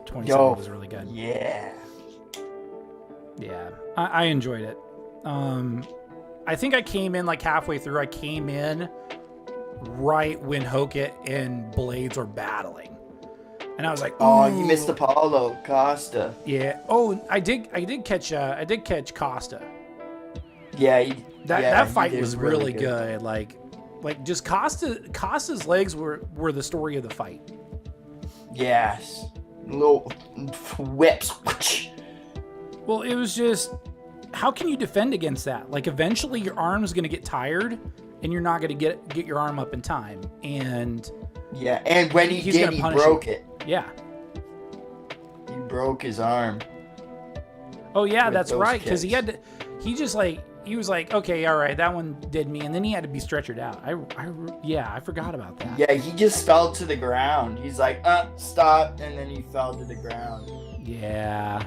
27 was really good. Yeah. Yeah, I enjoyed it. I think I came in like halfway through. I came in right when Hokit and Blades were battling, and I was like, "Oh, you missed Apollo Costa." Yeah. Oh, I did catch Costa. Yeah. That fight was really good. Like just Costa's legs were the story of the fight. Yes. Little whips. Well, it was just, how can you defend against that? Like, eventually your arm's going to get tired, and you're not going to get your arm up in time. And yeah, and when he did, he broke it. Yeah. He broke his arm. Oh yeah, that's right. Because he was like, okay, all right, that one did me, and then he had to be stretchered out. I forgot about that. Yeah, he just fell to the ground. He's like, stop, and then he fell to the ground. Yeah.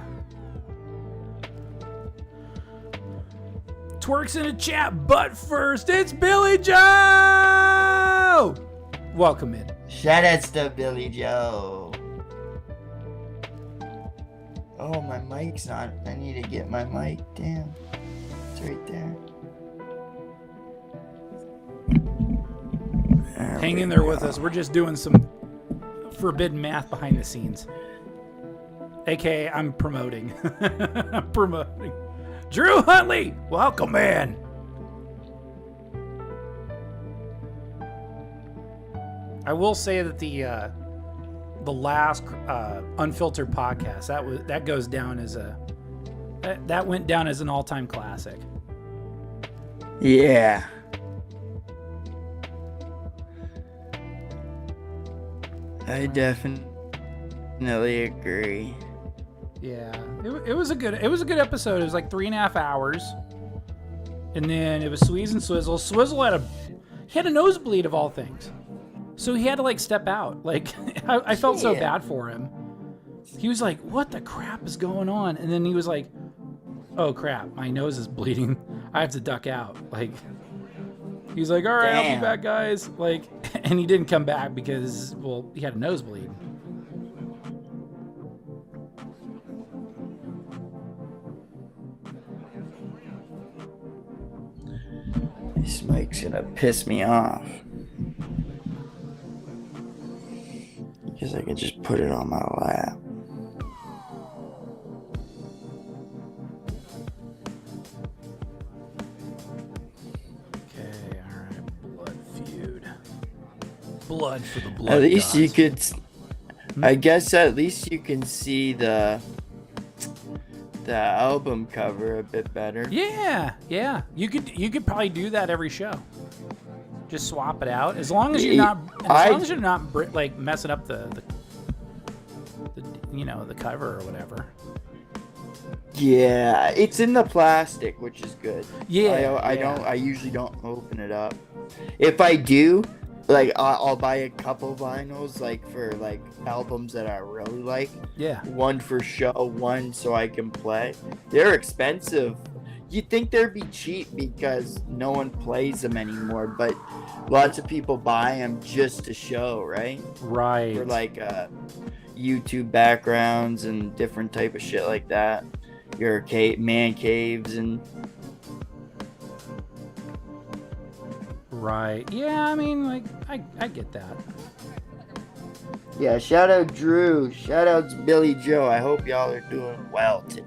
Twerks in the chat, but first, it's Billy Joe! Welcome in. Shout outs to Billy Joe. Oh, my mic's not. I need to get my mic. Damn. It's right there. Hang in there with us. We're just doing some forbidden math behind the scenes. AKA, I'm promoting. I'm promoting. Drew Huntley, welcome in. I will say that the last unfiltered podcast that goes down as that went down as an all-time classic. Yeah. I definitely agree. Yeah, it was a good episode. It was like 3.5 hours, and then it was Sweeze and Swizzle. Swizzle had a nosebleed of all things, so he had to like step out. Like I felt so bad for him. He was like, "What the crap is going on?" And then he was like, "Oh crap, my nose is bleeding. I have to duck out." Like he's like, "All right, I'll be back, guys." Like, and he didn't come back because he had a nosebleed. This mic's gonna piss me off. Because I can just put it on my lap. Okay, alright. Blood feud. Blood for the blood. At least gods. you could... I guess at least you can see the album cover a bit better. Yeah. You could probably do that every show. Just swap it out as long as you're not like messing up the cover or whatever. Yeah, it's in the plastic, which is good. Yeah, I usually don't open it up. If I do, like I'll buy a couple vinyls, like for like albums that I really like. Yeah. One for show, one so I can play. They're expensive. You'd think they'd be cheap because no one plays them anymore, but lots of people buy them just to show, right? Right. For like YouTube backgrounds and different type of shit like that. Your man caves and. Right. Yeah, I mean, like, I get that. Yeah, shout out Drew. Shout out Billy Joe. I hope y'all are doing well today.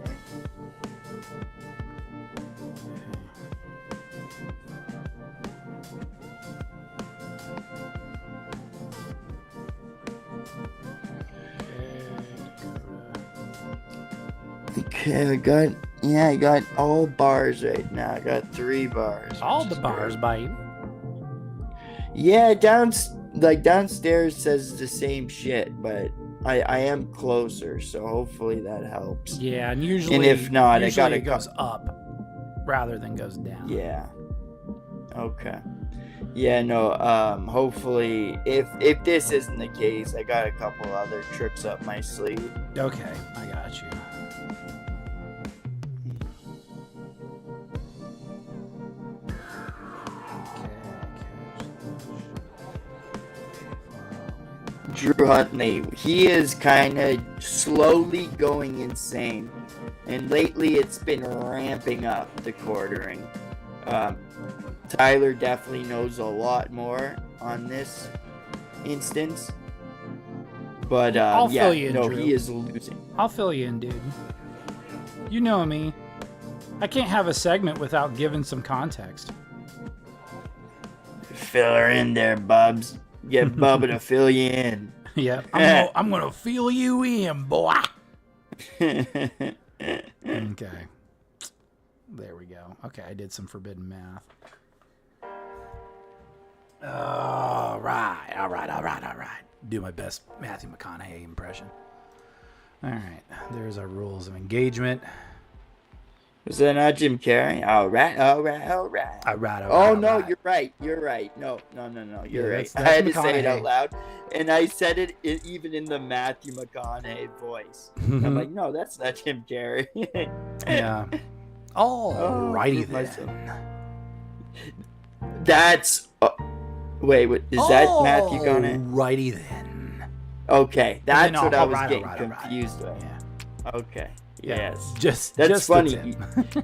Okay, I got all bars right now. I got 3 bars. All the bars, babe. Yeah, downstairs says the same shit, but I am closer, so hopefully that helps. Yeah, and usually, and if not, I gotta it goes up rather than goes down. Yeah. Okay. Yeah, no. Hopefully, if this isn't the case, I got a couple other tricks up my sleeve. Okay, I got you. Drew Huntley, he is kind of slowly going insane. And lately it's been ramping up the quartering. Tyler definitely knows a lot more on this instance. But I'll fill you in, Drew. he is losing. I'll fill you in, dude. You know me. I can't have a segment without giving some context. Fill her in there, Bubs. Get Bubba to fill you in. Yeah, I'm gonna fill you in, boy. Okay. There we go. Okay, I did some forbidden math. All right. Do my best Matthew McConaughey impression. All right, there's our rules of engagement. Was that not Jim Carrey? All right. All right. Oh, no, you're right. You're right. No. You're right. That's I had to McConaughey. say it out loud. And I said it even in the Matthew McConaughey voice. I'm like, no, that's not Jim Carrey. Yeah. All righty then. That's... wait, what, is that Matthew McConaughey? Righty then. Okay, that's what I was all getting right. confused with. Yeah. Okay. Yeah. Yes. That's That's funny. funny.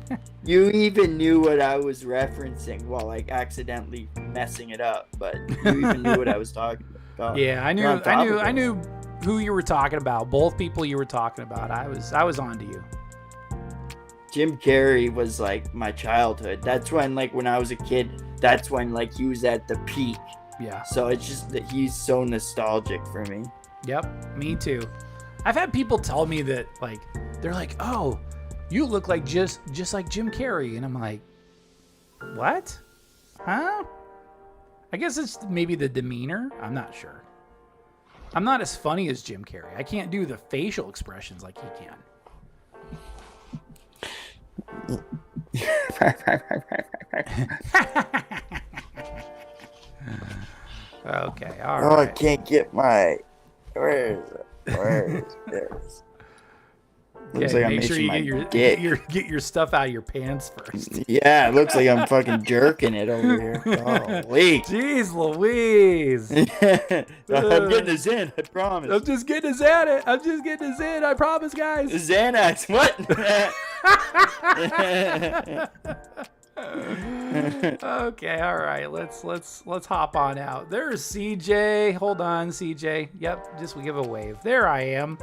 You even knew what I was referencing while like accidentally messing it up, but you even knew what I was talking about. Yeah, I You're on top of I it. knew who you were talking about. Both people you were talking about. I was on to you. Jim Carrey was like my childhood. That's when like when I was a kid, that's when like he was at the peak. Yeah. So it's just that he's so nostalgic for me. Yep, me too. I've had people tell me that like they're like, "Oh, you look like just like Jim Carrey," and I'm like, "What? Huh?" I guess it's maybe the demeanor. I'm not sure. I'm not as funny as Jim Carrey. I can't do the facial expressions like he can. Okay, all right. Oh, I can't get my. Where is it? There it is. Looks like I'm make sure itching you my dick. get your stuff out of your pants first. Yeah, it looks like I'm fucking jerking it over here. Holy. Jeez Louise. I'm getting this in, I promise. I'm just getting us at it. I'm just getting us in. I promise, guys. Xanax, what? Okay, all right. Let's hop on out. There's CJ. Hold on, CJ. Yep, just give a wave. There I am.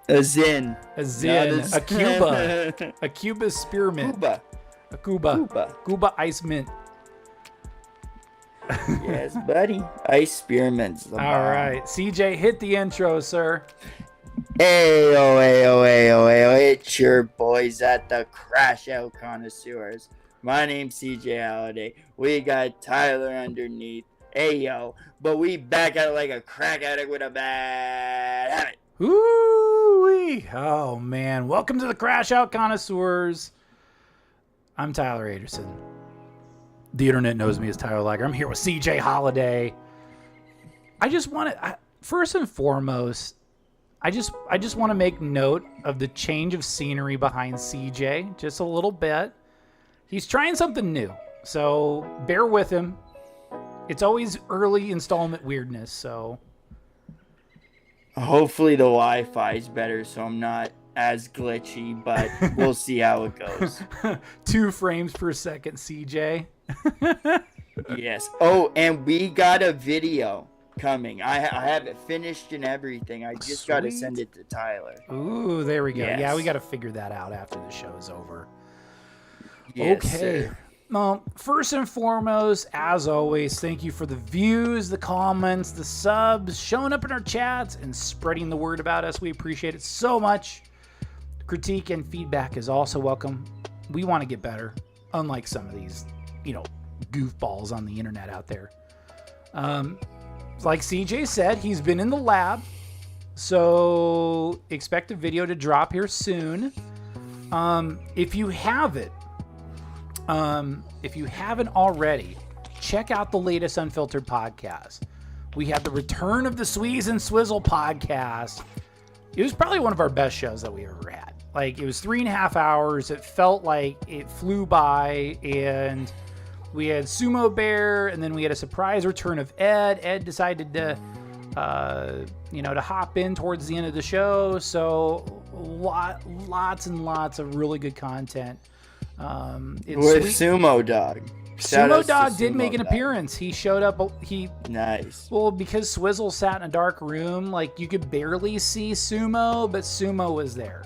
A Zen. A Zen. A Cuba. A Cuba spearmint. Cuba. A Cuba. Cuba ice mint. Yes, buddy. Ice spearmints. All right, CJ, hit the intro, sir. Ayo. It's your boys at the CRASHOUT Connoisseurs. My name's CJ Halliday. We got Tyler underneath. Ayo. But we back at it like a crack addict with a bad habit. Ooh-wee. Oh, man. Welcome to the CRASHOUT Connoisseurs. I'm Tyler Anderson. The internet knows me as Tyler Liger. I'm here with CJ Halliday. I just want to, first and foremost, I just want to make note of the change of scenery behind CJ just a little bit. He's trying something new, so bear with him. It's always early installment weirdness, so. Hopefully the Wi-Fi is better, so I'm not as glitchy, but we'll see how it goes. 2 frames per second, CJ. Yes. Oh, and we got a video coming. I have it finished and everything. I just got to send it to Tyler. Ooh, there we go. Yes. Yeah, we got to figure that out after the show is over. Yes, Okay. sir. Well, first and foremost, as always, thank you for the views, the comments, the subs, showing up in our chats, and spreading the word about us. We appreciate it so much. Critique and feedback is also welcome. We want to get better, unlike some of these, goofballs on the internet out there. Like CJ said, he's been in the lab, so expect a video to drop here soon. If you haven't already, check out the latest Unfiltered podcast. We had the return of the Sweez and Swizzle podcast. It was probably one of our best shows that we ever had. Like, it was 3.5 hours. It felt like it flew by, and we had Sumo Bear, and then we had a surprise return of Ed. Ed decided to to hop in towards the end of the show. So lots and lots of really good content. With Sumo Dog. Sumo Dog did make an appearance. He showed up. Nice. Well, because Swizzle sat in a dark room, like you could barely see Sumo, but Sumo was there.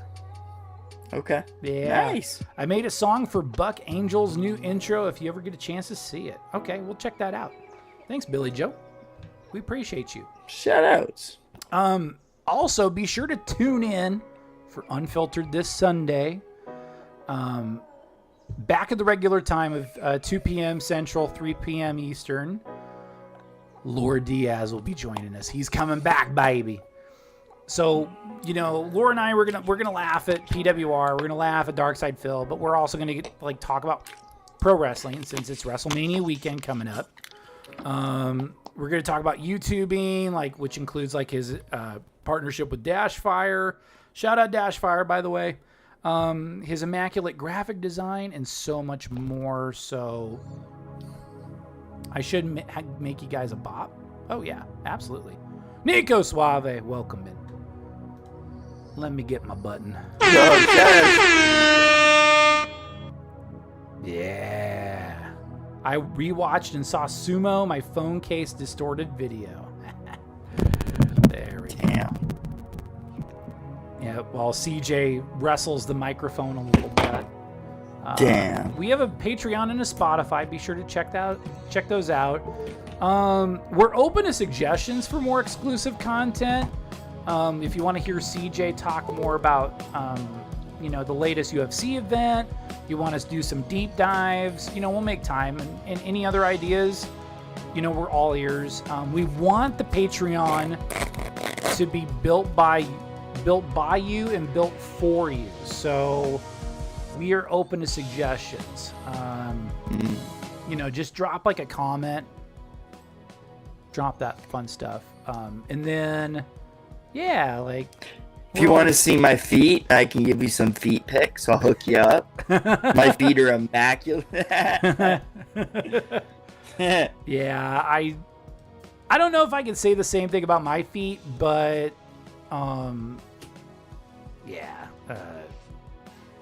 Okay. Yeah. Nice. I made a song for Buck Angel's new intro if you ever get a chance to see it. Okay, we'll check that out. Thanks, Billy Joe. We appreciate you. Shout outs. Also, be sure to tune in for Unfiltered this Sunday. Back at the regular time of 2 p.m. Central, 3 p.m. Eastern. Laura Diaz will be joining us. He's coming back, baby. So, Laura and I, we're gonna laugh at PWR. We're gonna laugh at Darkside Phil, but we're also gonna talk about pro wrestling since it's WrestleMania weekend coming up. We're gonna talk about YouTubing, which includes his partnership with Dashfire. Shout out Dashfire, by the way. His immaculate graphic design and so much more. So I should make you guys a bop. Oh yeah, absolutely. Nico Suave, welcome in. Let me get my button. Yeah. I rewatched and saw Sumo, my phone case distorted video. There we go. Yeah, while CJ wrestles the microphone a little bit. Damn. We have a Patreon and a Spotify. Be sure to check those out. We're open to suggestions for more exclusive content. If you want to hear CJ talk more about, the latest UFC event, you want us to do some deep dives, we'll make time. And any other ideas, we're all ears. We want the Patreon to be built by you and built for you. So we are open to suggestions. Just drop a comment, drop that fun stuff. And then, if you want to see my feet, I can give you some feet pics. I'll hook you up. My feet are immaculate. Yeah, I don't know if I can say the same thing about my feet, but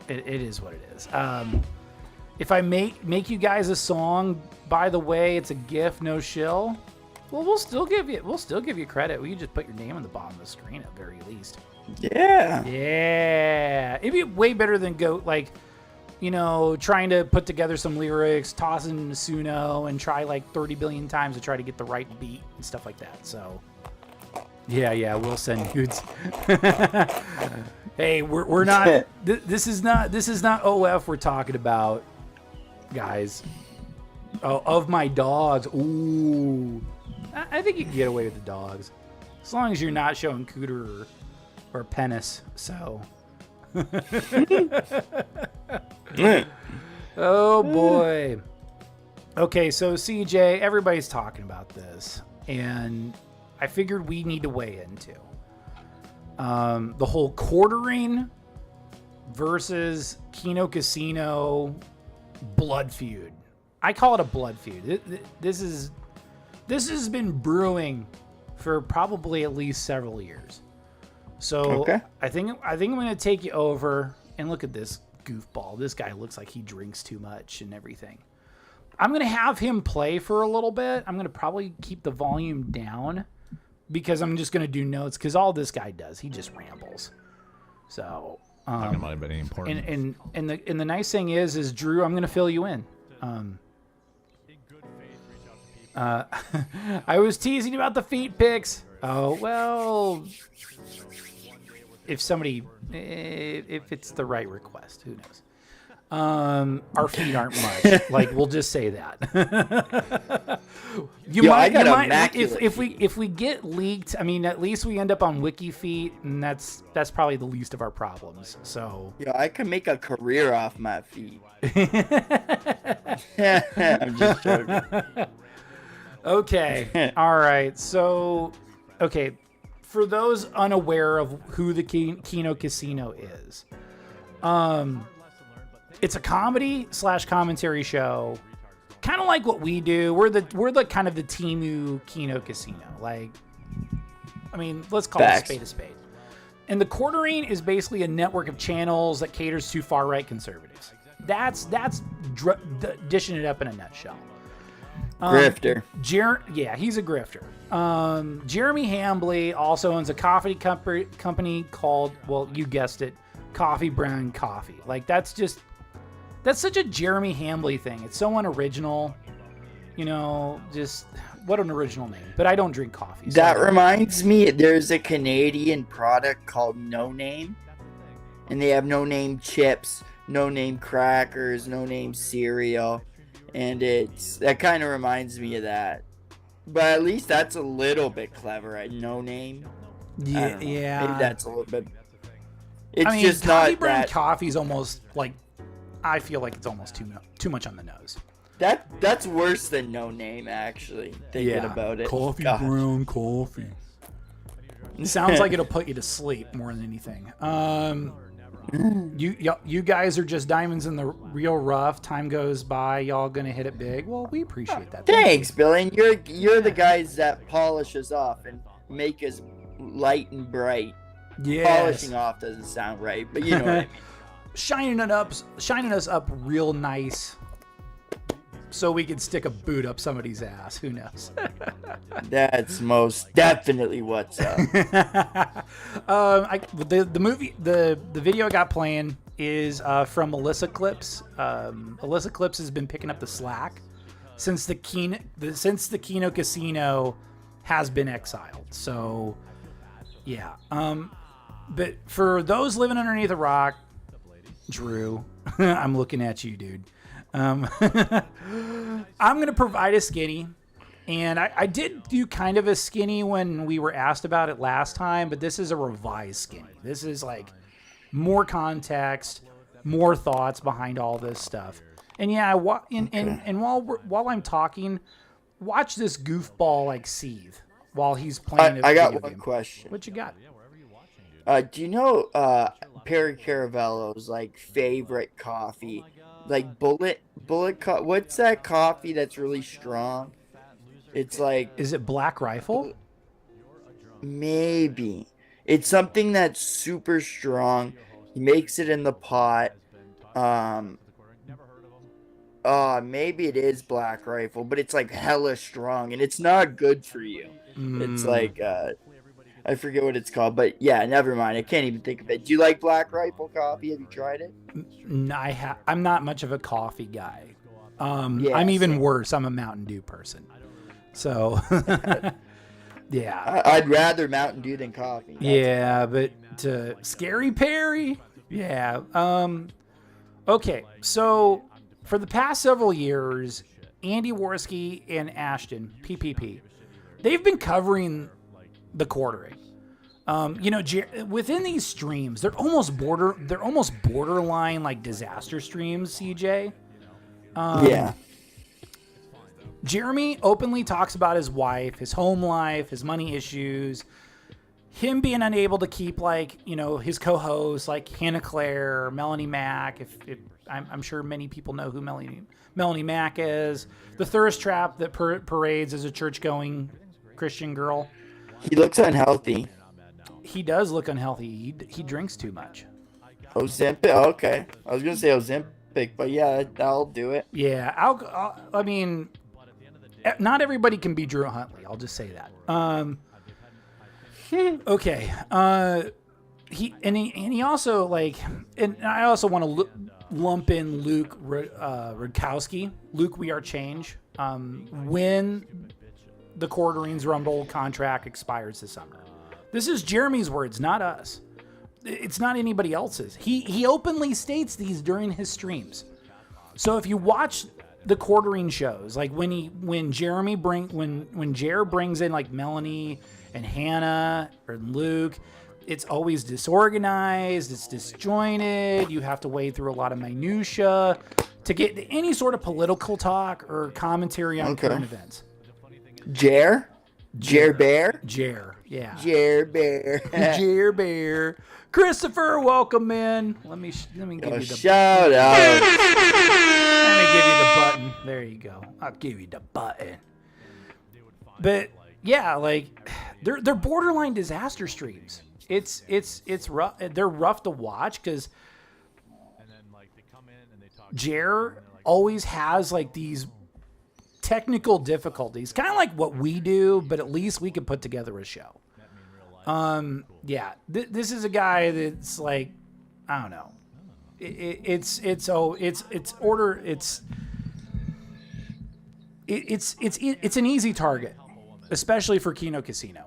it is what it is. If I make you guys a song, by the way, it's a GIF, no shill. Well, we'll still give you credit. We can just put your name on the bottom of the screen at very least. Yeah. Yeah. It'd be way better than trying to put together some lyrics, tossing Suno, and try 30 billion times to try to get the right beat and stuff like that. So, yeah, we'll send nudes. Hey, we're not. This is not OF we're talking about, guys. Oh, of my dogs. Ooh. I think you can get away with the dogs. As long as you're not showing cooter or penis. So. Oh, boy. Okay, so CJ, everybody's talking about this. And I figured we need to weigh into the whole quartering versus Kino Casino blood feud. I call it a blood feud. This has been brewing for probably at least several years. So okay. I think I'm going to take you over and look at this goofball. This guy looks like he drinks too much and everything. I'm going to have him play for a little bit. I'm going to probably keep the volume down because I'm just going to do notes because all this guy does, he just rambles. So talking about anybody important. And the nice thing is Drew, I'm going to fill you in. I was teasing about the feet pics. Oh, well, if it's the right request, who knows? Our feet aren't much. We'll just say that. If we get leaked, I mean, at least we end up on Wiki Feet, and that's probably the least of our problems. So I can make a career off my feet. I'm just joking. Okay. All right. So, okay. For those unaware of who the Kino Casino is, it's a comedy / commentary show, kind of like what we do. We're the kind of the Timu Kino Casino. I mean, let's call Facts. it a spade. And the Quartering is basically a network of channels that caters to far-right conservatives. That's dishing it up in a nutshell. Grifter. Yeah, he's a grifter. Jeremy Hambley also owns a coffee company called, well, you guessed it, Coffee Brown Coffee. Like, that's such a Jeremy Hambley thing. It's so unoriginal. You know, just what an original name. But I don't drink coffee. So That reminds me, there's a Canadian product called No Name. And they have No Name chips, No Name crackers, No Name cereal. And that kind of reminds me of that. But at least that's a little bit clever at No Name. Yeah. Maybe that's a little bit. It's just Coffee not Brown that. Coffee is almost like, I feel like it's almost too much on the nose. That's worse than No Name, actually. Thinking about it. Coffee God. Brown Coffee. It sounds like it'll put you to sleep more than anything. You guys are just diamonds in the real rough. Time goes by, y'all gonna hit it big. Well, we appreciate that. Thanks, Billy. And you're the guys that polish us off and make us light and bright. Yes. Polishing off doesn't sound right, but you know what I mean. Shining us up real nice, so we can stick a boot up somebody's ass. Who knows? That's most definitely what's up. The video I got playing is from Melissa Clips. Melissa Clips has been picking up the slack since the KINO casino has been exiled. So yeah. But for those living underneath a rock, Drew, I'm looking at you, dude. I'm going to provide a skinny. And I did do kind of a skinny when we were asked about it last time, but this is a revised skinny. This is like more context, more thoughts behind all this stuff. And yeah, and while I'm talking, watch this goofball like seethe while he's playing. I got one question. What you got? Do you know Perry Caravello's like favorite coffee? Like bullet what's that coffee that's really strong? It's like, is it Black Rifle? Maybe. It's something that's super strong. He makes it in the pot. Maybe it is Black Rifle, but it's like hella strong and it's not good for you. It's like I forget what it's called, but yeah, never mind. I can't even think of it. Do you like Black Rifle coffee? Have you tried it? No, I'm not much of a coffee guy. I'm even worse. I'm a Mountain Dew person. So, yeah. I'd rather Mountain Dew than coffee. Yeah, but Scary Perry? Yeah. Okay, so for the past several years, Andy Worski and Ashton, PPP, they've been covering the Quartering. Within these streams, they're almost borderline like disaster streams, CJ. Yeah. Jeremy openly talks about his wife, his home life, his money issues, him being unable to keep his co-hosts like Hannah Claire, Melanie Mack. If I'm sure many people know who Melanie Mack is. The thirst trap that parades as a church-going Christian girl. He looks unhealthy. He does look unhealthy. He drinks too much. Ozempic? Oh, okay. I was going to say Ozempic, but yeah, that'll do it. Yeah. I mean, not everybody can be Drew Huntley. I'll just say that. Okay. He also and I also want to lump in Luke Rudkowski. Luke, We Are Change. When the Quartering's Rumble contract expires this summer. This is Jeremy's words, not us. It's not anybody else's. He openly states these during his streams. So if you watch the Quartering shows, like when Jer brings in like Melanie and Hannah or Luke, it's always disorganized, it's disjointed, you have to wade through a lot of minutia to get any sort of political talk or commentary on current events. Jer Bear? Jer, yeah. Jer Bear. Jer Bear. Christopher, welcome in. Let me give you the shout out. Let me give you the button. There you go. I'll give you the button. But yeah, they're borderline disaster streams. It's rough. They're rough to watch because Jer always has like these technical difficulties, kind of like what we do, but at least we can put together a show. This is a guy that's like, I don't know. It's an easy target, especially for Kino Casino.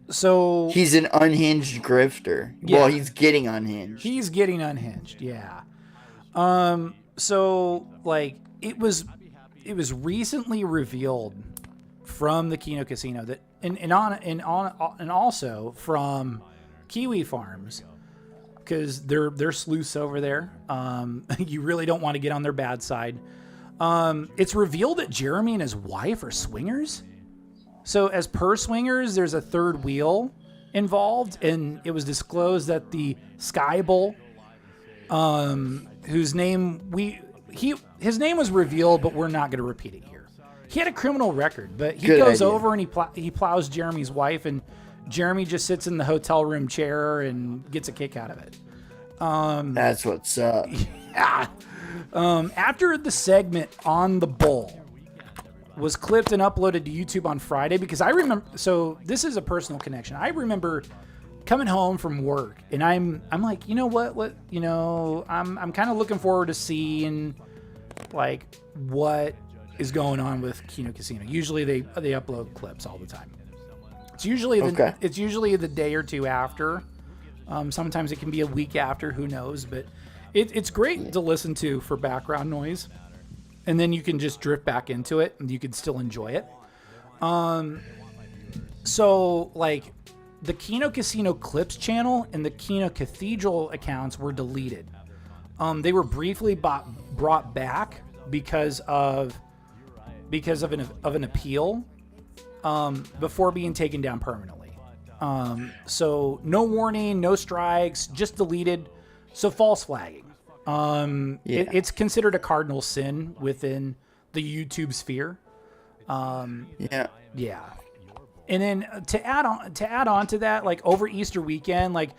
So he's an unhinged grifter. Yeah. Well, he's getting unhinged. He's getting unhinged. Yeah. So like it was recently revealed from the Kino Casino that and also from Kiwi Farms, because they're sleuths over there. You really don't want to get on their bad side. It's revealed that Jeremy and his wife are swingers. So as per swingers, there's a third wheel involved, and it was disclosed that the Sky Bull, whose name his name was revealed, but we're not going to repeat it here. He had a criminal record, but he goes over and he plows Jeremy's wife, and Jeremy just sits in the hotel room chair and gets a kick out of it. That's what's up. Yeah. After the segment on the bull was clipped and uploaded to YouTube on Friday, because I remember, so this is a personal connection. I remember coming home from work and I'm like, you know what, I'm kind of looking forward to seeing like what is going on with Kino Casino. Usually they upload clips all the time. It's usually the day or two after. Sometimes it can be a week after, who knows, but it's great to listen to for background noise. And then you can just drift back into it and you can still enjoy it. So like the Kino Casino Clips channel and the Kino Cathedral accounts were deleted. They were briefly brought back because of an appeal, before being taken down permanently. So no warning, no strikes, just deleted. So false flagging. It's considered a cardinal sin within the YouTube sphere. Yeah. And then to add on to that, like over Easter weekend, like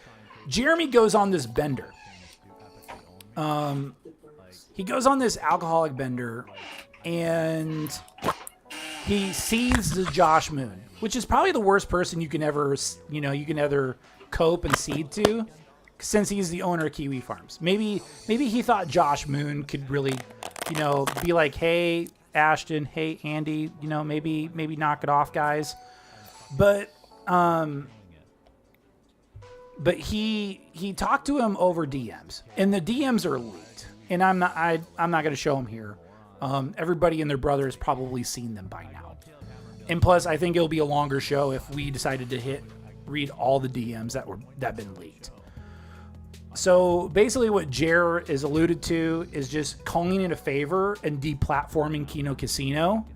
Jeremy goes on this bender. He goes on this alcoholic bender and he sees the Josh Moon, which is probably the worst person you can ever cope and seed to, since he's the owner of Kiwi Farms. Maybe he thought Josh Moon could really, be like, hey, Ashton, hey, Andy, maybe knock it off, guys. But he talked to him over DMs, and the DMs are leaked, and I'm not going to show them here. Everybody and their brother has probably seen them by now. And plus, I think it'll be a longer show if we decided to read all the DMs that have been leaked. So basically what Jer is alluded to is just calling it a favor and deplatforming Kino Casino,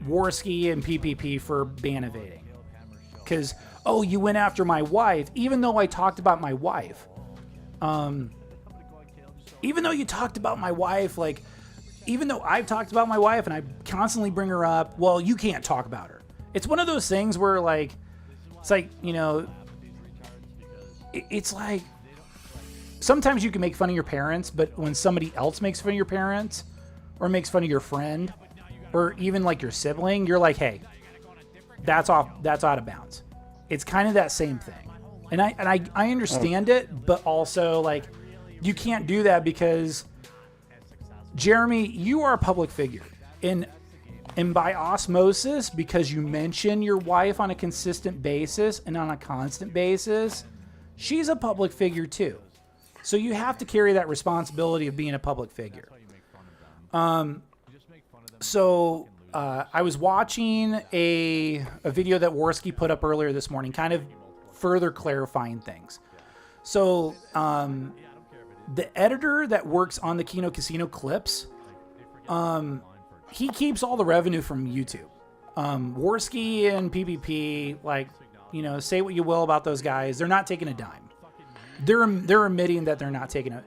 Warski, and PPP for ban evading. Because, you went after my wife, even though I talked about my wife. Even though you talked about my wife, like, even though I've talked about my wife and I constantly bring her up, well, you can't talk about her. It's one of those things where, like, it's like, it's like, sometimes you can make fun of your parents, but when somebody else makes fun of your parents or makes fun of your friend or even like your sibling, you're like, hey, that's out of bounds. It's kind of that same thing. And I understand it, but also like you can't do that because Jeremy, you are a public figure. And by osmosis, because you mention your wife on a consistent basis and on a constant basis, she's a public figure too. So you have to carry that responsibility of being a public figure. So I was watching a video that Warski put up earlier this morning, kind of further clarifying things. So the editor that works on the Kino Casino clips, he keeps all the revenue from YouTube. Warski and PPP, like, say what you will about those guys, they're not taking a dime. They're admitting that they're not taking it.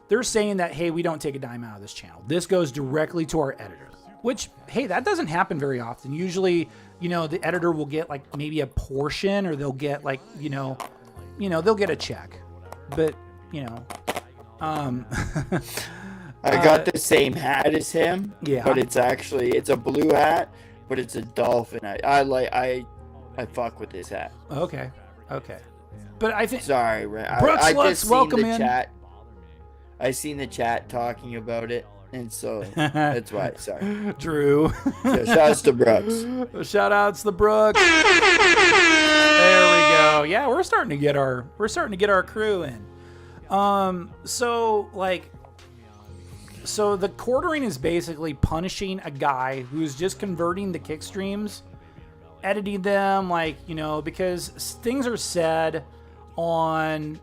They're saying that, hey, we don't take a dime out of this channel. This goes directly to our editor. Which, hey, that doesn't happen very often. Usually, you know, the editor will get like maybe a portion, or they'll get like, you know, they'll get a check. But, you know, I got the same hat as him. Yeah. But it's a blue hat, but it's a dolphin. I fuck with this hat. Okay. But I think... Sorry, Brooks, I let's just welcome seen the in... chat. I seen the chat talking about it, and so that's why. Sorry, Drew. So shoutouts to Brooks. Shoutouts to Brooks. There we go. Yeah, we're starting to get our crew in. So the quartering is basically punishing a guy who's just converting the kick streams, editing them, like, you know, because things are said on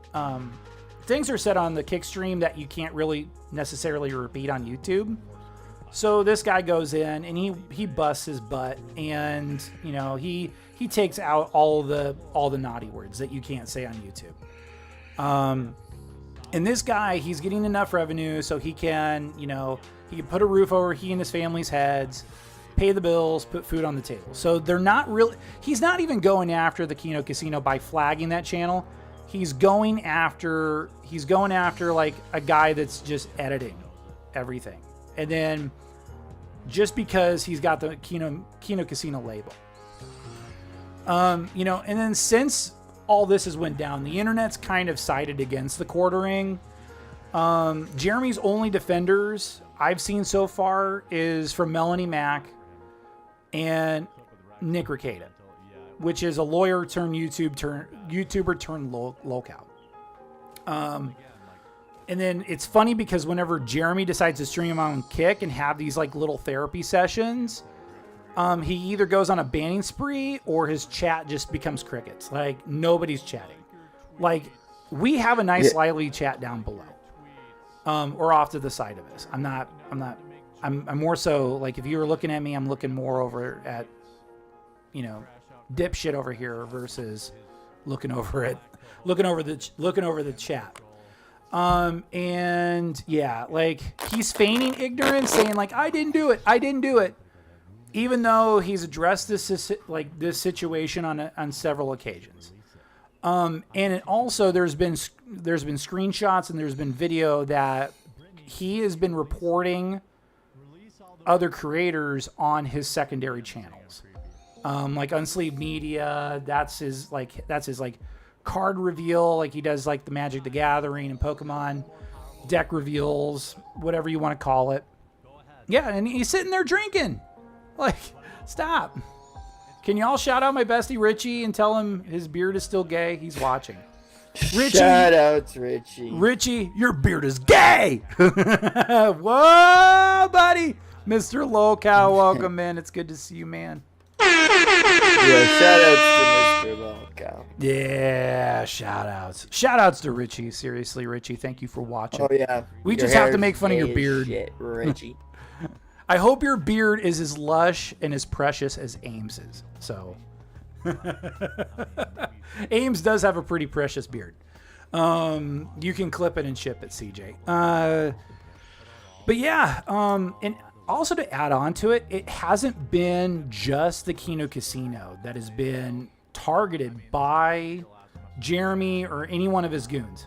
the kick stream that you can't really necessarily repeat on YouTube. So this guy goes in and he busts his butt, and, you know, he takes out all the naughty words that you can't say on YouTube. And this guy, he's getting enough revenue so he can, you know, he can put a roof over he and his family's heads, pay the bills, put food on the table. So they're not really, he's not even going after the Kino Casino by flagging that channel. He's going after like a guy that's just editing everything. And then just because he's got the Kino Casino label. You know, and then since all this has went down, the internet's kind of sided against the quartering. Jeremy's only defenders I've seen so far is from Melanie Mack and Nick Ricada, which is a lawyer turned YouTuber turned lolcow. And then it's funny because whenever Jeremy decides to stream on Kick and have these like little therapy sessions, he either goes on a banning spree or his chat just becomes crickets. Like, nobody's chatting. Like, we have a nice lively chat down below, or off to the side of us. I'm more so like, if you were looking at me, I'm looking more over at, you know, dipshit over here versus looking over the chat. And yeah, like, he's feigning ignorance, saying like, I didn't do it. Even though he's addressed this situation on several occasions. And it also, there's been screenshots and there's been video that he has been reporting other creators on his secondary channels. Like Unsleeved Media, that's his card reveal, like he does like the Magic the Gathering and Pokemon deck reveals, whatever you want to call it. Yeah, and he's sitting there drinking. Like, stop. Can y'all shout out my bestie Richie and tell him his beard is still gay? He's watching. Richie, shout outs, Richie. Richie, your beard is gay. Whoa, buddy. Mr. Lolcow, welcome in. It's good to see you, man. Yeah, shout outs to Mr. Lolcow. Yeah, shout outs. Shout outs to Richie. Seriously, Richie, thank you for watching. Oh, yeah. We just have to make fun of your beard. Shit, Richie. I hope your beard is as lush and as precious as Ames's. So, Ames does have a pretty precious beard. You can clip it and ship it, CJ. But yeah, and also to add on to it, it hasn't been just the Kino Casino that has been targeted by Jeremy or any one of his goons.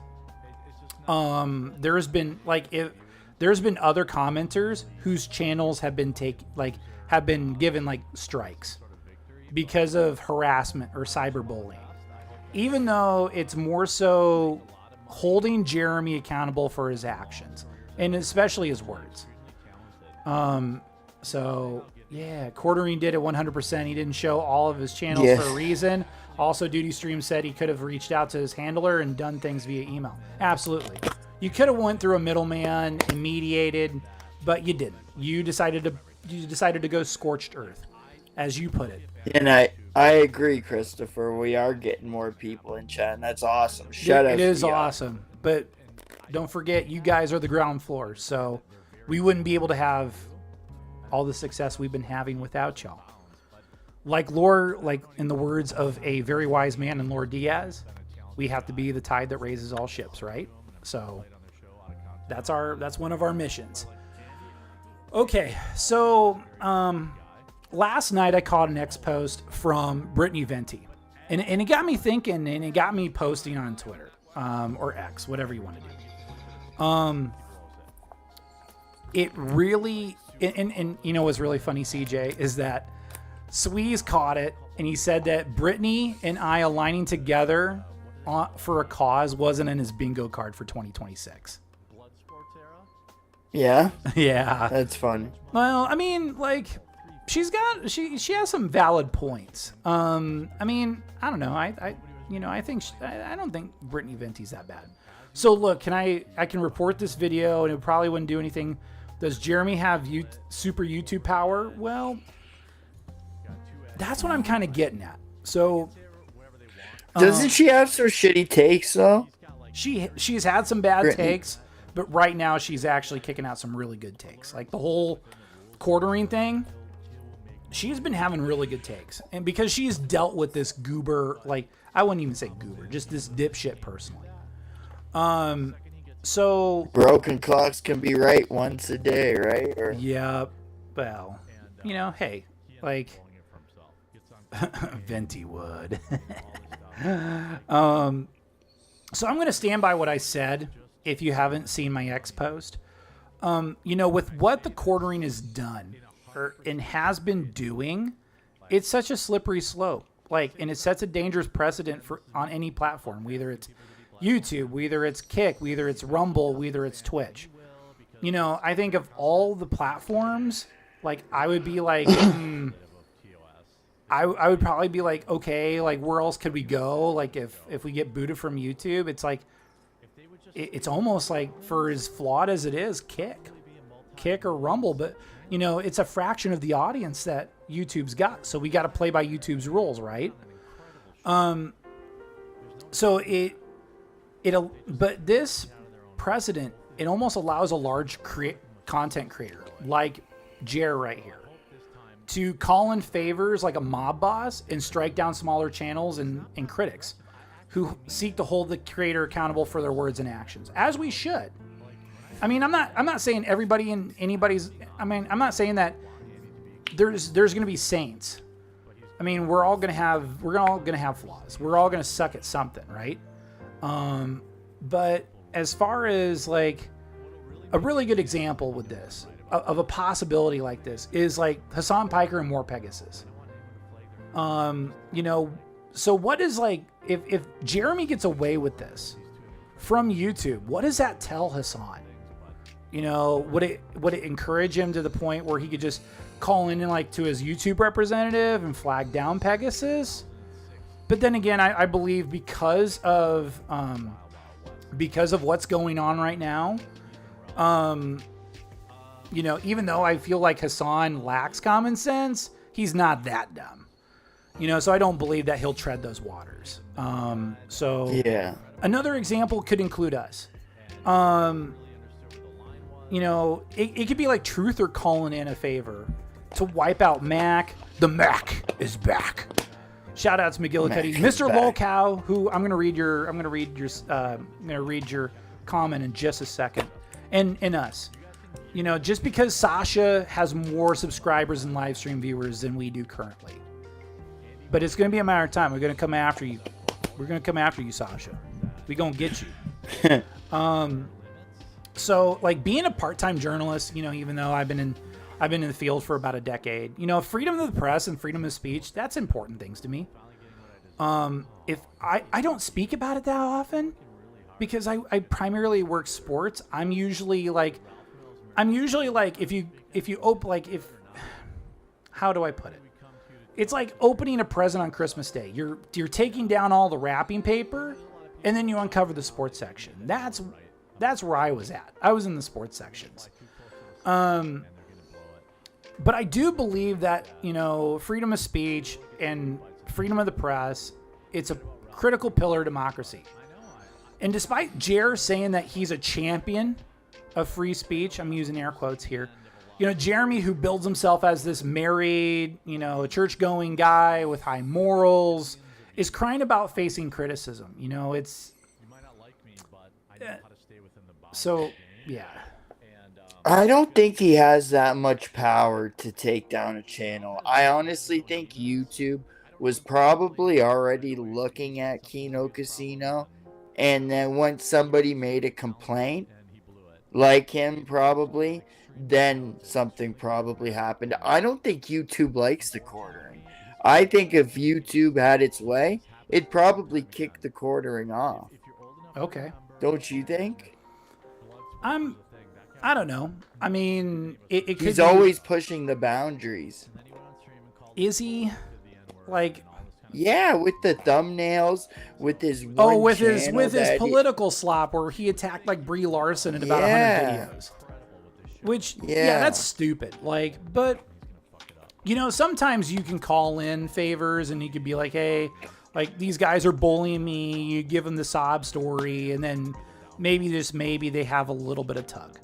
There's been other commenters whose channels have been given strikes because of harassment or cyberbullying, even though it's more so holding Jeremy accountable for his actions and especially his words. So yeah, Quartering did it 100%. He didn't show all of his channels for a reason. Also, Duty Stream said he could have reached out to his handler and done things via email. Absolutely. You could have went through a middleman and mediated, but you didn't. You decided to go scorched earth, as you put it. And I agree, Christopher. We are getting more people in chat, and that's awesome. Shout out. It is awesome, but don't forget, you guys are the ground floor, so we wouldn't be able to have all the success we've been having without y'all. Like in the words of a very wise man in Lord Diaz, we have to be the tide that raises all ships, right? So that's one of our missions. Okay, so last night I caught an X post from Brittany Venti, and it got me thinking, and it got me posting on Twitter or X, whatever you want to do. It really, and you know what's really funny, CJ, is that Sweeze caught it, and he said that Brittany and I aligning together for a cause wasn't in his bingo card for 2026. Yeah? Yeah. That's fun. Well, I mean, like, she has some valid points. I mean, I don't know. I don't think Brittany Venti's that bad. So look, I can report this video and it probably wouldn't do anything. Does Jeremy have super YouTube power? Well, that's what I'm kind of getting at. So doesn't she have some shitty takes though? She's had some bad takes, but right now she's actually kicking out some really good takes. Like the whole quartering thing, she's been having really good takes. And because she's dealt with this goober, like I wouldn't even say goober, just this dipshit personally. So broken clocks can be right once a day, right? Or... yeah, well, you know, hey, like Venti would. So I'm going to stand by what I said. If you haven't seen my X post, you know, with what the quartering has done and has been doing, it's such a slippery slope. Like, and it sets a dangerous precedent on any platform, whether it's YouTube, whether it's Kick, whether it's Rumble, whether it's Twitch. You know, I think of all the platforms, like I would be like, I would probably be like, okay, like where else could we go? Like if we get booted from YouTube, it's like, it's almost like for as flawed as it is, Kick or Rumble, but you know, it's a fraction of the audience that YouTube's got. So we got to play by YouTube's rules, right? So but this precedent, it almost allows a large content creator like Jer right here to call in favors like a mob boss and strike down smaller channels and critics who seek to hold the creator accountable for their words and actions, as we should. I mean, I'm not saying everybody in anybody's. I mean, I'm not saying that there's going to be saints. I mean, we're all going to have flaws. We're all going to suck at something, right? But as far as like a really good example with this of a possibility like this is like Hassan Piker and More Pegasus. You know, so what is like if Jeremy gets away with this from YouTube, what does that tell Hassan? You know, would it encourage him to the point where he could just call in and like to his YouTube representative and flag down Pegasus? But then again, I believe because of what's going on right now, you know, even though I feel like Hassan lacks common sense, he's not that dumb. You know, so I don't believe that he'll tread those waters. So yeah. Another example could include us. You know, it could be like Truther calling in a favor to wipe out Mac. The Mac is back. Shout out to McGillicuddy, Mr. Lolcow, who I'm gonna read your comment in just a second, and us. You know, just because Sasha has more subscribers and live stream viewers than we do currently, but it's gonna be a matter of time. We're gonna come after you. We're gonna come after you, Sasha. We gonna get you. So like being a part-time journalist, you know, even though I've been in the field for about a decade, you know, freedom of the press and freedom of speech, that's important things to me. If I don't speak about it that often because I primarily work sports. I'm usually like if you open, like if, how do I put it? It's like opening a present on Christmas Day. You're taking down all the wrapping paper and then you uncover the sports section. That's where I was at. I was in the sports sections. But I do believe that, you know, freedom of speech and freedom of the press, it's a critical pillar of democracy. And despite Jer saying that he's a champion of free speech, I'm using air quotes here, you know, Jeremy, who builds himself as this married, you know, church-going guy with high morals, is crying about facing criticism. You know, it's... So, yeah. I don't think he has that much power to take down a channel. I honestly think YouTube was probably already looking at Kino Casino, and then once somebody made a complaint, like him probably, then something probably happened. I don't think YouTube likes the quartering. I think if YouTube had its way, it'd probably kick the quartering off. Okay. Don't you think? I don't know. I mean, it could He's be, always pushing the boundaries. Is he? Like, Yeah, with the thumbnails, with his with his political slop where he attacked like Brie Larson in about 100 videos. Which that's stupid. Like, but sometimes you can call in favors and he could be like, hey, like these guys are bullying me. You give them the sob story, and then maybe they have a little bit of tug.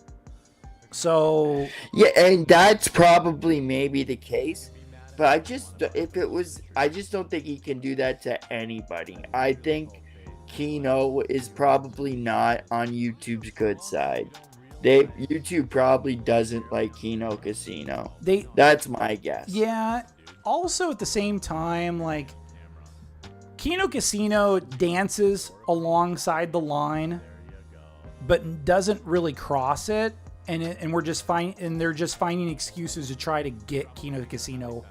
So yeah, and that's probably maybe the case. But I just don't think he can do that to anybody. I think Kino is probably not on YouTube's good side. YouTube probably doesn't like Kino Casino. That's my guess. Yeah. Also, at the same time, like Kino Casino dances alongside the line, but doesn't really cross it, and they're just finding excuses to try to get Kino Casino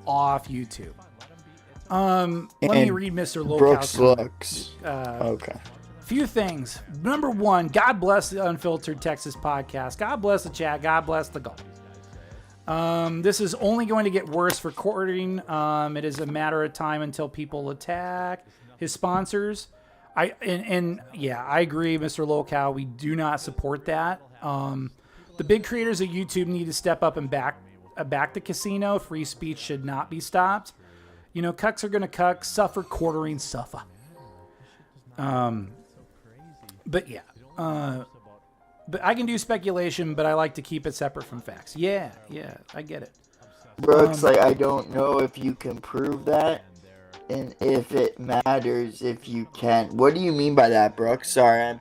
off YouTube. Let me read Mr. Brooks Lolcows. looks okay. Few things. Number one, God bless the Unfiltered Texas podcast. God bless the chat. God bless the goal. This is only going to get worse for courting. It is a matter of time until people attack his sponsors. I agree, Mr. Lolcow. We do not support that. The big creators of YouTube need to step up and back the casino. Free speech should not be stopped. Cucks are going to cuck, suffer quartering, suffer. But I can do speculation, but I like to keep it separate from facts. Yeah, I get it. Brooks, I don't know if you can prove that, and if it matters if you can. What do you mean by that, Brooks? Sorry,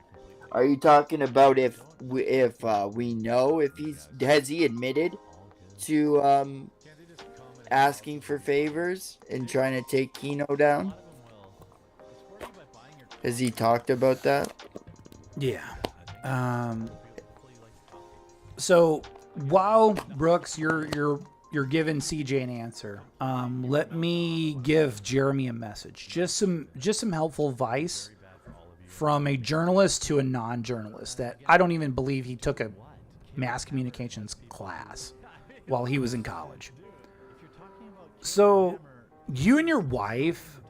are you talking about if we know if has he admitted to asking for favors and trying to take Kino down? Has he talked about that? Yeah. So while Brooks, you're giving CJ an answer, let me give Jeremy a message. Just some helpful advice from a journalist to a non-journalist that I don't even believe he took a mass communications class while he was in college. So you and your wife,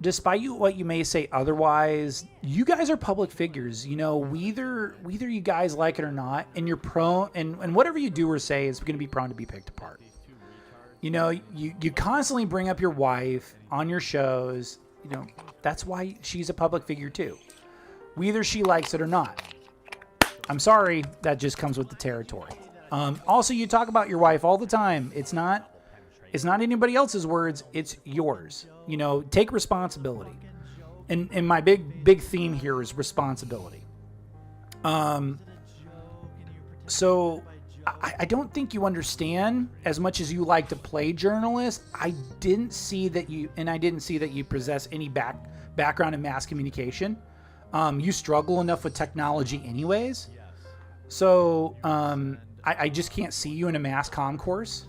despite what you may say otherwise, you guys are public figures. Whether you guys like it or not, and you're prone, and whatever you do or say is going to be prone to be picked apart. You constantly bring up your wife on your shows. That's why she's a public figure too. Whether she likes it or not. I'm sorry, that just comes with the territory. Also, you talk about your wife all the time. It's not anybody else's words. It's yours. Take responsibility. And my big theme here is responsibility. So I don't think you understand as much as you like to play journalist. I didn't see that you possess any background in mass communication. You struggle enough with technology anyways. So I just can't see you in a mass comm course.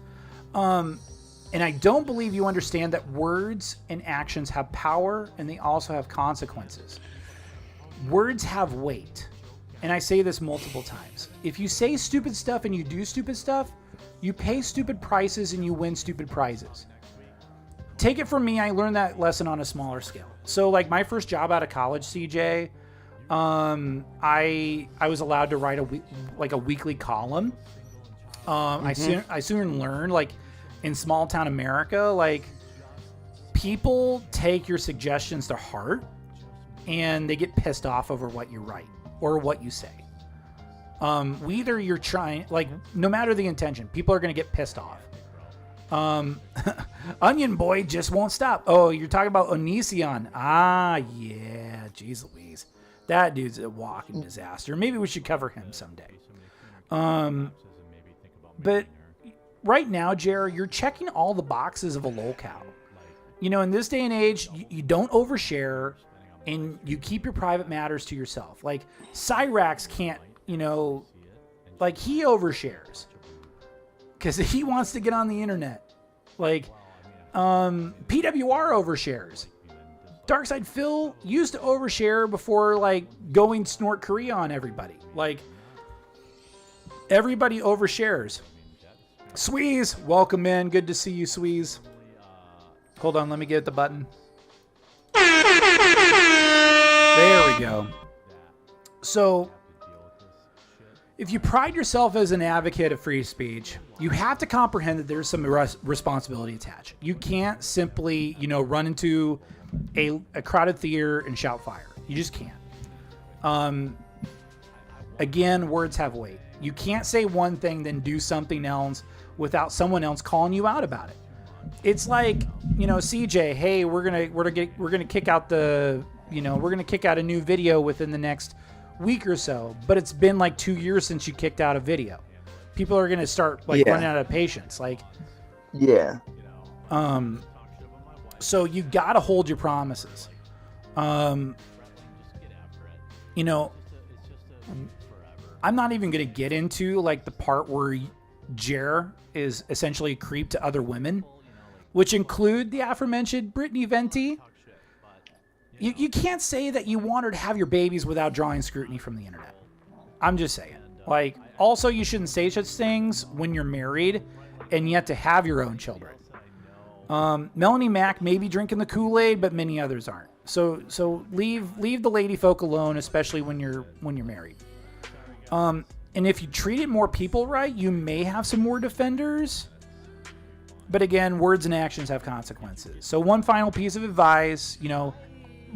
And I don't believe you understand that words and actions have power, and they also have consequences. Words have weight. And I say this multiple times. If you say stupid stuff and you do stupid stuff, you pay stupid prices and you win stupid prizes. Take it from me, I learned that lesson on a smaller scale. So like my first job out of college, CJ, I was allowed to write a weekly column. I soon learned, like, in small town America, like, people take your suggestions to heart and they get pissed off over what you write or what you say. Whether you're trying, like, no matter the intention, people are going to get pissed off. Onion Boy just won't stop. Oh, you're talking about Onision. Ah, yeah. Jeez Louise. That dude's a walking disaster. Maybe we should cover him someday. But right now, Jer, you're checking all the boxes of a lolcow. You know, in this day and age, you don't overshare, and you keep your private matters to yourself. Like, Cyrax can't, you know, like, he overshares because he wants to get on the internet. Like, PWR overshares. Darkside Phil used to overshare before, like, going snort Korea on everybody. Like, everybody overshares. Sweeze, welcome in. Good to see you, Sweeze. Hold on, let me get the button. There we go. So, if you pride yourself as an advocate of free speech, you have to comprehend that there's some responsibility attached. You can't simply, you know, run into a crowded theater and shout fire. You just can't. Again, words have weight. You can't say one thing then do something else without someone else calling you out about it. It's like, you know, CJ, hey, we're gonna kick out the, you know, we're gonna kick out a new video within the next week or so, but it's been like 2 years since you kicked out a video. People are gonna start like running out of patience. Like, yeah. So you gotta hold your promises. You know, I'm not even gonna get into like the part where Jer is essentially a creep to other women, which include the aforementioned Brittany Venti. You can't say that you want her to have your babies without drawing scrutiny from the internet. I'm just saying. Like, also, you shouldn't say such things when you're married and yet to have your own children. Melanie Mack may be drinking the Kool-Aid, but many others aren't. So leave the lady folk alone, especially when you're married. And if you treated more people right, you may have some more defenders. But again, words and actions have consequences. So one final piece of advice, you know,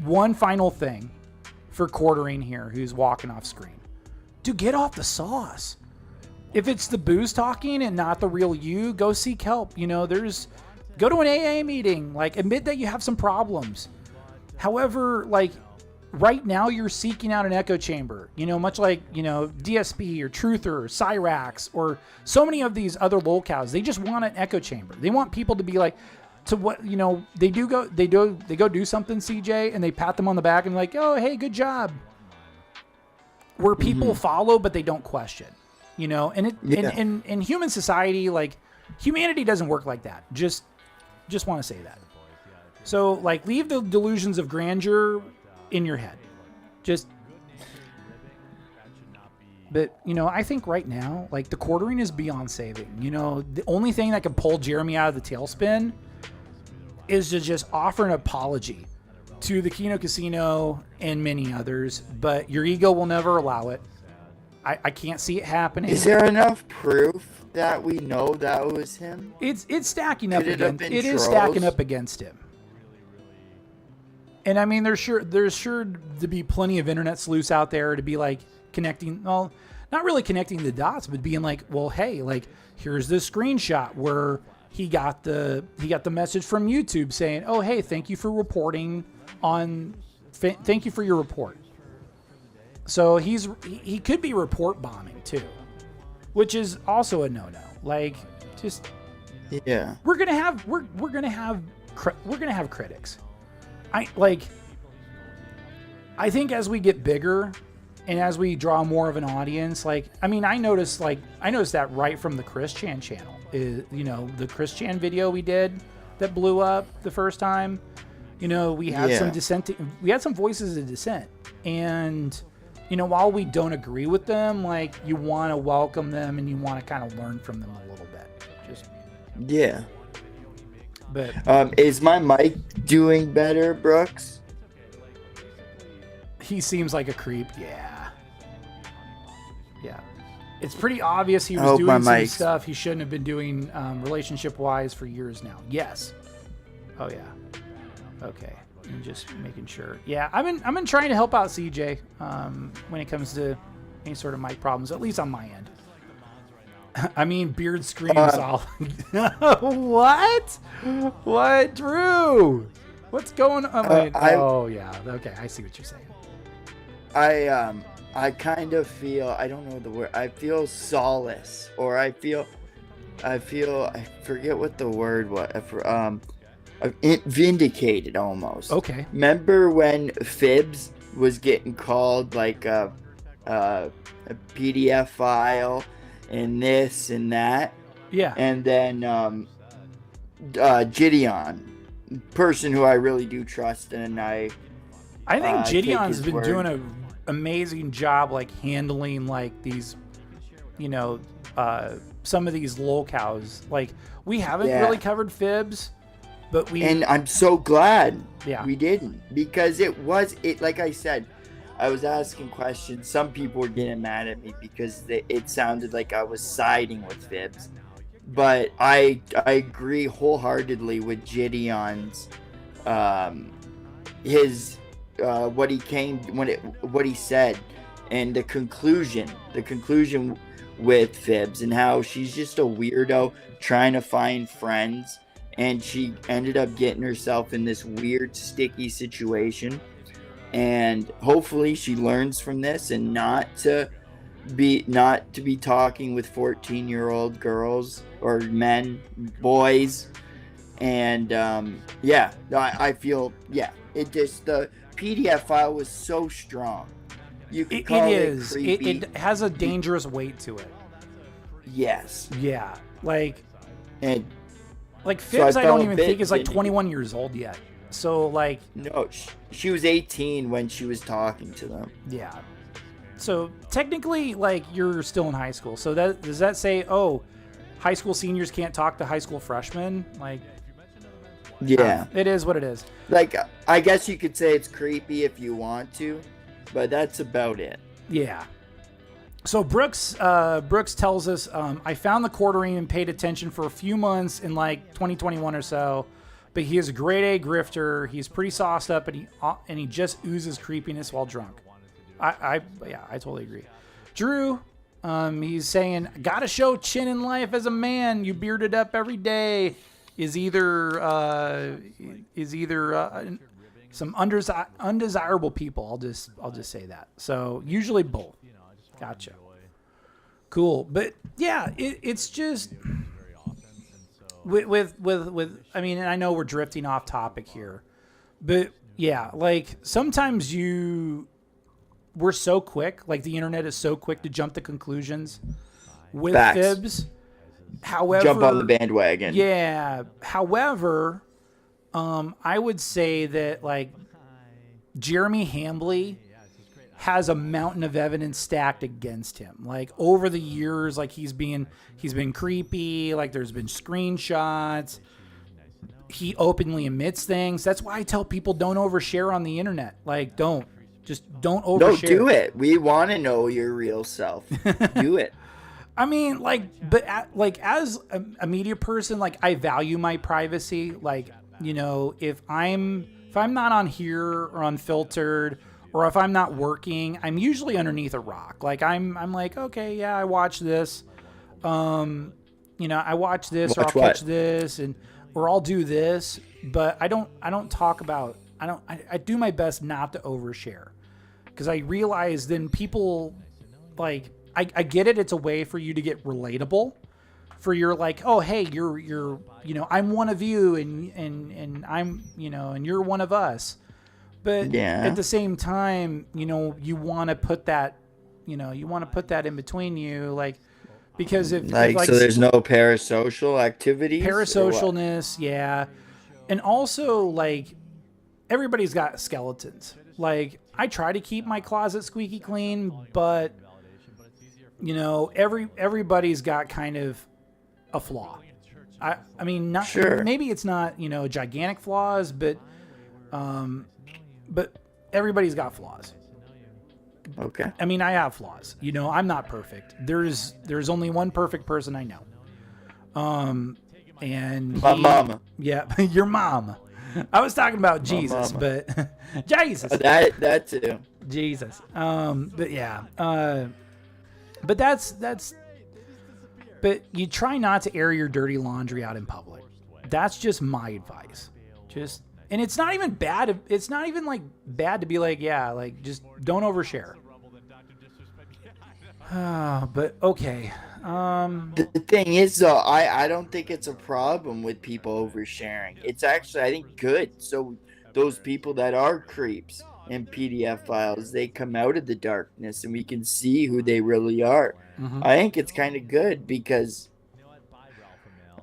one final thing for quartering here who's walking off screen. Dude, get off the sauce. If it's the booze talking and not the real you, go seek help. You know, go to an AA meeting. Like, admit that you have some problems. However, like, right now you're seeking out an echo chamber, you know, much like, you know, DSP or Truther or Cyrax or so many of these other lolcows. They just want an echo chamber. They want people to be like, to what, you know, they go do something, CJ, and they pat them on the back and like, oh, hey, good job. Where people follow, but they don't question, you know, and in human society, like, humanity doesn't work like that. Just want to say that. So, like, leave the delusions of grandeur in your head. But, you know, I think right now, like, the quartering is beyond saving. You know, the only thing that can pull Jeremy out of the tailspin is to just offer an apology to the Kino Casino and many others, but your ego will never allow it. I can't see it happening. Is there enough proof that we know that was him? It's stacking up against it. Is stacking up against him. And I mean, there's sure to be plenty of internet sleuths out there to be like connecting, well, not really connecting the dots, but being like, well, hey, like, here's this screenshot where he got the message from YouTube saying, oh, hey, thank you for reporting on, thank you for your report. So he could be report bombing too, which is also a no-no. Like, just, yeah, we're gonna have critics. I think as we get bigger and as we draw more of an audience, like, I mean, I noticed that right from the Chris Chan channel. You know, the Chris Chan video we did that blew up the first time. You know, we had some voices of dissent, and you know, while we don't agree with them, like, you want to welcome them and you want to kind of learn from them a little bit. Yeah. But is my mic doing better, Brooks? He seems like a creep. Yeah. It's pretty obvious he was doing some stuff he shouldn't have been doing relationship-wise for years now. Yes. Oh, yeah. Okay. I'm just making sure. Yeah, I've been trying to help out CJ when it comes to any sort of mic problems, at least on my end. I mean, beard screams all. What, Drew? What's going on? Yeah. Okay, I see what you're saying. I kind of feel, I don't know the word, I feel solace, or I forget what the word was, vindicated almost. Okay. Remember when Fibs was getting called like a PDF file and this and that? Yeah. And then Gideon, person who I really do trust, and I think Gideon's been word. doing an amazing job, like handling like these, you know, some of these lolcows. Like we haven't really covered Fibs, but and I'm so glad we didn't, because it like I said, I was asking questions. Some people were getting mad at me because it sounded like I was siding with Fibs. But I agree wholeheartedly with Gideon's his what he said, and the conclusion with Fibs, and how she's just a weirdo trying to find friends, and she ended up getting herself in this weird sticky situation, and hopefully she learns from this and not to be talking with 14-year-old girls or boys. And I feel it just, the PDF file was so strong. You could call it creepy. It has a dangerous weight to it. Yes. Yeah. Like Fibs, So I don't even think is like 21 years old yet. So like, no, she was 18 when she was talking to them. Yeah. So technically, like, you're still in high school. So does that say, high school seniors can't talk to high school freshmen? Like, yeah, it is what it is. Like, I guess you could say it's creepy if you want to, but that's about it. Yeah. So Brooks tells us, I found the quartering and paid attention for a few months in like 2021 or so, but he is a grade A grifter. He's pretty sauced up, and he just oozes creepiness while drunk. I totally agree. Drew, he's saying, gotta show chin in life as a man. You bearded up every day is either some undesirable people. I'll just say that. So usually both. Gotcha. Cool. But yeah, it's just with I mean, and I know we're drifting off topic here, but yeah, like sometimes we're so quick, like the internet is so quick to jump to conclusions with Fibs. However, jump on the bandwagon. Yeah. However, I would say that like Jeremy Hambley has a mountain of evidence stacked against him. Like over the years, like he's been creepy. Like there's been screenshots. He openly admits things. That's why I tell people don't overshare on the internet. Like don't overshare. No, do it. We want to know your real self. Do it. I mean, like, but as a media person, like I value my privacy. Like, you know, if I'm not on here or unfiltered, or if I'm not working, I'm usually underneath a rock. Like I'm like, okay, yeah, I watch this. You know, I watch this, or I'll catch this, or I'll do this. But I don't talk about. I do my best not to overshare, because I realize then people like. I get it. It's a way for you to get relatable, for your like, oh, hey, you're, you know, I'm one of you and I'm, you know, and you're one of us. But at the same time, you know, you want to put that, in between you, like, because if so there's no parasocial activities. Parasocialness. Yeah. And also like everybody's got skeletons. Like I try to keep my closet squeaky clean, but you know, everybody's got kind of a flaw. I mean, not sure. Maybe it's not, you know, gigantic flaws, but everybody's got flaws. Okay. I mean, I have flaws. You know, I'm not perfect. There's only one perfect person I know. And my mama. Yeah, your mom. I was talking about Jesus, but Jesus. That too. Jesus. But yeah. But but you try not to air your dirty laundry out in public. That's just my advice. And it's not even bad. It's not even like bad to be like, yeah, like just don't overshare. But okay. The thing is, though, I don't think it's a problem with people oversharing. It's actually, I think, good. So those people that are creeps in PDF files, they come out of the darkness and we can see who they really are. I think it's kind of good because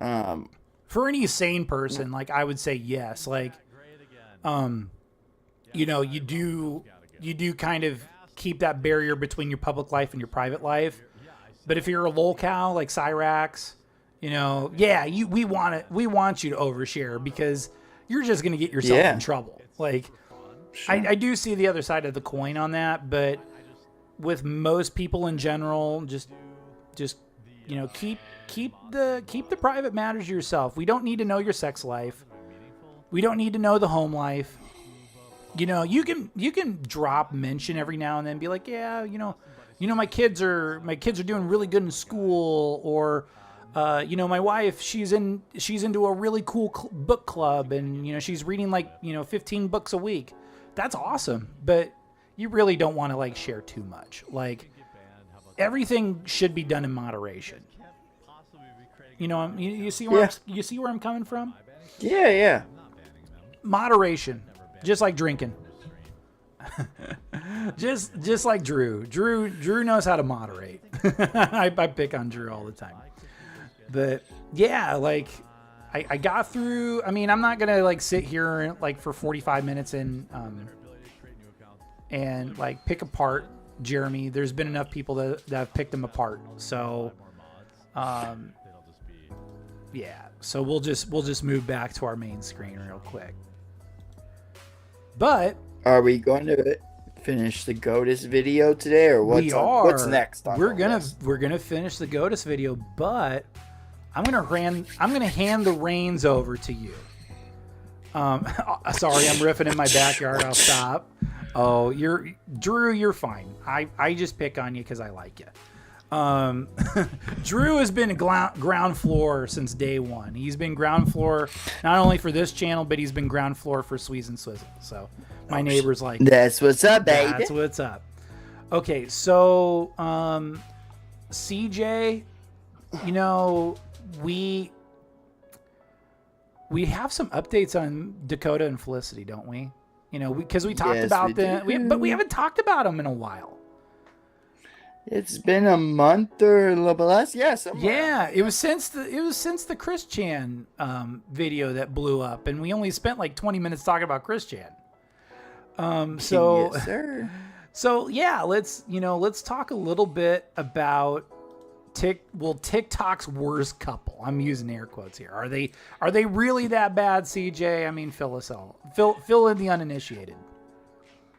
for any sane person, like I would say yes. Like, you know, you do kind of keep that barrier between your public life and your private life. But if you're a lolcow like Cyrax, you know, yeah, we want you to overshare because you're just going to get yourself in trouble. Like, I do see the other side of the coin on that, but with most people in general, just you know, keep the private matters to yourself. We don't need to know your sex life. We don't need to know the home life. You know, you can drop mention every now and then, be like, yeah, you know, my kids are doing really good in school, or you know, my wife, she's into a really cool book club, and you know, she's reading like, you know, 15 books a week. That's awesome, but you really don't want to like share too much. Like, everything should be done in moderation. You know, you see where I'm coming from? Yeah. Moderation, just like drinking. just like Drew. Drew knows how to moderate. I pick on Drew all the time. But yeah, like I got through. I mean, I'm not gonna like sit here like for 45 minutes and like pick apart Jeremy. There's been enough people that have picked him apart. So yeah. So we'll just move back to our main screen real quick. But are we going to finish the GOTUS video today, or what's next? We're gonna finish the GOTUS video, but I'm gonna hand the reins over to you. Sorry, I'm riffing in my backyard. I'll stop. Oh, Drew. You're fine. I just pick on you because I like you. Drew has been ground floor since day one. He's been ground floor not only for this channel, but he's been ground floor for Sweez and Swizzle. So my neighbor's like, that's what's up, baby. That's what's up. Okay, so CJ, you know, we have some updates on Dakota and Felicity, don't we? You know, because we talked about them, but we haven't talked about them in a while. It's been a month or a little bit less. Yeah, yeah. It was since the Chris Chan video that blew up, and we only spent like 20 minutes talking about Chris Chan. So yes, sir. So yeah, let's talk a little bit about TikTok's worst couple. I'm using air quotes here. Are they really that bad, CJ? I mean, fill in the uninitiated.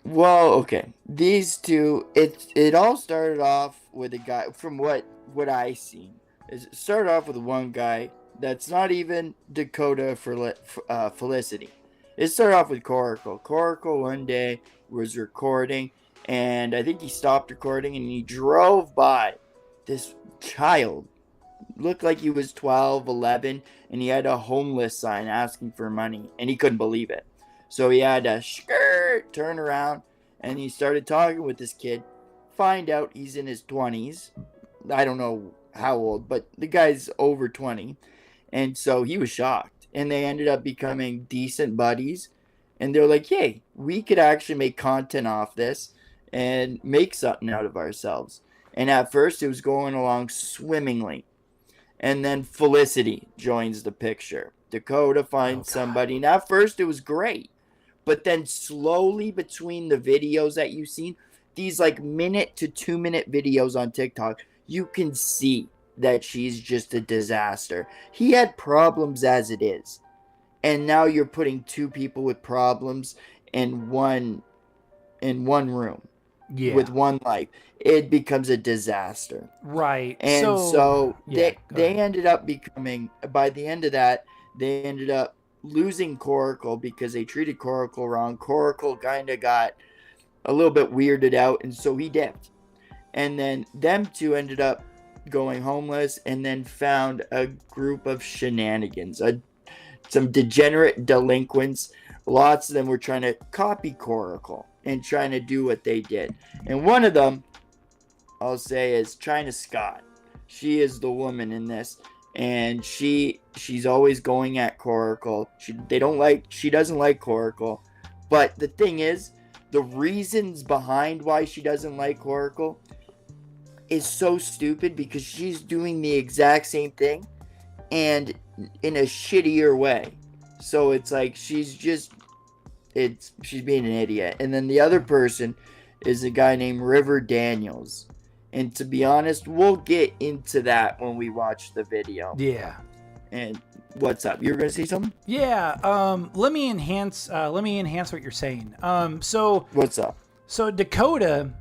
Well, okay. These two, it all started off with a guy, from what I seen. It started off with one guy that's not even Dakota for Felicity. It started off with Coracle. Coracle one day was recording, and I think he stopped recording, and he drove by this child. Looked like he was 12, 11, and he had a homeless sign asking for money, and he couldn't believe it. So he had to turn around, and he started talking with this kid. Find out he's in his 20s. I don't know how old, but the guy's over 20. And so he was shocked. And they ended up becoming decent buddies. And they're like, hey, we could actually make content off this and make something out of ourselves. And at first, it was going along swimmingly. And then Felicity joins the picture. Dakota finds somebody. And at first, it was great. But then slowly between the videos that you've seen, these like minute to 2 minute videos on TikTok, you can see that she's just a disaster. He had problems as it is. And now you're putting two people with problems in one room. Yeah. With one life. It becomes a disaster. Right. And so they ended up becoming, by the end of that, they ended up losing Coracle because they treated Coracle wrong. Coracle kind of got a little bit weirded out, and so he dipped. And then them two ended up going homeless, and then found a group of shenanigans, some degenerate delinquents. Lots of them were trying to copy Coracle and trying to do what they did. And one of them I'll say is China Scott. She is the woman in this, and she's always going at Coracle. She doesn't like Coracle, but the thing is, the reasons behind why she doesn't like Coracle is so stupid because she's doing the exact same thing and in a shittier way. So it's like she's being an idiot. And then the other person is a guy named River Daniels. And to be honest, we'll get into that when we watch the video. Yeah. And what's up? You were gonna say something? Yeah. Let me enhance what you're saying. So what's up? So Dakota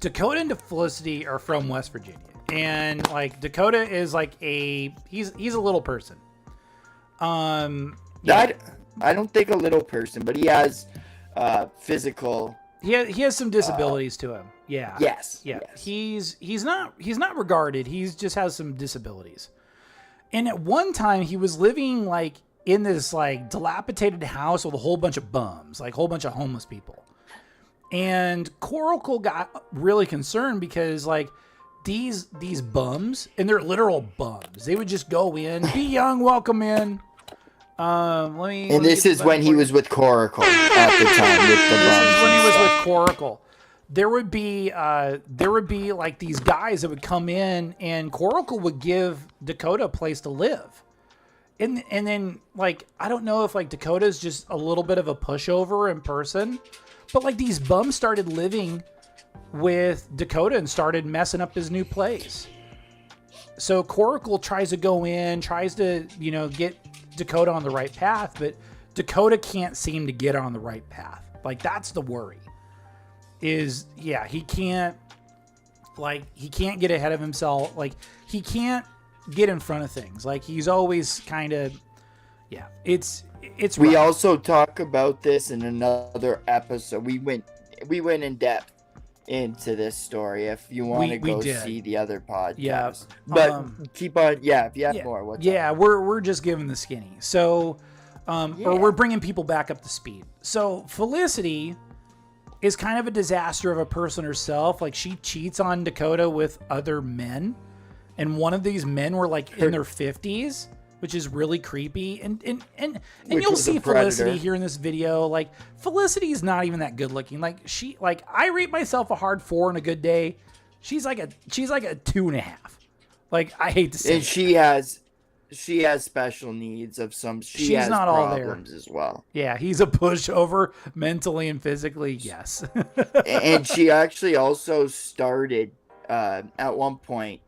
and Felicity are from West Virginia, and like Dakota is like he's a little person. Yeah. I don't think a little person, but he has physical. He has some disabilities to him. Yeah. Yes. Yeah. Yes. He's not regarded. He just has some disabilities. And at one time he was living like in this like dilapidated house with a whole bunch of bums, like a whole bunch of homeless people. And Coracle got really concerned because like these bums, and they're literal bums, they would just go in, be young, welcome in. This is when he was with Coracle at the time with the bums. This is when he was with Coracle. There would be like these guys that would come in, and Coracle would give Dakota a place to live. And then like I don't know if like Dakota's just a little bit of a pushover in person, but like these bums started living with Dakota and started messing up his new place. So Coracle tries to go in, tries to, get Dakota on the right path, but Dakota can't seem to get on the right path. Like that's the worry. He can't get ahead of himself. Like he can't get in front of things. Like he's always kind of, it's we rough. Also talk about this in another episode. We went in depth into this story. If you want to go see the other podcast, yeah. But keep on. Yeah, if you have more, what's up? We're just giving the skinny. So, or we're bringing people back up to speed. So Felicity is kind of a disaster of a person herself. Like she cheats on Dakota with other men, and one of these men were like in their 50s, which is really creepy. And you'll see Felicity here in this video. Like Felicity's not even that good looking. Like I rate myself a hard 4 on a good day. She's like a 2.5. Like I hate to say. And she has special needs of some. She's has not all there as well. Yeah, he's a pushover mentally and physically. Yes. And she actually also started at one point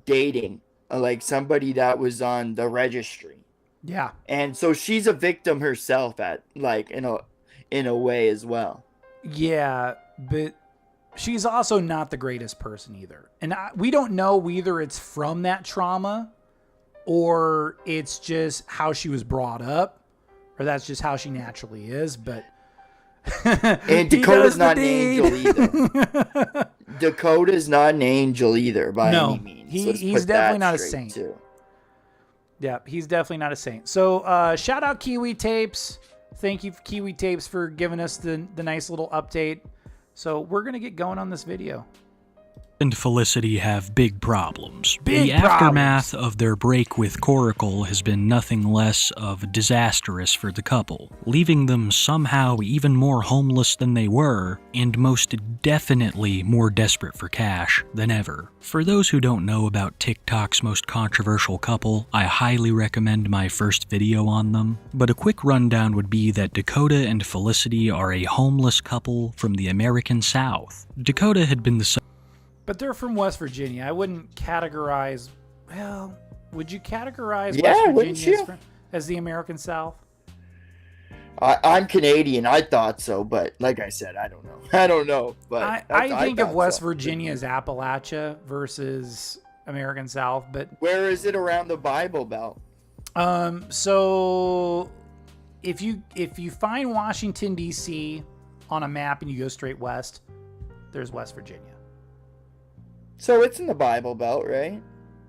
dating like somebody that was on the registry. Yeah. And so she's a victim herself at like in a way as well. Yeah, but she's also not the greatest person either. And we don't know whether it's from that trauma or it's just how she was brought up, or that's just how she naturally is, but and Dakota's not an angel either. Dakota's not an angel either by any means. He's definitely not a saint. Too. Yeah, he's definitely not a saint. So shout out Kiwi Tapes. Thank you, Kiwi Tapes, for giving us the nice little update. So we're going to get going on this video. And Felicity have big problems. The aftermath of their break with Coracle has been nothing less of disastrous for the couple, leaving them somehow even more homeless than they were, and most definitely more desperate for cash than ever. For those who don't know about TikTok's most controversial couple, I highly recommend my first video on them, but a quick rundown would be that Dakota and Felicity are a homeless couple from the American South. Dakota had been the But they're from West Virginia. I wouldn't categorize. Well, would you categorize West Virginia as the American South? I'm Canadian. I thought so, but like I said, I don't know. But I think of West Virginia as Appalachia versus American South. But where is it around the Bible Belt? So if you find Washington D.C. on a map and you go straight west, there's West Virginia. So it's in the Bible Belt, right?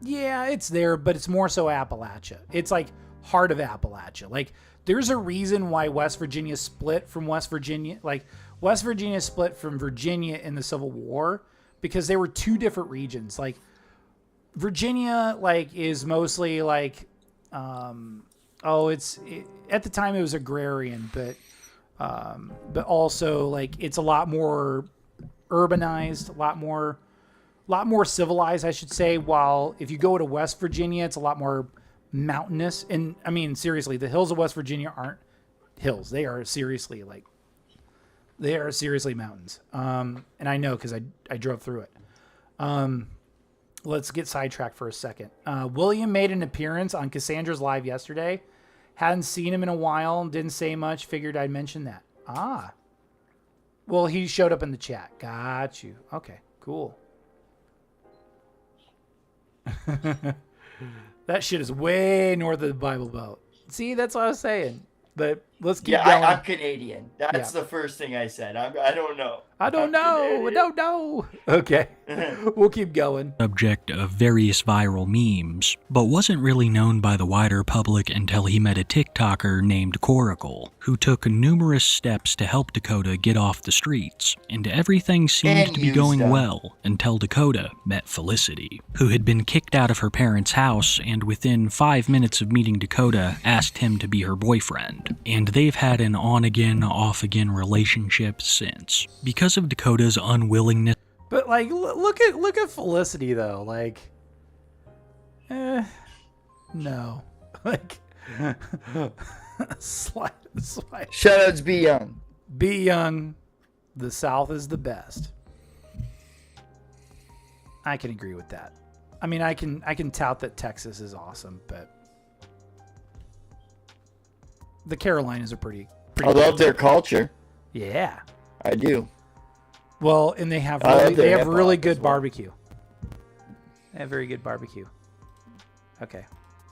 Yeah, it's there, but it's more so Appalachia. It's like heart of Appalachia. Like there's a reason why West Virginia split from West Virginia. Like West Virginia split from Virginia in the Civil War, because they were two different regions. Like Virginia, like is mostly like, at the time it was agrarian, but also like it's a lot more urbanized, a lot more civilized, I should say. While if you go to West Virginia, it's a lot more mountainous. And I mean, seriously, the hills of West Virginia aren't hills. They are seriously mountains. And I know, cause I drove through it. Let's get sidetracked for a second. William made an appearance on Cassandra's live yesterday. Hadn't seen him in a while. Didn't say much. Figured I'd mention that. Well, he showed up in the chat. Got you. Okay, cool. That shit is way north of the Bible Belt. See, that's what I was saying. But let's keep going. I'm Canadian. That's the first thing I said. I don't know. I don't know. Okay. We'll keep going. Subject of various viral memes, but wasn't really known by the wider public until he met a TikToker named Coracle, who took numerous steps to help Dakota get off the streets, and everything seemed to be going well until Dakota met Felicity, who had been kicked out of her parents' house and within 5 minutes of meeting Dakota asked him to be her boyfriend, and they've had an on-again, off-again relationship since. Because of Dakota's unwillingness. But like, look at Felicity though. Like, no, like, slide. Shoutouts, Be Young. Be Young. The South is the best. I can agree with that. I mean, I can tout that Texas is awesome, but the Carolinas are pretty I love their culture. Yeah, I do. Well, and they have really good barbecue. They have very good barbecue. Okay,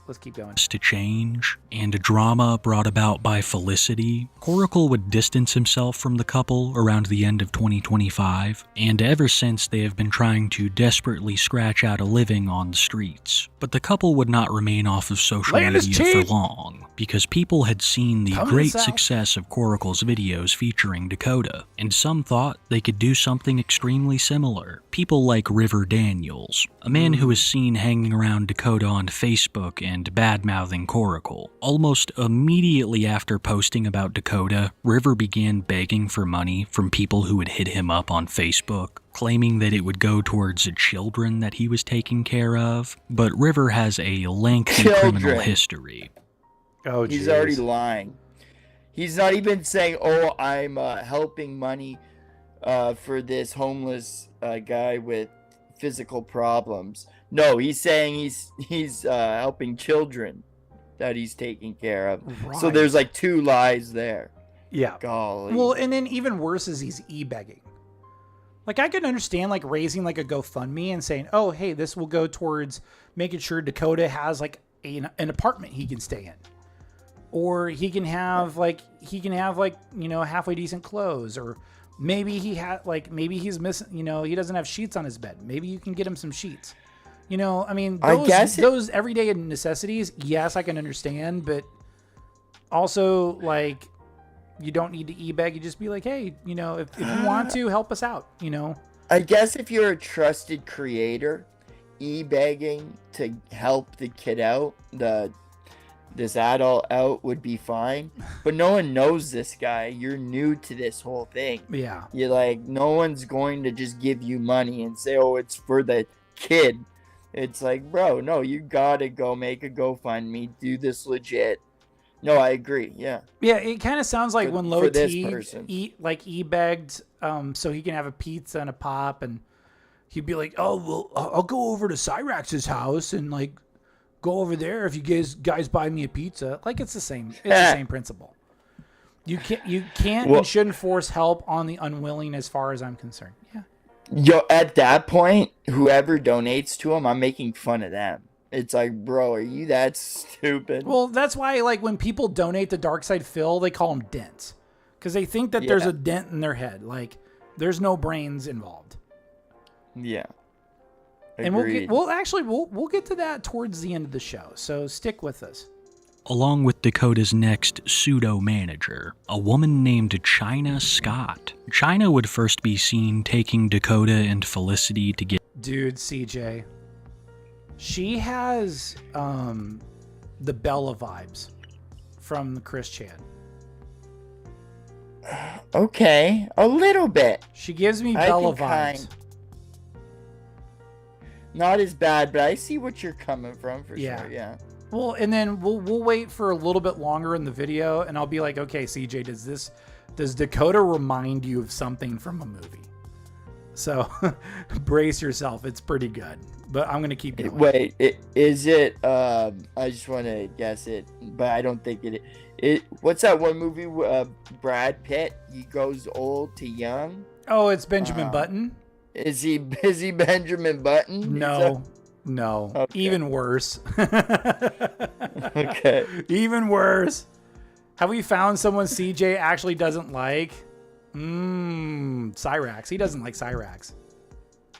let's keep going. To change, and drama brought about by Felicity, Coracle would distance himself from the couple around the end of 2025, and ever since they have been trying to desperately scratch out a living on the streets. But the couple would not remain off of social media for long, because people had seen the great success of Coracle's videos featuring Dakota, and some thought they could do something extremely similar. People like River Daniels, a man who was seen hanging around Dakota on Facebook and bad-mouthing Coracle. Almost immediately after posting about Dakota, River began begging for money from people who would hit him up on Facebook, claiming that it would go towards children that he was taking care of. But River has a lengthy criminal history. Oh, he's already lying. He's not even saying, "Oh, I'm helping money for this homeless guy with physical problems." No, he's saying he's helping children that he's taking care of. Right. So there's like two lies there. Yeah. Golly. Well, and then even worse is he's e-begging. Like, I could understand like raising like a GoFundMe and saying, "Oh, hey, this will go towards making sure Dakota has like an apartment he can stay in." Or he can have like, you know, halfway decent clothes, or maybe maybe he's missing, you know, he doesn't have sheets on his bed. Maybe you can get him some sheets. You know, I mean, those everyday necessities, yes, I can understand, but also like, you don't need to e-beg. You just be like, hey, you know, if you want to help us out, you know. I guess if you're a trusted creator, e-begging to help the kid out, this adult out would be fine, but no one knows this guy. You're new to this whole thing. Yeah. You're like, no one's going to just give you money and say, "Oh, it's for the kid." It's like, bro, no, you gotta go make a GoFundMe, do this legit. No, I agree. Yeah. Yeah, it kind of sounds like when Low T e-begged so he can have a pizza and a pop, and he'd be like, "Oh, well, I'll go over to Cyrax's house and like go over there if you guys buy me a pizza." Like, it's the same principle. You can't and shouldn't force help on the unwilling, as far as I'm concerned. Yeah. Yo, at that point, whoever donates to him, I'm making fun of them. It's like, bro, are you that stupid? Well, that's why, like, when people donate to Darkside Phil, they call them dents, because they think that there's a dent in their head. Like, there's no brains involved. Yeah. Agreed. And we'll get to that towards the end of the show. So stick with us. along with Dakota's next pseudo-manager, a woman named China Scott. China would first be seen taking Dakota and Felicity to get... Dude, CJ. She has the Bella vibes from Chris Chan. Okay, a little bit. She gives me I Bella can vibes. Not as bad, but I see what you're coming from for Yeah. sure. Yeah. Well, and then we'll wait for a little bit longer in the video, and I'll be like, okay, CJ, does Dakota remind you of something from a movie? So brace yourself. It's pretty good, but I'm gonna keep going. Wait, is it? I just want to guess it, but I don't think it. What's that one movie? Brad Pitt. He goes old to young. Oh, it's Benjamin Button. Is he Benjamin Button? No. Okay. Even worse. Okay. Even worse. Have we found someone CJ actually doesn't like? Cyrax. He doesn't like Cyrax.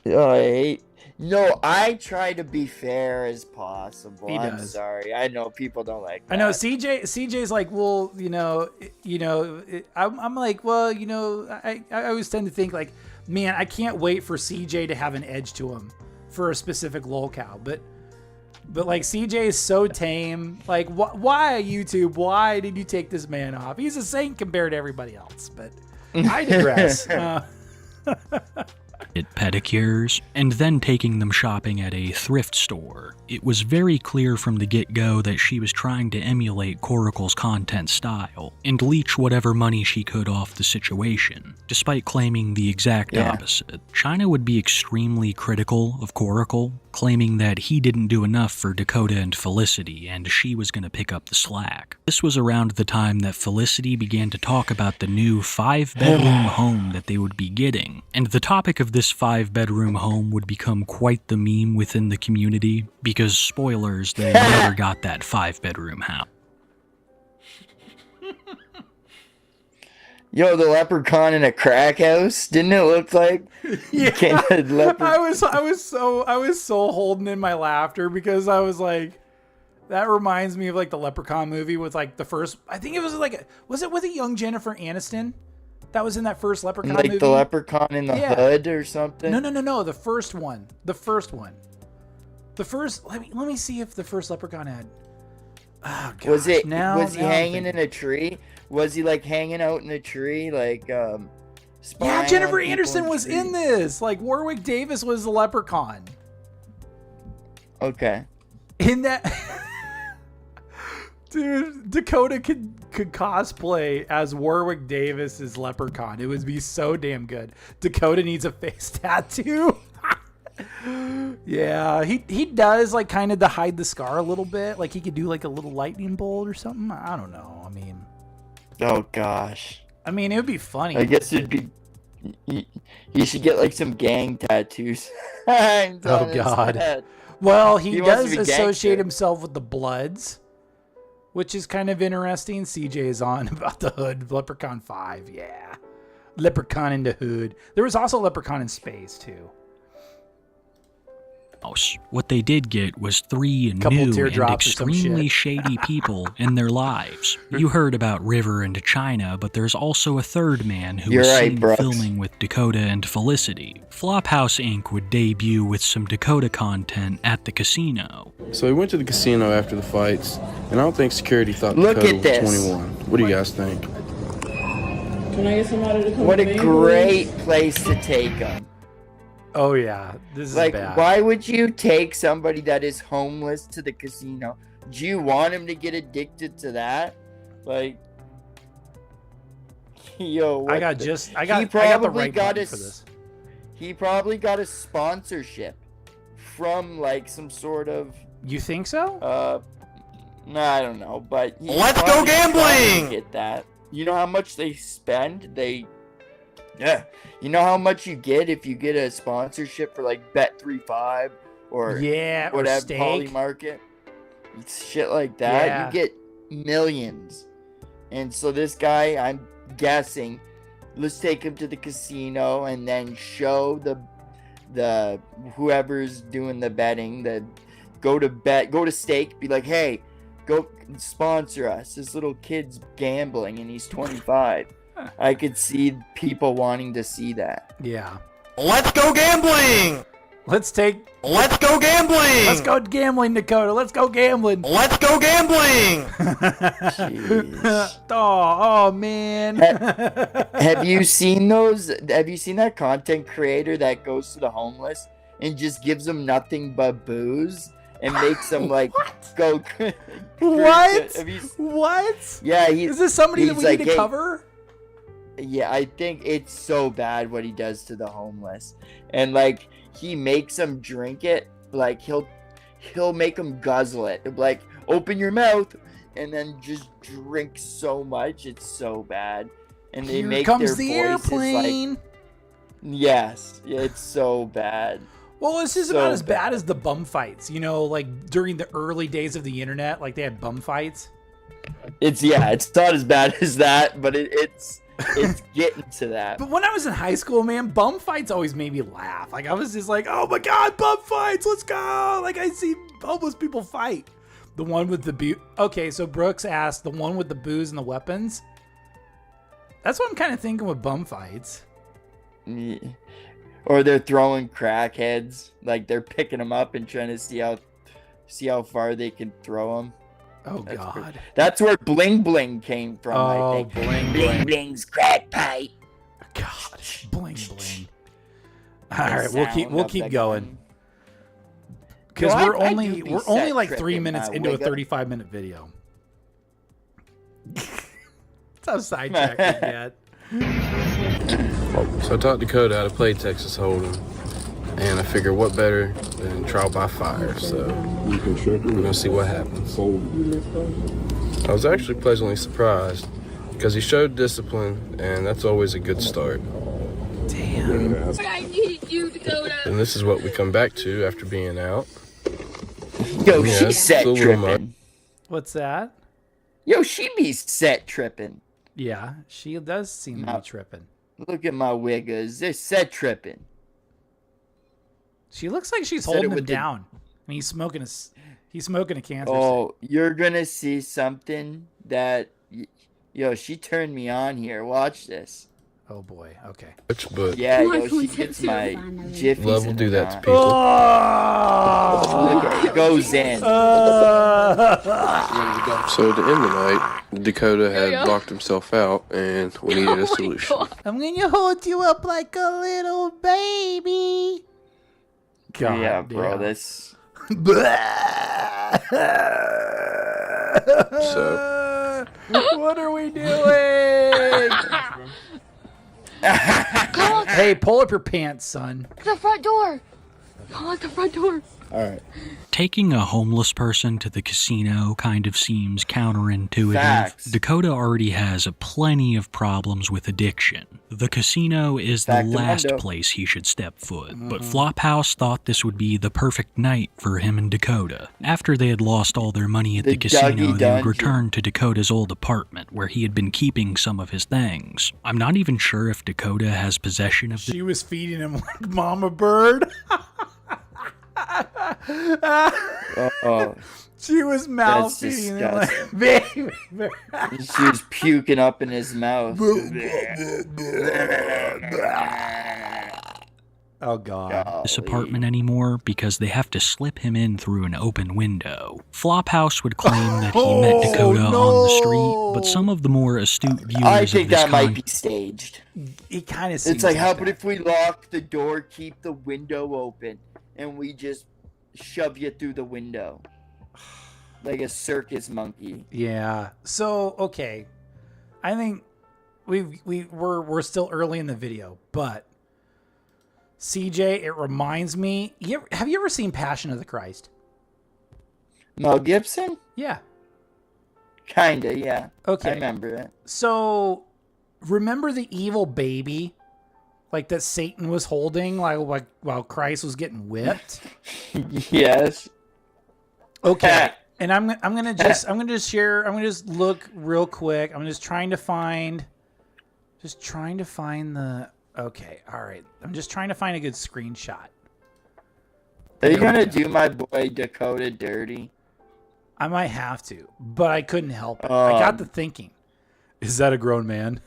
No, I try to be fair as possible. I'm does. sorry. I know people don't like that. I know CJ's like, well, I'm like, well, I always tend to think like, man, I can't wait for CJ to have an edge to him for a specific lolcow, but like CJ is so tame. Like, why YouTube? Why did you take this man off? He's a saint compared to everybody else, but I digress. pedicures, and then taking them shopping at a thrift store. It was very clear from the get-go that she was trying to emulate Coracle's content style and leech whatever money she could off the situation, despite claiming the exact opposite. China would be extremely critical of Coracle, claiming that he didn't do enough for Dakota and Felicity and she was going to pick up the slack. This was around the time that Felicity began to talk about the new 5-bedroom home that they would be getting, and the topic of this 5-bedroom home would become quite the meme within the community, because spoilers, they never got that 5-bedroom house. Yo, the leprechaun in a crack house? Didn't it look like? Yeah, I was so holding in my laughter because I was like, that reminds me of like the Leprechaun movie with like the first. I think it was like, was it with a young Jennifer Aniston that was in that first Leprechaun movie? Like the leprechaun in the hood or something? No. The first one. Let me see if the first Leprechaun had. Oh, gosh. Was he hanging in a tree? Was he like hanging out in a tree, like yeah, Jennifer Aniston was in this. Like Warwick Davis was the leprechaun. Okay. In that, dude, Dakota could cosplay as Warwick Davis's leprechaun. It would be so damn good. Dakota needs a face tattoo. Yeah, he does like kind of to hide the scar a little bit. Like he could do like a little lightning bolt or something. I don't know. I mean. Oh gosh. I mean, it would be funny. I guess it'd be. You should get like some gang tattoos. Oh God. Well, he does associate himself with the Bloods, which is kind of interesting. CJ is on about the hood. Leprechaun 5, yeah. Leprechaun in the hood. There was also Leprechaun in space too. What they did get was 3 new and extremely shady people in their lives. You heard about River and China, but there's also a third man who was seen filming with Dakota and Felicity. Flophouse Inc. would debut with some Dakota content at the casino. So we went to the casino after the fights, and I don't think security thought Dakota was 21. What do you guys think? Can I get somebody to come? What a great place to take them. Oh yeah, this is like bad. Why would you take somebody that is homeless to the casino? Do you want him to get addicted to that? Like, yo, I got the right button for this. He probably got a sponsorship from like some sort of. You think so? No, I don't know, but let's go gambling. Get that? You know how much they spend? Yeah. You know how much you get if you get a sponsorship for like Bet35 or whatever, Poly Market? Shit like that. Yeah. You get millions. And so this guy, I'm guessing, let's take him to the casino and then show the whoever's doing the betting, go to stake, be like, hey, go sponsor us. This little kid's gambling and he's 25. I could see people wanting to see that. Yeah. Let's go gambling! Let's go gambling! Let's go gambling, Dakota. Let's go gambling. Let's go gambling! oh man. Have you seen those? Have you seen that content creator that goes to the homeless and just gives them nothing but booze and makes them like go? What? Have you, What? yeah, is this somebody that we like, need to cover? Yeah, I think it's so bad what he does to the homeless, and like he makes them drink it. Like he'll make them guzzle it. Like open your mouth and then just drink so much. It's so bad, and they make their voices airplane. like. Yes, it's so bad. Well, it's just So about as bad as the bum fights. You know, like during the early days of the internet, like they had bum fights. It's not as bad as that, but it's getting to that. But when I was in high school, man, bum fights always made me laugh. Like I was just like, oh my god, bum fights, let's go! Like I see homeless people fight. The one with the Okay, so Brooks asked the one with the booze and the weapons. That's what I'm kind of thinking with bum fights. Yeah. Or they're throwing crackheads, like they're picking them up and trying to see how far they can throw them. Oh god, that's where Bling Bling came from. Oh, I think. Bling Bling's crack pipe. God, Bling Bling. All right, we'll keep going because we're only like 3 minutes into a 35-minute video. That's how sidetracked we get. So I taught Dakota how to play Texas Hold'em, and I figure what better than trial by fire, so we're gonna see what happens. I was actually pleasantly surprised, because he showed discipline, and that's always a good start. Damn. I need you, Dakota. And this is what we come back to after being out. Yo, Yeah, she's set it's a little tripping. What's that? Yo, she be set tripping. Yeah, she does seem to be tripping. Look at my wiggers. They're set tripping. She looks like she's holding him down. And he's smoking a cancer. Oh, you're gonna see something that, yo, she turned me on here. Watch this. Oh boy. Okay. But yeah, yo, she gets my jiffies. love will do that to people. Look at it goes in. So to end the night, Dakota had locked himself out, and we needed a solution. I'm gonna hold you up like a little baby. God, yeah, bro, this. So, what are we doing? Hey, pull up your pants, son. The front door. Call at the front door. All right. Taking a homeless person to the casino kind of seems counterintuitive. Facts. Dakota already has plenty of problems with addiction. The casino is the last place he should step foot, but Flophouse thought this would be the perfect night for him and Dakota. After they had lost all their money at the casino, they would return to Dakota's old apartment where he had been keeping some of his things. I'm not even sure if Dakota has possession of the— She was feeding him like Mama Bird. She was mouth feeding him like baby. She was puking up in his mouth. Oh god. This apartment anymore because they have to slip him in through an open window. Flophouse would claim that he met Dakota on the street, but some of the more astute viewers I think of this that might be staged. It kind of seems It's like, how about if we lock the door, keep the window open, and we just shove you through the window like a circus monkey? Yeah. So okay, I think we're still early in the video, but CJ, it reminds me. Have you ever seen Passion of the Christ? Mel Gibson? Yeah. Kinda, yeah. Okay. I remember it. So, remember the evil baby, like that Satan was holding, like while Christ was getting whipped? Yes. Okay. And I'm gonna just look real quick. I'm just trying to find the. Okay, all right. I'm just trying to find a good screenshot. Are you gonna do my boy Dakota dirty? I might have to, but I couldn't help it. I got to thinking, is that a grown man?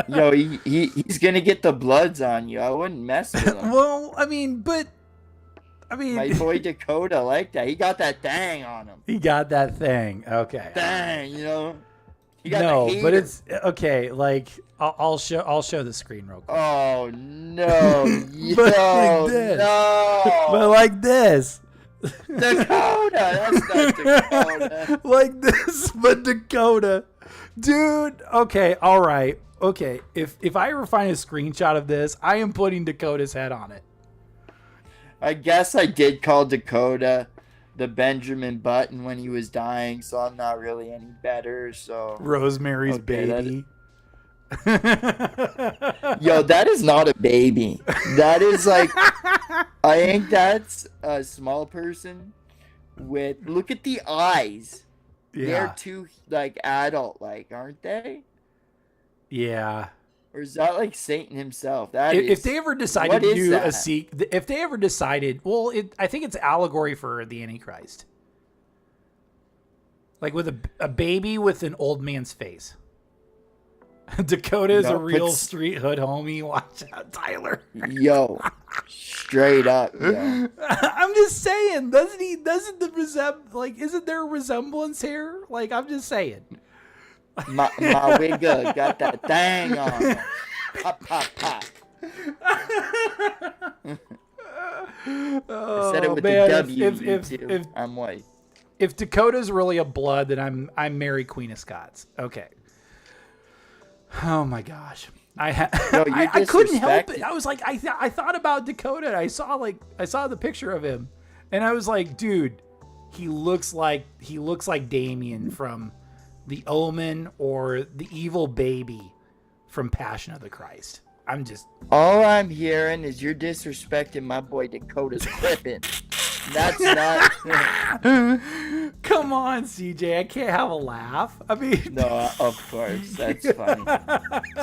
Yo, he's gonna get the bloods on you. I wouldn't mess with him. Well, I mean, My boy Dakota like that. He got that thing on him. he got that thing. Okay. Dang, you know. He got No, the but heater. it's okay. Like I'll show the screen real quick. Oh no! Yo, But like this. no! But like this. Dakota, that's not Dakota. Like this, but Dakota. Dude, okay, all right. Okay, if I ever find a screenshot of this, I am putting Dakota's head on it. I guess I did call Dakota the Benjamin Button when he was dying, so I'm not really any better. So Rosemary's Okay, baby. yo, that is not a baby. That is like, I think that's a small person with. Look at the eyes. They're Yeah. too like adult, like, aren't they? Yeah. Or is that like Satan himself? That If is. they ever decided what to is do that? if they ever decided, well, I think it's allegory for the Antichrist. Like with a baby with an old man's face. Dakota is No, a real but- street hood homie. Watch out, Tyler. Yo, straight up, yo. I'm just saying, doesn't isn't there a resemblance here? Like, I'm just saying. My wigga got that thing on. Pop, pop, pop. I said it with the W. If I'm white. if Dakota's really a blood, then I'm Mary Queen of Scots. Okay. Oh my gosh. Yo, I couldn't help it. disrespecting- I was like, I thought about Dakota. I saw the picture of him, and I was like, dude, he looks like Damien from The Omen or the evil baby from Passion of the Christ. I'm just All I'm hearing is you're disrespecting my boy Dakota's clipping. That's not. come on, CJ. I can't have a laugh. I mean, No, of course. That's funny.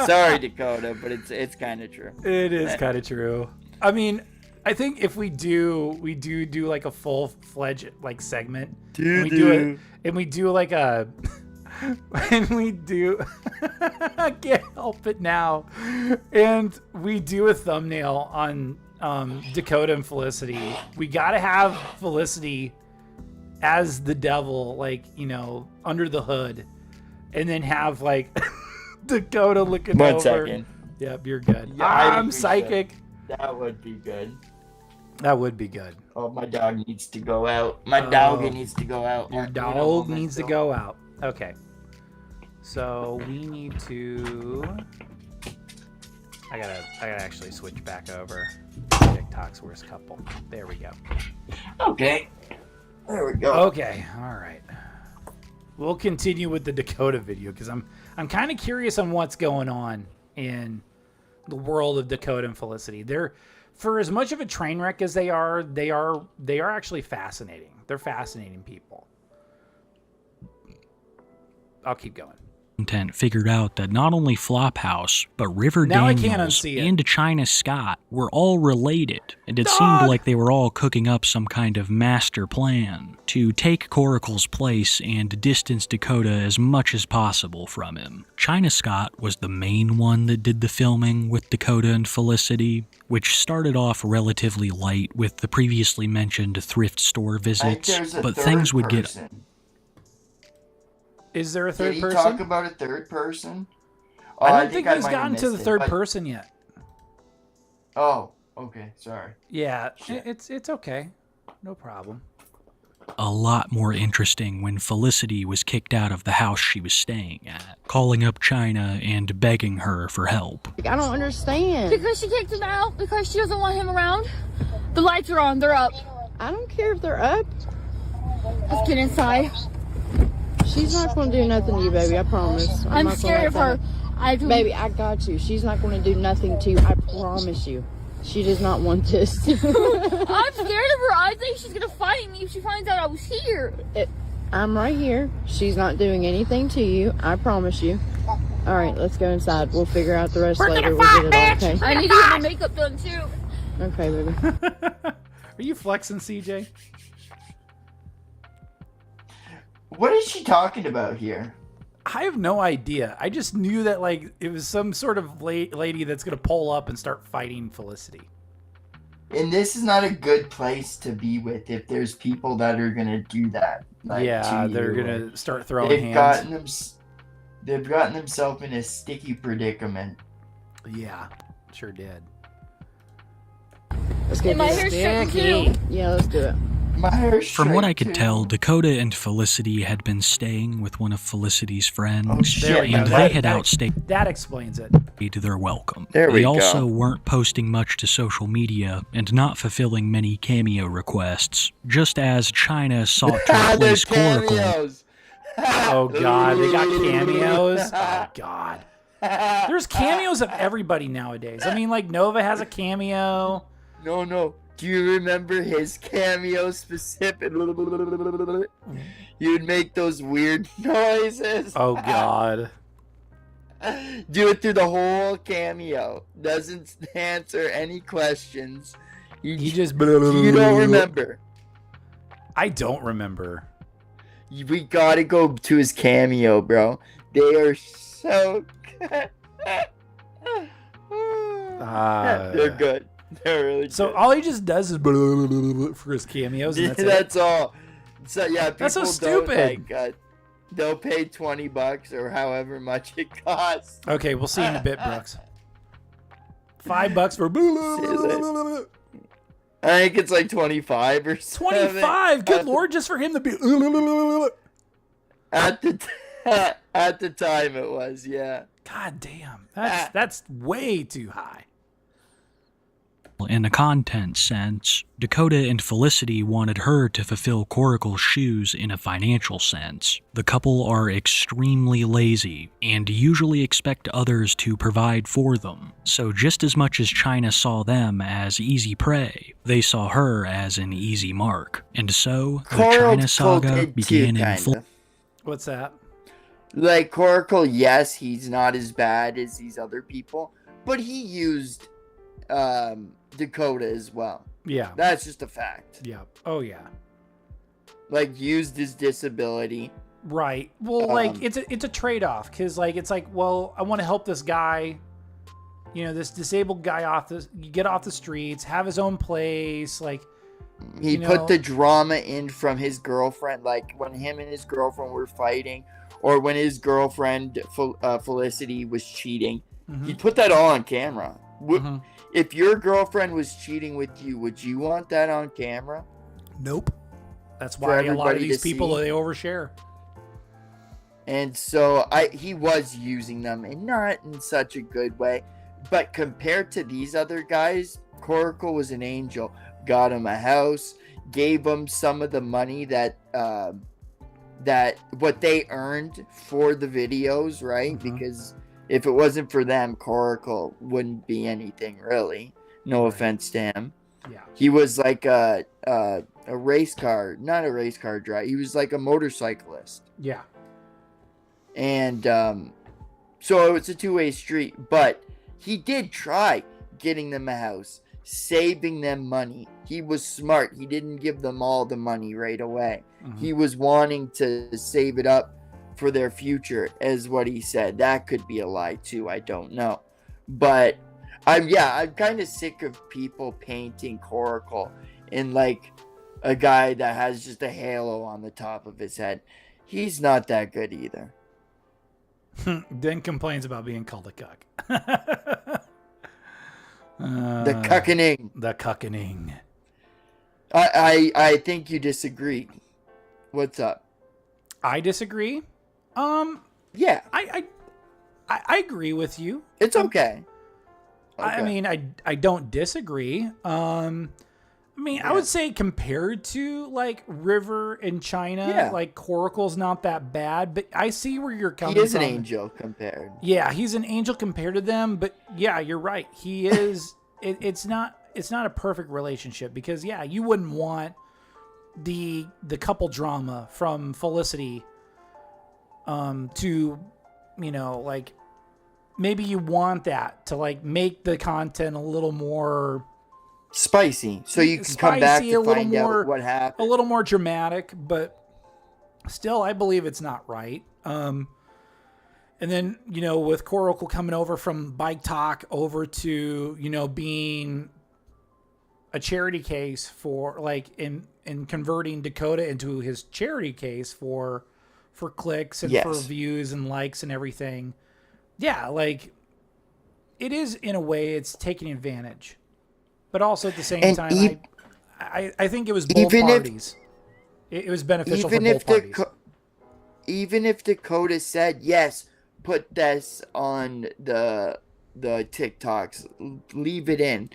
Sorry, Dakota, but it's kind of true. it is kind of true. I mean, I think if we do like a full-fledged like segment, and we do it, and we do like a, and we do, I can't help it now, and we do a thumbnail on Dakota and Felicity. We gotta have Felicity as the devil, like, you know, under the hood, and then have like Dakota looking over. 1 second. Yep, you're good. Yeah, I I'm think we psychic. That would be good. That would be good. Oh, my dog needs to go out. My dog needs to go out. Your dog needs to go out. Okay. So we need to. I gotta actually switch back over. TikTok's worst couple. There we go. Okay. There we go. Okay. All right. We'll continue with the Dakota video because I'm kind of curious on what's going on in the world of Dakota and Felicity. They're, for as much of a train wreck as they are actually fascinating. They're fascinating people. I'll keep going. Content figured out that not only Flophouse, but River Now I can't Daniels unsee it. and China Scott were all related, and it Dog! seemed like they were all cooking up some kind of master plan to take Coracle's place and distance Dakota as much as possible from him. China Scott was the main one that did the filming with Dakota and Felicity, which started off relatively light with the previously mentioned thrift store visits, but things would get... Is there a Did third he person? talk about a third person? Oh, I don't think he's might have gotten to the missed it, third but- person yet. Oh, okay. Sorry. Yeah, Shit. it's okay. No problem. a lot more interesting when Felicity was kicked out of the house she was staying at, calling up China and begging her for help. I don't understand. Because she kicked him out, because she doesn't want him around. The lights are on, they're up. I don't care if they're up. Let's get inside. She's not going to do nothing to you, baby. I promise. I'm not gonna scared let of her. that- Baby, I got you. She's not going to do nothing to you. I promise you. She does not want this. I'm scared of her. I think she's gonna fight me if she finds out I was here. I'm right here. She's not doing anything to you. I promise you. All right, let's go inside. We'll figure out the rest later. We'll get it all, I need to get my makeup done too. okay? Okay, baby. Are you flexing, CJ? What is she talking about here? I have no idea. I just knew that like it was some sort of lady that's gonna pull up and start fighting Felicity. And this is not a good place to be with if there's people that are gonna do that. Like, Yeah, to they're you. gonna start throwing They've hands. they've gotten themselves in a sticky predicament. Yeah, sure did. Let's get And my this. hair's straightened too. Yeah, let's do it. My hair's From what I straight, could too. tell, Dakota and Felicity had been staying with one of Felicity's friends, Oh, shit. and That- they had outstayed That explains it. their welcome. There we They go. also weren't posting much to social media and not fulfilling many cameo requests, just as China sought to There's replace Coracle. cameos. Oh god, they got cameos. Oh god, there's cameos of everybody nowadays. I mean, like Nova has a cameo. No. Do you remember his cameo specific? He would make those weird noises. Oh god. Do it through the whole cameo. Doesn't answer any questions. He just. You don't remember. I don't remember. We gotta go to his cameo, bro. They are so good. They're good. They're really So good. all he just does is for his cameos. And that's it. That's all. So yeah, That's so people don't, stupid. like, they'll pay $20 or however much it costs. Okay, we'll see you in a bit, Brooks. $5 for I think it's like 25 or something. 25. Good lord, just for him to be. At the time it was, yeah. God damn, that's way too high. In a content sense, Dakota and Felicity wanted her to fulfill Coracle's shoes in a financial sense. The couple are extremely lazy and usually expect others to provide for them. So just as much as China saw them as easy prey, they saw her as an easy mark. And so, the China saga began in full. What's that? Like Coracle, yes, he's not as bad as these other people, but he used Dakota as well. Yeah. That's just a fact. Yeah. Oh yeah. Like used his disability. Right. Well, like it's a trade-off because like it's like, well, I want to help this guy, you know, this disabled guy get off the streets, have his own place, like. He put the drama in from his girlfriend, like when him and his girlfriend were fighting, or when his girlfriend Felicity was cheating. Mm-hmm. He put that all on camera. If your girlfriend was cheating with you, would you want that on camera? Nope. That's why a lot of these people see? they overshare. And so he was using them, and not in such a good way. But compared to these other guys, Coracle was an angel. Got him a house, gave him some of the money that what they earned for the videos, right? Because if it wasn't for them, Coracle wouldn't be anything really. No offense to him. Yeah. He was like a race car, not a race car driver. He was like a motorcyclist. Yeah. And so it's a two-way street, but he did try getting them a house, saving them money. He was smart. He didn't give them all the money right away. He was wanting to save it up for their future, as what he said. That could be a lie too. I don't know. But I'm kind of sick of people painting Coracle in like a guy that has just a halo on the top of his head. He's not that good either. Then complains about being called a cuck. The cuckening. The cuckening. I think you disagree. What's up? I disagree. Yeah. I agree with you. It's okay. I mean, I don't disagree. I mean, I would say compared to like River and China, like Coracle's not that bad, but I see where you're coming from. He is an angel compared. Yeah, he's an angel compared to them, but yeah, you're right. He is. It's not a perfect relationship because you wouldn't want the couple drama from Felicity to, you know, like maybe you want that to like make the content a little more spicy, so you can come back to find out what happened. A little more dramatic, but Still, I believe it's not right. And then, with Coracle coming over from Bike Talk over to, being a charity case for in converting Dakota into his charity case for clicks and for views and likes and everything. Yeah, it is, in a way, it's taking advantage. But also at the same time, I think it was both parties. It was beneficial for both parties. Even if Dakota said, yes, put this on the TikToks, leave it in.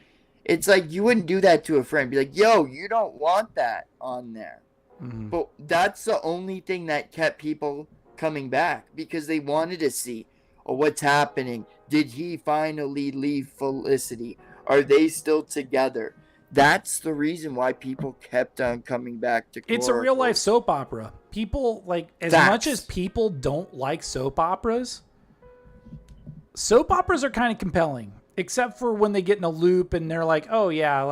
It's like you wouldn't do that to a friend. Be like, yo, you don't want that on there. Mm-hmm. But that's the only thing that kept people coming back because they wanted to see, what's happening. Did he finally leave Felicity? Are they still together? That's the reason why people kept on coming back to Coracle. It's a real life soap opera. People much as people don't like soap operas are kind of compelling. Except for when they get in a loop and they're like, oh yeah,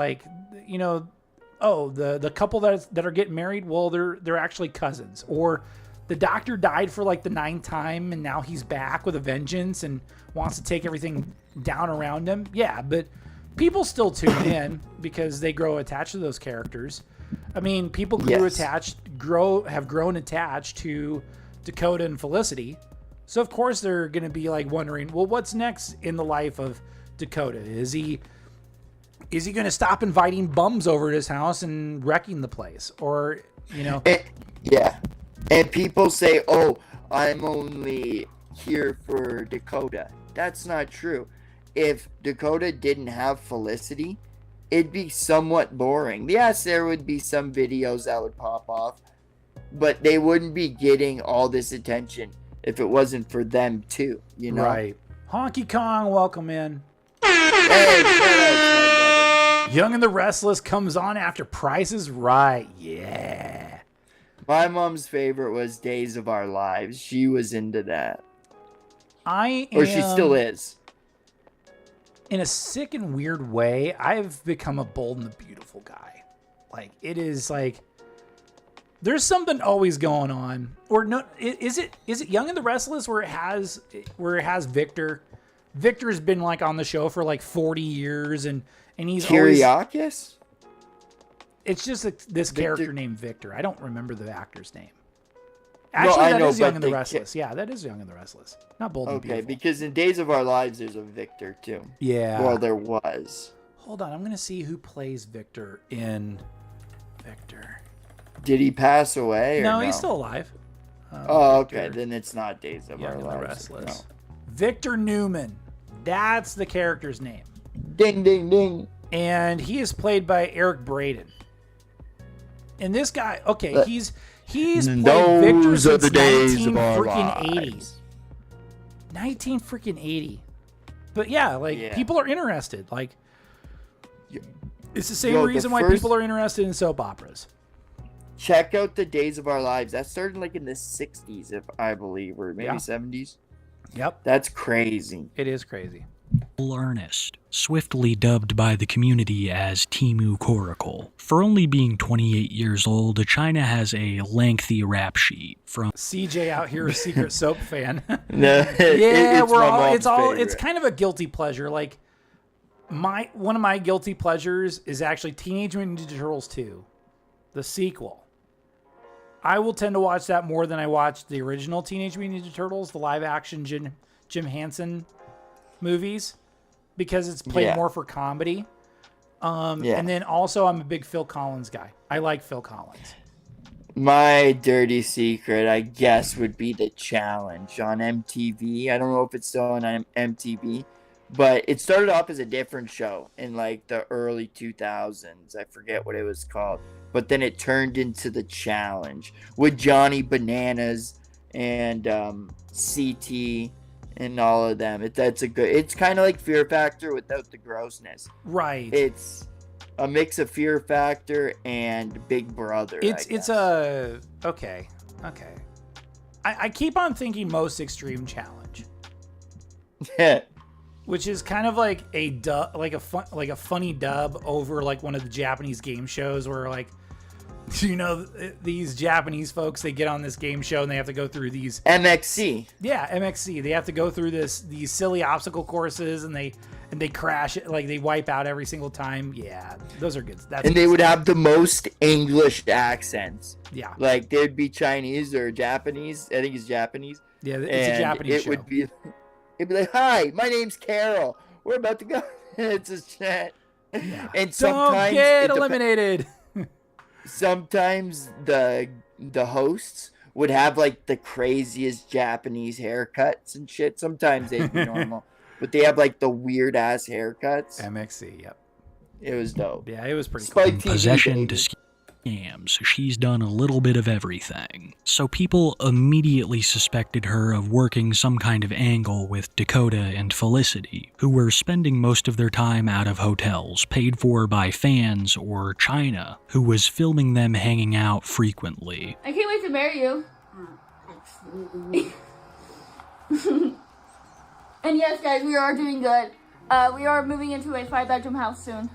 the couple that are getting married, well, they're actually cousins. Or the doctor died for the 9th time and now he's back with a vengeance and wants to take everything down around him. Yeah, but people still tune in because they grow attached to those characters. I mean, people have grown attached to Dakota and Felicity. So of course they're going to be wondering, well, what's next in the life of Dakota? Is he going to stop inviting bums over to his house and wrecking the place? Or, And people say, oh, I'm only here for Dakota. That's not true. If Dakota didn't have Felicity, it'd be somewhat boring. Yes, there would be some videos that would pop off, but they wouldn't be getting all this attention if it wasn't for them too, Right. Honky Kong, welcome in. Young and the Restless comes on after Price is Right. Yeah. My mom's favorite was Days of Our Lives. She was into that. Or she still is. In a sick and weird way, I've become a Bold and the Beautiful guy. It is there's something always going on. Or no, is it Young and the Restless where it has Victor? Victor's been on the show for 40 years and he's Kyriakis? It's just this character named Victor. I don't remember the actor's name. Actually, that is Young and the Restless. Yeah, that is Young and the Restless. Not Bold and Beautiful. Okay, because in Days of Our Lives, there's a Victor, too. Yeah. Well, there was. Hold on, I'm going to see who plays Victor in Victor. Did he pass away? No, he's still alive. Okay. Then it's not Days of Our Lives. Young and the Restless. No. Victor Newman. That's the character's name. Ding, ding, ding. And he is played by Eric Braeden. And this guy, he's played Victor since 1980. 1980. But people are interested. It's the same reason why people are interested in soap operas. Check out the Days of Our Lives. That started in the 60s, if I believe, or maybe 70s. Yep. That's crazy. It is crazy. Ernest, swiftly dubbed by the community as Timu Coracle. For only being 28 years old, China has a lengthy rap sheet from CJ out here, a secret soap fan. No, it's kind of a guilty pleasure. One of my guilty pleasures is actually Teenage Mutant Ninja Turtles 2, the sequel. I will tend to watch that more than I watch the original Teenage Mutant Ninja Turtles, the live action Jim Henson movies, because it's played more for comedy. And then also I'm a big Phil Collins guy. I like Phil Collins. My dirty secret, I guess, would be The Challenge on MTV. I don't know if it's still on MTV, but it started off as a different show in the early 2000s. I forget what it was called, but then it turned into The Challenge with Johnny Bananas and CT and all of them. It's kind of like Fear Factor without the grossness. Right. It's a mix of Fear Factor and Big Brother. Okay. I keep on thinking Most Extreme Challenge. Which is kind of like a funny dub over one of the Japanese game shows where You know, these Japanese folks, they get on this game show and they have to go through these MXC. Yeah, MXC. They have to go through these silly obstacle courses, and they crash it, like they wipe out every single time. Yeah, those are good. And they would have the most English accents. Yeah, like they'd be Chinese or Japanese. I think it's Japanese. Yeah, it's a Japanese show. It'd be like, "Hi, my name's Carol. We're about to go." It's a chat. Yeah. And sometimes don't get eliminated. Sometimes the hosts would have like the craziest Japanese haircuts and shit. Sometimes they'd be normal, but they have like the weird ass haircuts. MXC, yep. It was dope. Yeah, it was pretty Spike cool. TV, Possession baby. to scams. She's done a little bit of everything. So people immediately suspected her of working some kind of angle with Dakota and Felicity, who were spending most of their time out of hotels paid for by fans or China, who was filming them hanging out frequently. I can't wait to marry you. And yes, guys, we are doing good. We are moving into a 5-bedroom house soon.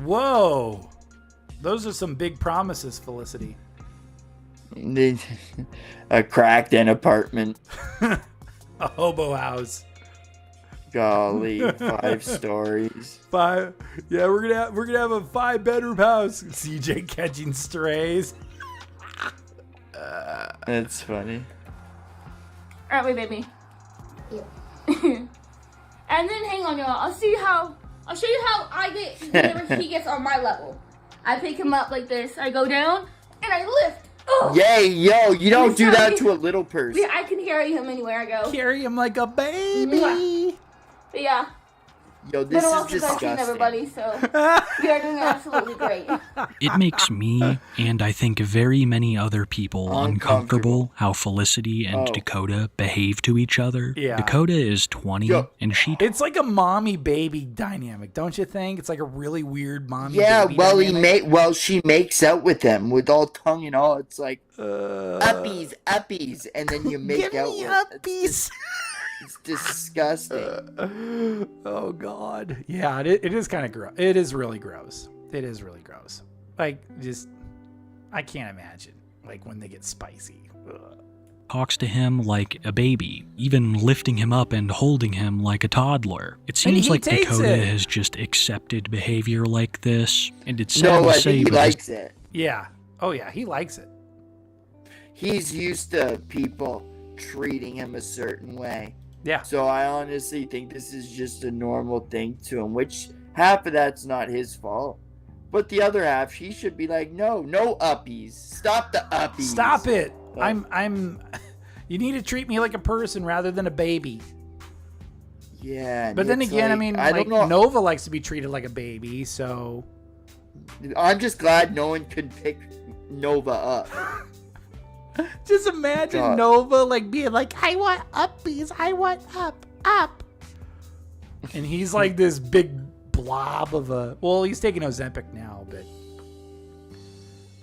Whoa. Those are some big promises, Felicity. A cracked-in apartment. A hobo house. Golly, 5 stories. 5. Yeah, we're gonna have a 5-bedroom house. CJ catching strays. That's funny. Aren't we, baby? Yeah. And then hang on, y'all. I'll show you how I get whenever he gets on my level. I pick him up like this. I go down and I lift. Oh. Yay, yo! You don't do that to a little person. Yeah, I can carry him anywhere I go. Carry him like a baby. But yeah. Yo, this is disgusting, disgusting. everybody. So we are doing absolutely great. It makes me, and I think very many other people, uncomfortable how Felicity and Dakota behave to each other. Yeah. Dakota is 20, and she... It's like a mommy-baby dynamic, don't you think? It's like a really weird mommy-baby well, she makes out with them with all tongue and all. It's like, uppies, and then you make out with uppies. It's disgusting. Oh God, yeah, it is kind of gross. It is really gross. It is really gross. Like, just, I can't imagine like when they get spicy. Ugh. Talks to him like a baby, even lifting him up and holding him like a toddler. It seems like Dakota has just accepted behavior like this, and it's sad to say, he but likes it. Yeah. Oh yeah, he likes it. He's used to people treating him a certain way. Yeah. So I honestly think this is just a normal thing to him, which half of that's not his fault. But the other half, he should be like, no uppies. Stop the uppies. Stop it. You need to treat me like a person rather than a baby. Yeah. But then again, like, I mean, like, Nova likes to be treated like a baby, so. I'm just glad no one could pick Nova up. Just imagine Nova like being like, I want uppies, I want up. And he's like this big blob of well, he's taking Ozempic now, but.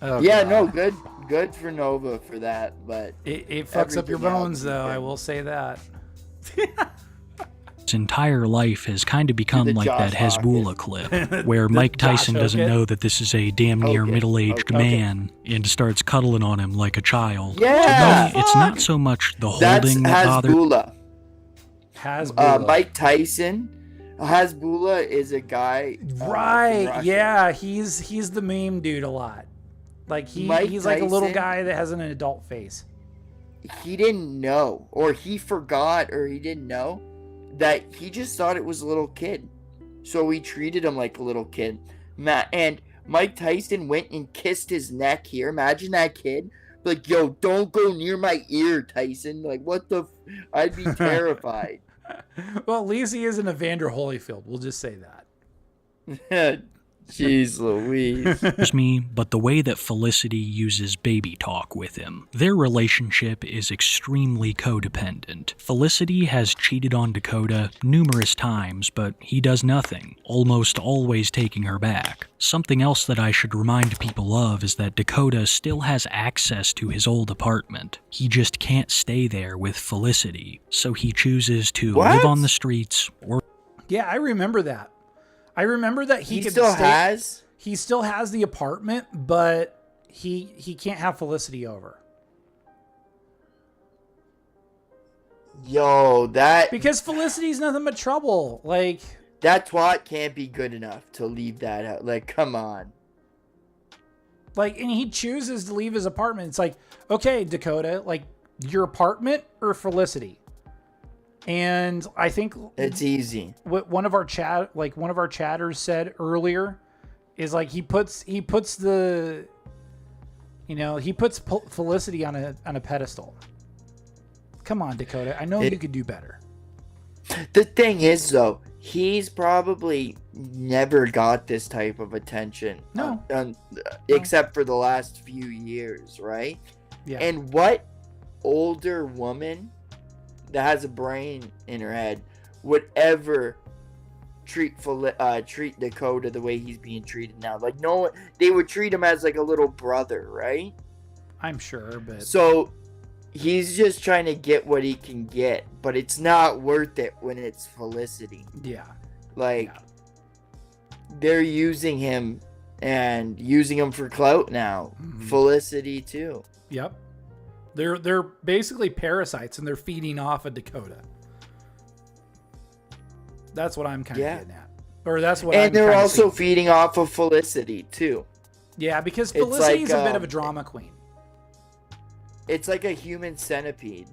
Oh, yeah, God. no, good for Nova for that, but. It fucks up your bones, though, I will say that. his entire life has kind of become like that Hezbollah clip, where Mike Tyson doesn't know that this is a damn near middle-aged man and starts cuddling on him like a child. Yeah! To me, it's not so much the holding that bothers. Hezbollah. Mike Tyson. Hezbollah is a guy. Right, yeah, he's the meme dude a lot. Like, he's like a little guy that has an adult face. He didn't know, or he forgot, or he didn't know that he just thought it was a little kid. So he treated him like a little kid. And Mike Tyson went and kissed his neck here. Imagine that kid. Like, yo, don't go near my ear, Tyson. Like, what the I'd be terrified. Well, at least he isn't Evander Holyfield. We'll just say that. Jeez Louise. Me, but the way that Felicity uses baby talk with him. Their relationship is extremely codependent. Felicity has cheated on Dakota numerous times, but he does nothing, almost always taking her back. Something else that I should remind people of is that Dakota still has access to his old apartment. He just can't stay there with Felicity, so he chooses to live on the streets or... Yeah, I remember that. I remember that he he still has the apartment, but he can't have Felicity over. Yo, because Felicity's nothing but trouble. Like, that twat can't be good enough to leave that out. Like, come on. Like, and he chooses to leave his apartment. It's like, okay, Dakota, like, your apartment or Felicity? And I think it's easy. What one of our chatters said earlier is like he puts Felicity on a pedestal. Come on, Dakota. I know you could do better. The thing is, though, he's probably never got this type of attention. No. Except for the last few years, right? Yeah. And what older woman that has a brain in her head would ever treat Dakota the way he's being treated now? Like, no, they would treat him as like a little brother, right? I'm sure, but so he's just trying to get what he can get, but it's not worth it when it's Felicity. Yeah. Like, they're using him and using him for clout now. Mm-hmm. Felicity too. Yep. They're basically parasites, and they're feeding off of Dakota. That's what I'm kind of getting at. Or that's what and they're also feeding off of Felicity too. Yeah, because Felicity's a bit of a drama queen. It's like a human centipede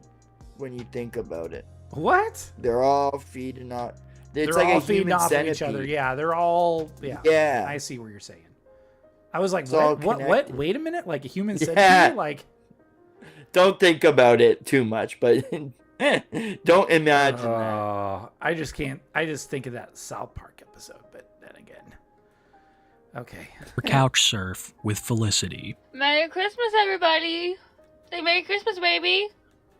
when you think about it. What? They're all feeding off. It's They're like all a feeding human off centipede. of each other. Yeah, they're all. Yeah. Yeah. I see what you're saying. I was like, It's what? Wait a minute, like a human centipede? Like, don't think about it too much, but don't imagine that. I just can't. I just think of that South Park episode, but then again, okay. Couch surf with Felicity. Merry Christmas, everybody. Say Merry Christmas, baby.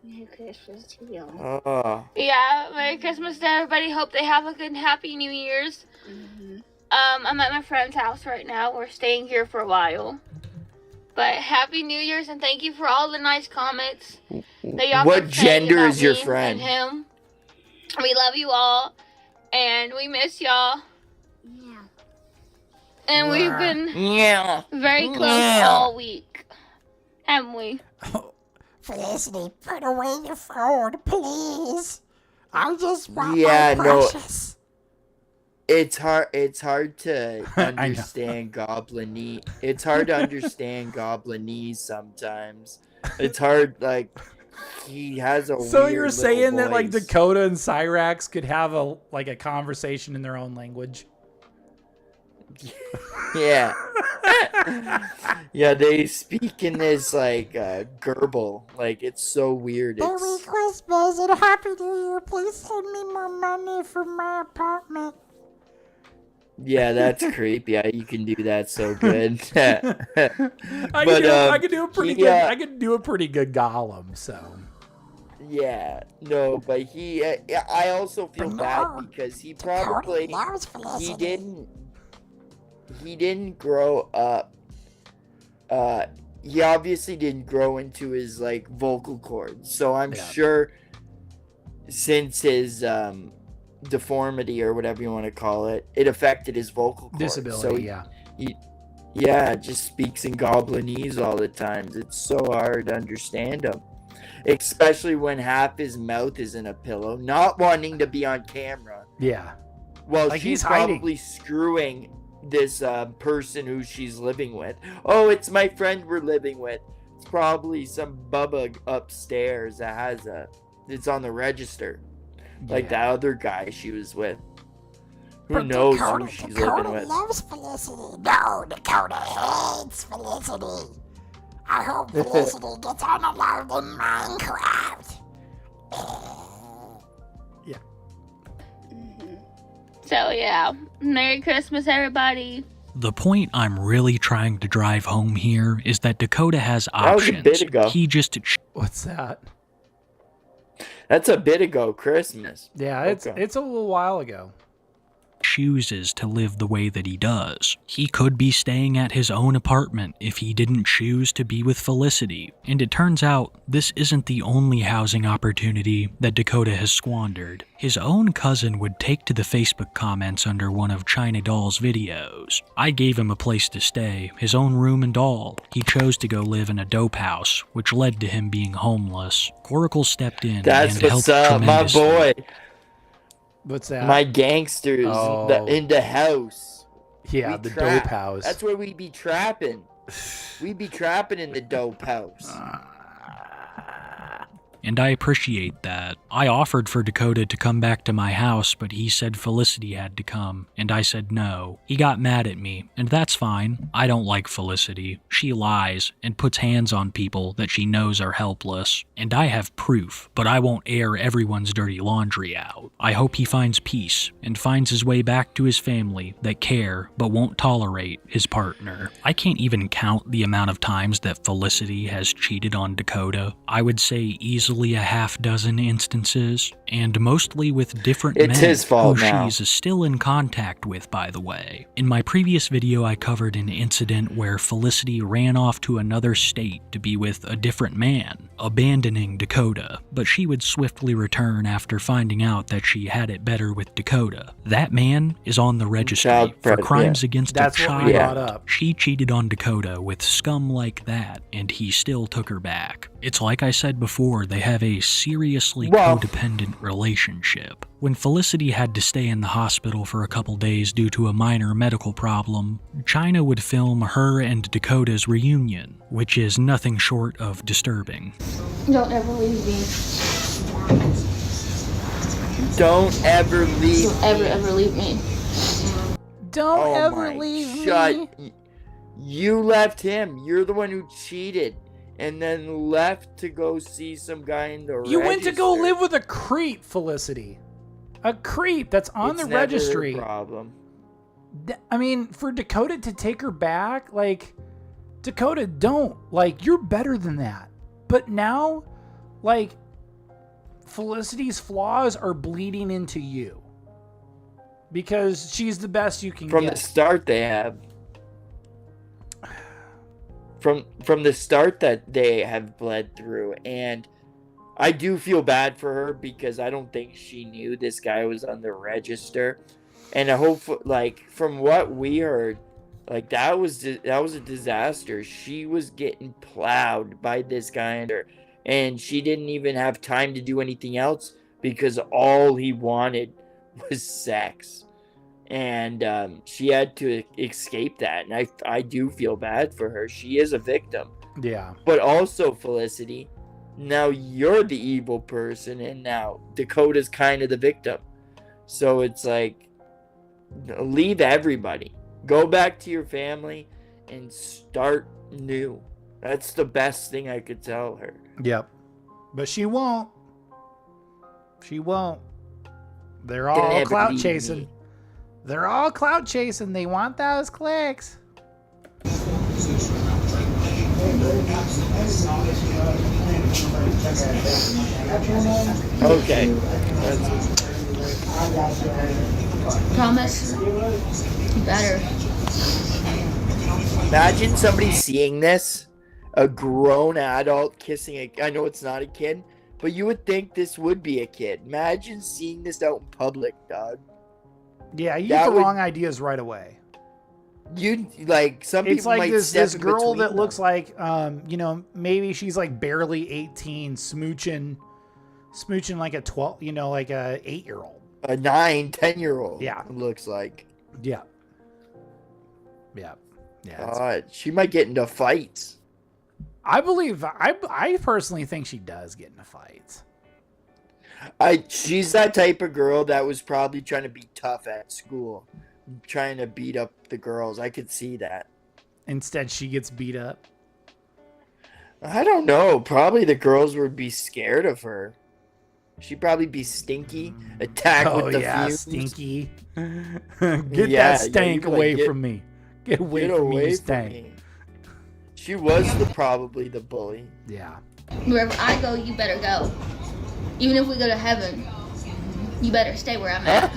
Merry Christmas to you. Yeah, Merry Christmas to everybody. Hope they have a good and happy New Year's. Mm-hmm. I'm at my friend's house right now. We're staying here for a while. But Happy New Year's, and thank you for all the nice comments that y'all What been saying gender about is your me friend? and him. We love you all, and we miss y'all. Yeah. And we've been very close all week, haven't we? Felicity, put away your phone, please. I just want Yeah, my no. precious. It's hard to understand Goblinese. It's hard to understand Goblinese sometimes. It's hard, like, he has a So weird you're little saying that like voice. Dakota and Cyrax could have a conversation in their own language? Yeah. Yeah, they speak in this like gerbil. Like, it's so weird. Merry It's Christmas and Happy New Year. Please send me more money for my apartment. yeah, that's creepy. Yeah, you can do that so good. I could do a pretty good. I could do a pretty good Gollum. So Yeah, no, but I also feel bad because he probably he didn't grow up. He obviously didn't grow into his like vocal cords, so I'm sure since his deformity or whatever you want to call it, it affected his vocal cords. disability. So he just speaks in Goblinese all the time. It's so hard to understand him. Especially when half his mouth is in a pillow, not wanting to be on camera. Yeah. Well, Like, she's he's hiding. probably screwing this person who she's living with. Oh, it's my friend we're living with. It's probably some bubba upstairs that has it's on the register. Like the other guy she was with. Who knows who she's living with. Dakota loves Felicity. No, Dakota hates Felicity. I hope Felicity gets unallowed in Minecraft. Yeah. So yeah, Merry Christmas, everybody. The point I'm really trying to drive home here is that Dakota has That was a options. bit ago. He just What's that? That's a bit ago, Christmas. Yeah, Okay. it's a little while ago. chooses to live the way that he does. He could be staying at his own apartment if he didn't choose to be with Felicity, and it turns out this isn't the only housing opportunity that Dakota has squandered. His own cousin would take to the Facebook comments under one of China Doll's videos. I gave him a place to stay, his own room and all. He chose to go live in a dope house, which led to him being homeless. Coracle stepped in That's and what's helped up, my tremendously. boy. What's that? My gangsters in the house. Yeah, We the trap. dope house. That's where we be trapping. We be trapping in the dope house. And I appreciate that. I offered for Dakota to come back to my house, but he said Felicity had to come, and I said no. He got mad at me, and that's fine. I don't like Felicity. She lies and puts hands on people that she knows are helpless. And I have proof, but I won't air everyone's dirty laundry out. I hope he finds peace and finds his way back to his family that care but won't tolerate his partner. I can't even count the amount of times that Felicity has cheated on Dakota. I would say easily a half dozen instances, and mostly with different men his fault who now. she's still in contact with, by the way. In my previous video, I covered an incident where Felicity ran off to another state to be with a different man, abandoning Dakota, but she would swiftly return after finding out that she had it better with Dakota. That man is on the registry Child for predator, crimes yeah. against That's a what child. we brought up. She cheated on Dakota with scum like that, and he still took her back. It's like I said before, they have a seriously codependent relationship. When Felicity had to stay in the hospital for a couple days due to a minor medical problem, China would film her and Dakota's reunion, which is nothing short of disturbing. Don't ever leave me. Don't ever leave. Don't ever leave me. Don't ever my, leave shut. me. You left him. You're the one who cheated and then left to go see some guy in the You went to go register. live with a creep, Felicity. A creep that's on It's the never a registry. problem. I mean, for Dakota to take her back, like, Dakota, don't. Like, you're better than that. But now, like, Felicity's flaws are bleeding into you. Because she's the best you can From get. the start, they have. From the start that they have bled through, and I do feel bad for her because I don't think she knew this guy was on the register, and I hope, like, from what we heard, like, that was a disaster. She was getting plowed by this guy, and she didn't even have time to do anything else because all he wanted was sex. And she had to escape that. And I do feel bad for her. She is a victim. Yeah. But also, Felicity, now you're the evil person. And now Dakota's kind of the victim. So it's like, leave everybody. Go back to your family and start new. That's the best thing I could tell her. Yep. But she won't. She won't. They're all clout chasing. They're all clout chasing. They want those clicks. Okay. Promise. You better. Imagine somebody seeing this. A grown adult kissing I know it's not a kid, but you would think this would be a kid. Imagine seeing this out in public, dog. Yeah, you get the wrong ideas right away. You like some people It's like might this step in girl between that them. looks like maybe she's like barely 18, smooching like a 12, like a 8-year-old. A 9, 10-year-old. Yeah. It looks like. Yeah. She might get into fights. I personally think she does get into fights. She's that type of girl that was probably trying to be tough at school, trying to beat up the girls. I could see that. Instead, she gets beat up. I don't know. Probably the girls would be scared of her. She'd probably be stinky, attack with the fumes. Stinky. Get that stank away from me. Get away from me, you stank. She was probably the bully. Yeah. Wherever I go, you better go. Even if we go to heaven, you better stay where I'm at.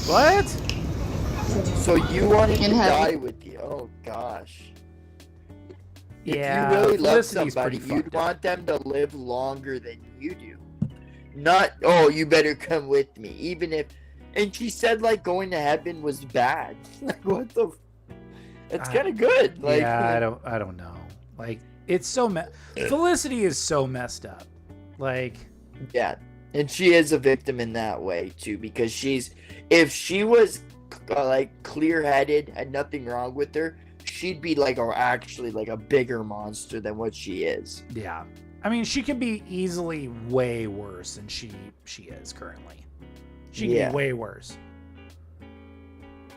What? So you want him In to heaven. die with you? Oh gosh. Yeah, If you really love Felicity's somebody, pretty you'd fucked up. want them to live longer than you do. Not, oh, you better come with me. Even if, and she said like going to heaven was bad. Like what the? It's kind of good. Like, yeah, I don't know. Like it's so Felicity is so messed up. Like yeah, and she is a victim in that way too, because if she was like clear-headed and nothing wrong with her, she'd be like actually like a bigger monster than what she is. yeah, I mean she could be easily way worse than she is currently. She could be way worse,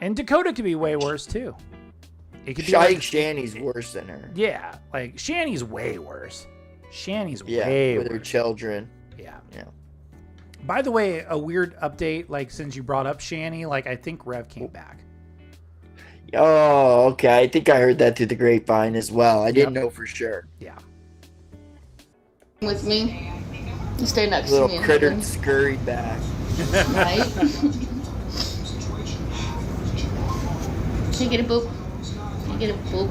and Dakota could be way worse too. It could be like Shani's worse than her. Yeah, like Shani's way worse. Shani's Yeah, way with worse. her children. Yeah. Yeah. By the way, a weird update, like since you brought up Shani, like I think Rev came back. Oh, okay. I think I heard that through the grapevine as well. I didn't know for sure. Yeah. With me. You stay next Little to me. critter scurried back. Right? Can you get a boop? Can you get a boop?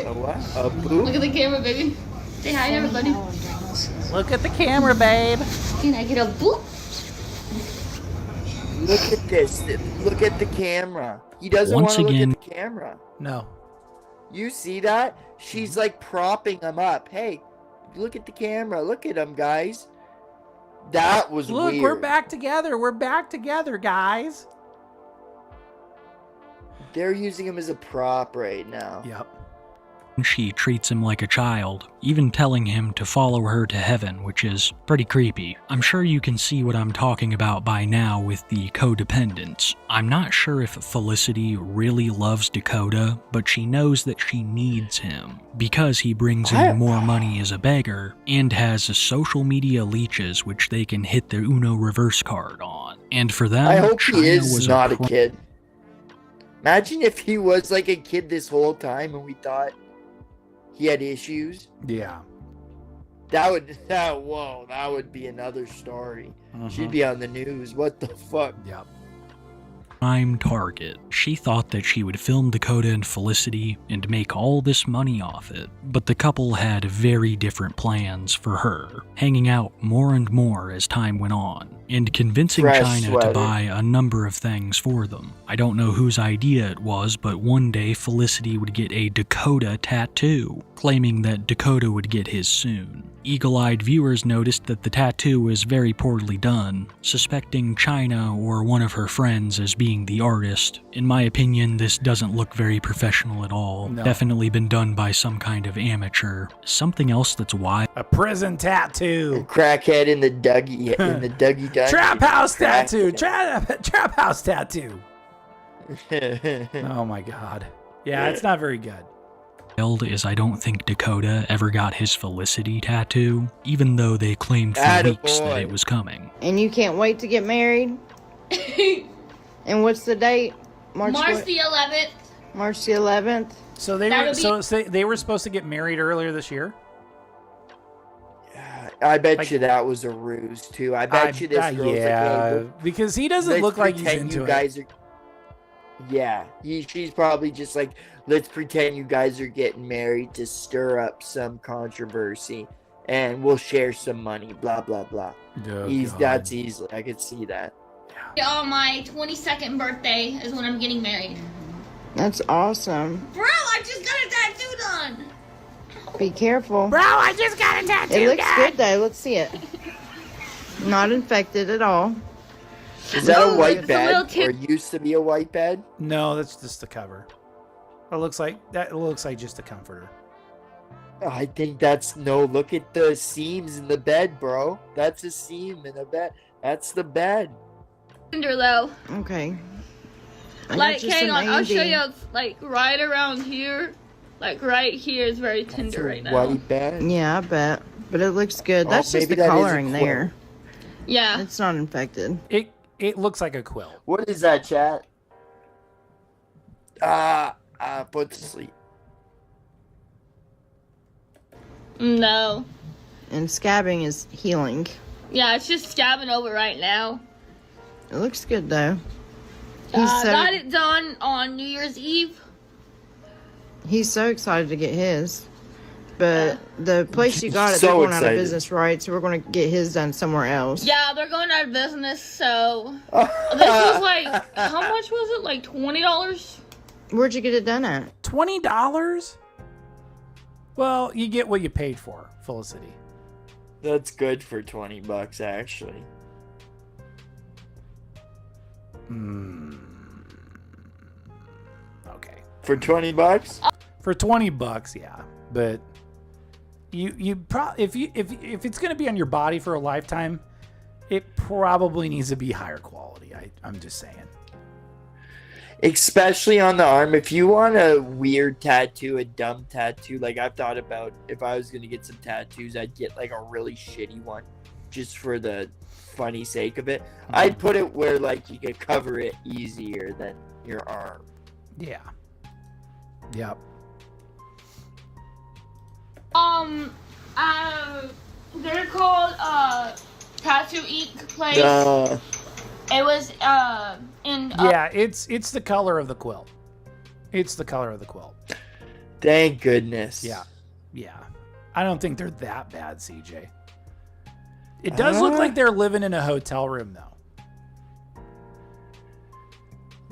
A what? A boop? Look at the camera, baby. Say hi, everybody. Look at the camera, babe. Can I get a boop? Look at this. Look at the camera. He doesn't want Once to look again- at the camera. No. You see that? She's like propping him up. Hey, look at the camera. Look at him, guys. That was Look, weird. we're back together. We're back together, guys. They're using him as a prop right now. Yep. She treats him like a child, even telling him to follow her to heaven, which is pretty creepy. I'm sure you can see what I'm talking about by now with the codependence. I'm not sure if Felicity really loves Dakota, but she knows that she needs him, because he brings in more money as a beggar, and has social media leeches which they can hit their Uno reverse card on. And for them, I hope China he is was not a kid. Imagine if he was like a kid this whole time and we thought he had issues. Yeah. That would be another story. She'd be on the news. What the fuck? Yep. prime target. She thought that she would film Dakota and Felicity and make all this money off it, but the couple had very different plans for her, hanging out more and more as time went on, and convincing China to buy a number of things for them. I don't know whose idea it was, but one day Felicity would get a Dakota tattoo, claiming that Dakota would get his soon. Eagle-eyed viewers noticed that the tattoo was very poorly done, suspecting China or one of her friends as being the artist. In my opinion, this doesn't look very professional at all. No. Definitely been done by some kind of amateur. Something else that's wild. A prison tattoo. Crackhead in the Dougie dungeon. Trap house tattoo. Trap house tattoo. Oh my god. Yeah, it's not very good. Is I don't think Dakota ever got his Felicity tattoo, even though they claimed for weeks that it was coming. And you can't wait to get married? And what's the date? March the 11th. March the 11th. So they were supposed to get married earlier this year? I bet you that was a ruse too. I bet you this girl's like, hey, because he doesn't look like he's into it. She's probably just like, let's pretend you guys are getting married to stir up some controversy, and we'll share some money. Blah blah blah. That's easily. I could see that. On my 22nd birthday is when I'm getting married. That's awesome. Bro, I just got a tattoo done. Be careful. Bro, I just got a tattoo It looks good though. Let's see it. Not infected at all. Is that a white bed, or used to be a white bed? No, that's just the cover. It looks like just a comforter. I think that's look at the seams in the bed, bro. That's a seam in a bed. That's the bed. Tender though. Okay. Like, hang on, I'll show you. Like right around here, like right here is very tender right now. White bed. Yeah, I bet. But it looks good. Oh, That's just the maybe that is a coloring quilt. there. Yeah. It's not infected. It looks like a quilt. What is that, chat? Put to sleep. No. And scabbing is healing. Yeah, it's just scabbing over right now. It looks good though. Got it done on New Year's Eve. He's so excited to get his. But the place you got it, So they're going out of excited. business, right? So we're going to get his done somewhere else. Yeah, they're going out of business, so this was like, how much was it? Like $20? Where'd you get it done at? $20? Well, you get what you paid for, Felicity. That's good for $20, actually. Okay. For $20? For $20, yeah. But you probably if it's gonna be on your body for a lifetime, it probably needs to be higher quality. I'm just saying. Especially on the arm. If you want a weird tattoo, a dumb tattoo, like I've thought about, if I was going to get some tattoos, I'd get like a really shitty one just for the funny sake of it. I'd put it where like you could cover it easier than your arm. Yeah. Yep. They're called Tattoo Ink Place. It was in Yeah, it's the color of the quilt. It's the color of the quilt. Thank goodness. Yeah. I don't think they're that bad, CJ. It does look like they're living in a hotel room, though.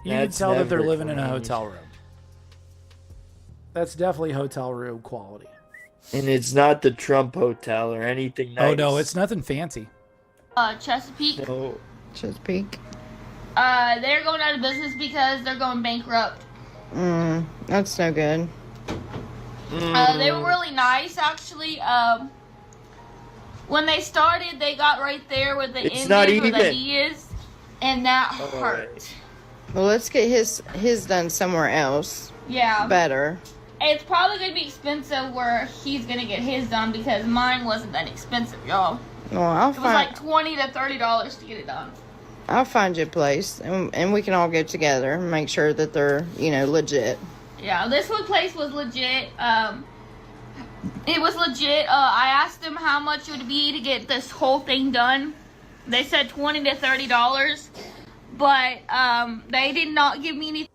You can That's tell that they're never living in a fun. hotel room. That's definitely hotel room quality. And it's not the Trump Hotel or anything nice. Oh no, it's nothing fancy. Chesapeake. No. Chesapeake. They're going out of business because they're going bankrupt. That's no good. They were really nice, actually. When they started, they got right there with the It's end not is where the even. D is, and that Oh, hurt. right. Well, let's get his done somewhere else. Yeah. Better. It's probably going to be expensive where he's going to get his done because mine wasn't that expensive, y'all. Well, I'll It was like $20 to $30 to get it done. I'll find you a place, and we can all go together and make sure that they're, legit. Yeah, this one place was legit. It was legit. I asked them how much it would be to get this whole thing done. They said $20 to $30, but they did not give me any.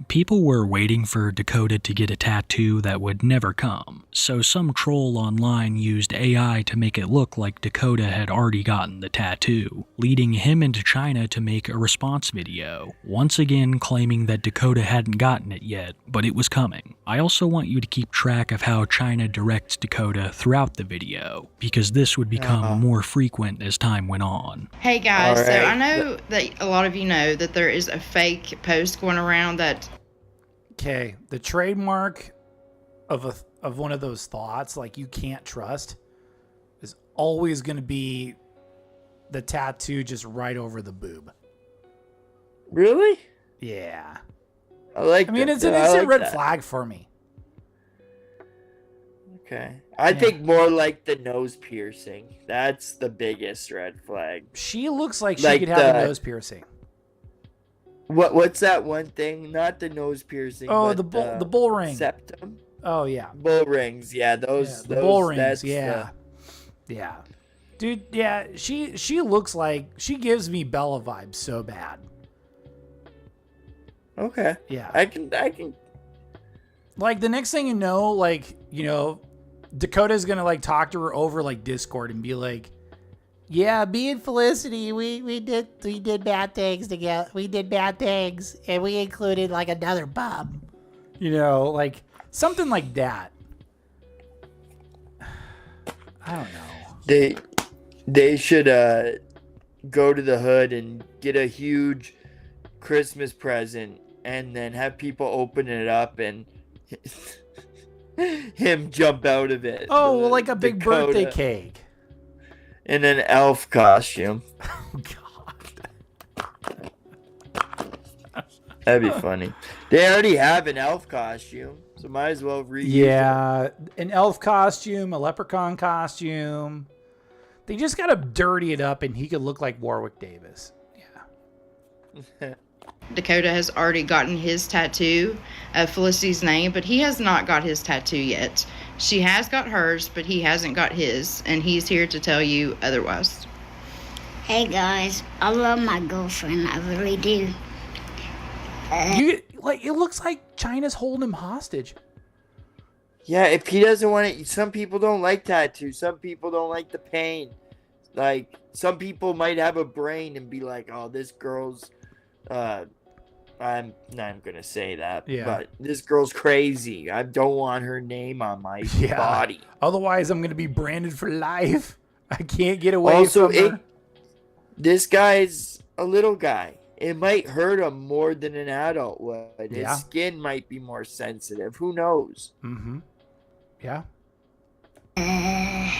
People were waiting for Dakota to get a tattoo that would never come, so some troll online used AI to make it look like Dakota had already gotten the tattoo, leading him into China to make a response video, once again claiming that Dakota hadn't gotten it yet, but it was coming. I also want you to keep track of how China directs Dakota throughout the video, because this would become more frequent as time went on. Hey guys, All so right. I know that a lot of you know that there is a fake post going around that. Okay, the trademark of one of those thoughts, like you can't trust, is always going to be the tattoo just right over the boob. Really? Yeah. I like. I mean, that. it's an Yeah, I instant like red that. flag for me. Okay. I think more like the nose piercing. That's the biggest red flag. She looks like she Like could have a the- nose piercing. What's that one thing? Not the nose piercing. Oh, but the bull ring. Septum. Oh yeah, Bull rings. Yeah, those. the those bull rings. that's Yeah, yeah, dude. Yeah, she looks like she gives me Bella vibes so bad. Okay. Yeah, I can. like the next thing you know, Dakota's gonna like talk to her over like Discord and be like, "Yeah, me and Felicity, we did bad things together. We did bad things, and we included like another bum, like something like that." I don't know. They should go to the hood and get a huge Christmas present, and then have people open it up and him jump out of it. Oh, well, like a big Dakota. birthday cake. In an elf costume. Oh God. That'd be funny. They already have an elf costume, so might as well reuse it. Yeah, an elf costume, a leprechaun costume. They just gotta dirty it up, and he could look like Warwick Davis. Yeah. Dakota has already gotten his tattoo of Felicity's name, but he has not got his tattoo yet. She has got hers, but he hasn't got his, and he's here to tell you otherwise. Hey guys, I love my girlfriend, I really do. It looks like China's holding him hostage. Yeah, if he doesn't want it, some people don't like tattoos. Some people don't like the pain. Like, some people might have a brain and be like, oh, this girl's, I'm not going to say that, but this girl's crazy. I don't want her name on my body. Otherwise, I'm going to be branded for life. I can't get away from her. This guy's a little guy. It might hurt him more than an adult would. His skin might be more sensitive. Who knows? Mm-hmm. Yeah. I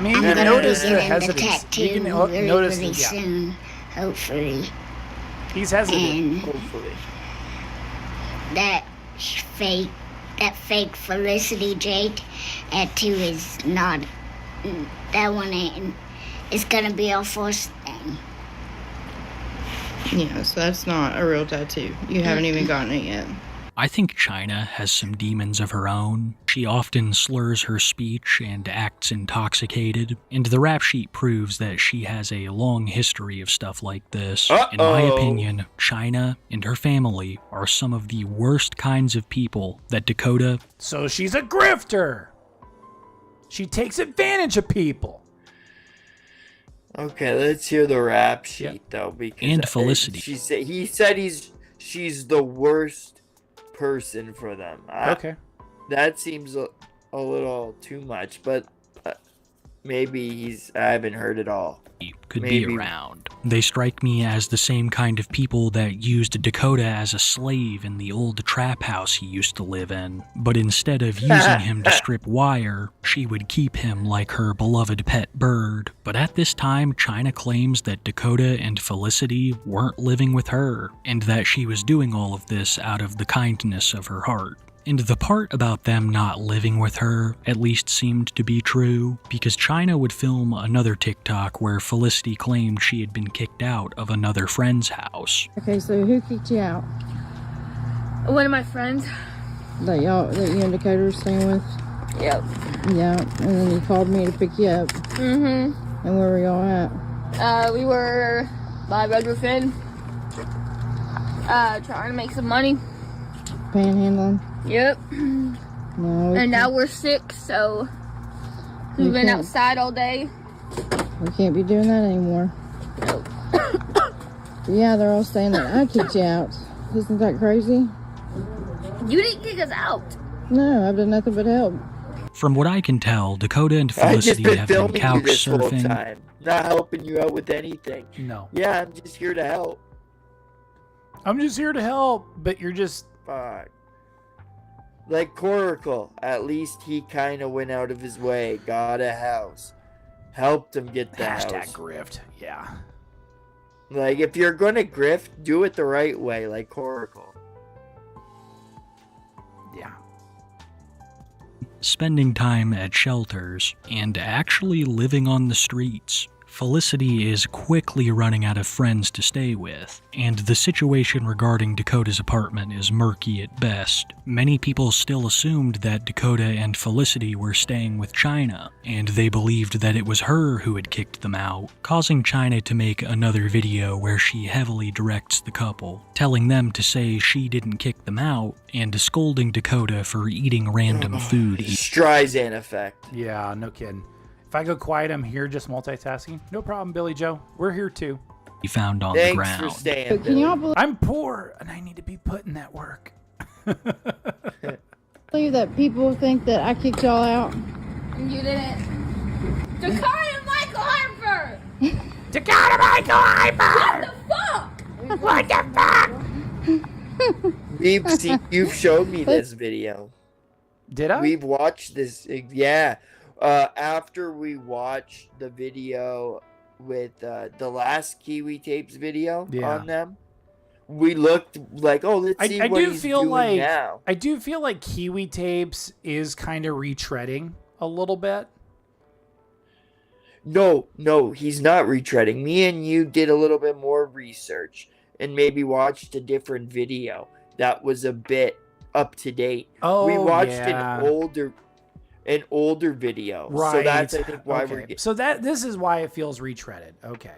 mean, you can notice the hesitance. You can notice really soon, hopefully. He's hesitant. And hopefully. That fake Felicity Jade tattoo is not. That one ain't. It's gonna be our first thing. Yeah, so that's not a real tattoo. You haven't even gotten it yet. I think China has some demons of her own. She often slurs her speech and acts intoxicated, and the rap sheet proves that she has a long history of stuff like this. In my opinion, China and her family are some of the worst kinds of people that Dakota... So she's a grifter! She takes advantage of people! Okay, let's hear the rap sheet, though, because... And Felicity. He said she's the worst person for them. Okay. That seems a little too much, but maybe I haven't heard it all. Could be around. They strike me as the same kind of people that used Dakota as a slave in the old trap house he used to live in, but instead of using him to strip wire, she would keep him like her beloved pet bird. But at this time, China claims that Dakota and Felicity weren't living with her, and that she was doing all of this out of the kindness of her heart. And the part about them not living with her at least seemed to be true, because China would film another TikTok where Felicity claimed she had been kicked out of another friend's house. Okay, so who kicked you out? One of my friends. That you and Dakota were staying with? Yep. Yeah, and then you called me to pick you up. Mm-hmm. And where were y'all at? We were by Redwood Finn. Trying to make some money. Panhandling? Yep. No. And now we're sick, so we've been outside all day. We can't be doing that anymore. Nope. Yeah, they're all saying that I kicked you out. Isn't that crazy? You didn't kick us out. No, I've done nothing but help. From what I can tell, Dakota and Felicity have been couch surfing. Time, not helping you out with anything. No. Yeah, I'm just here to help. I'm just here to help, but you're just... Fuck. Like Coracle, at least he kind of went out of his way, got a house, helped him get the house. Hashtag grift, yeah. Like, if you're gonna grift, do it the right way, like Coracle. Yeah. Spending time at shelters, and actually living on the streets. Felicity is quickly running out of friends to stay with, and the situation regarding Dakota's apartment is murky at best. Many people still assumed that Dakota and Felicity were staying with China, and they believed that it was her who had kicked them out, causing China to make another video where she heavily directs the couple, telling them to say she didn't kick them out, and scolding Dakota for eating random food. Streisand effect. Yeah, no kidding. If I go quiet, I'm here just multitasking. No problem, Billy Joe. We're here too. He found on Thanks the ground. for staying, Can y'all believe I'm poor, and I need to be putting that work. that people think that I kicked y'all out? You didn't. Dakota and Michael Harper! Dakota Michael Harper! What the fuck? What the fuck? You've showed me this video. Did I? We've watched this. Yeah. After we watched the video with the last Kiwi Tapes video on them, we looked like, oh, let's see what he's doing now. I do feel like Kiwi Tapes is kind of retreading a little bit. No, he's not retreading. Me and you did a little bit more research and maybe watched a different video that was a bit up to date. Oh, we watched an older video. Right. So that's, I think, why we're getting... So this is why it feels retreaded. Okay.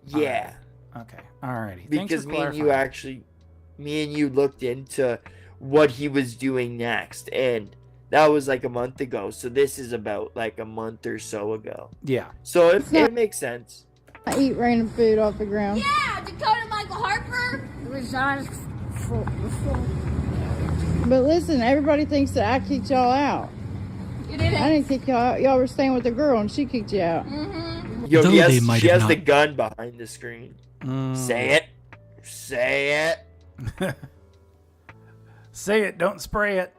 Yeah. Okay. Alrighty. Because me and you actually me and you looked into what he was doing next, and that was like a month ago. So this is about like a month or so ago. Yeah. So it makes sense. I eat random food off the ground. Yeah, Dakota Michael Harper. But listen, everybody thinks that I kicked y'all out. You didn't. I didn't kick y'all out. Y'all were staying with the girl and she kicked you out. Yo, Though yes, they might she have has the not- gun behind the screen. Say it. Say it. Say it, don't spray it.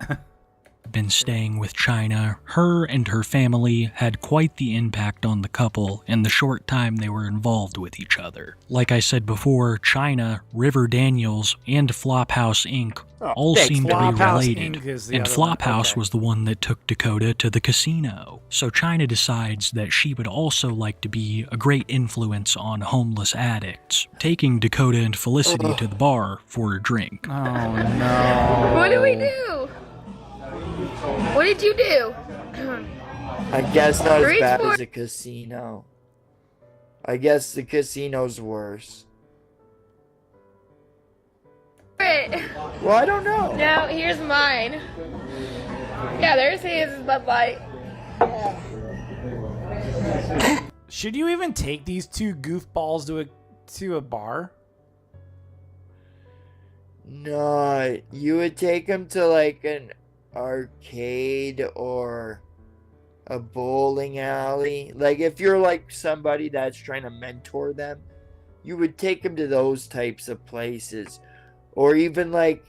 Been staying with China, her and her family had quite the impact on the couple in the short time they were involved with each other. Like I said before, China, River Daniels, and Flophouse Inc. all thanks, seem to be Flophouse related, Inc. is the and other one. Flophouse Okay. was the one that took Dakota to the casino. So China decides that she would also like to be a great influence on homeless addicts, taking Dakota and Felicity to the bar for a drink. Oh no. What did we do? What did you do? I guess not as Reach bad for- as a casino. I guess the casino's worse. Well, I don't know. Now, here's mine. Yeah, there's his Bud Light. Should you even take these two goofballs to a bar? No, you would take them to like an arcade or a bowling alley. Like if you're like somebody that's trying to mentor them, you would take them to those types of places, or even like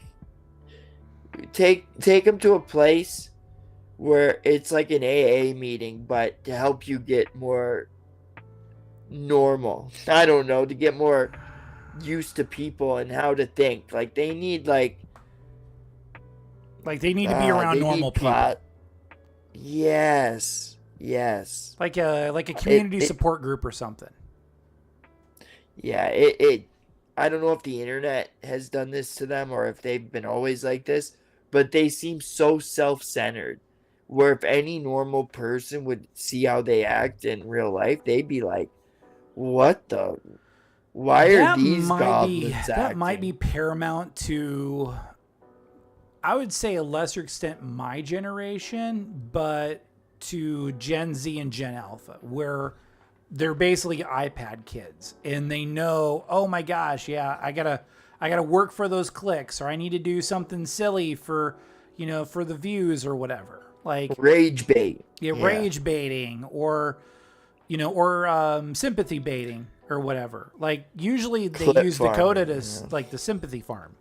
take them to a place where it's like an AA meeting, but to help you get more normal. I don't know, to get more used to people and how to think. Like they need Like they need to be around they normal need people. Yes. Like a community It- support group or something. Yeah, it I don't know if the internet has done this to them or if they've been always like this, but they seem so self-centered. Where if any normal person would see how they act in real life, they'd be like, "What the? Why are these goblins acting?" That might be paramount to, I would say, a lesser extent, my generation, but to Gen Z and Gen Alpha, where they're basically iPad kids, and they know, oh my gosh, yeah, I gotta work for those clicks, or I need to do something silly for the views or whatever. Like rage bait. Yeah, rage baiting or sympathy baiting or whatever. Like usually they Clip use farming, Dakota to yeah. like the sympathy farm.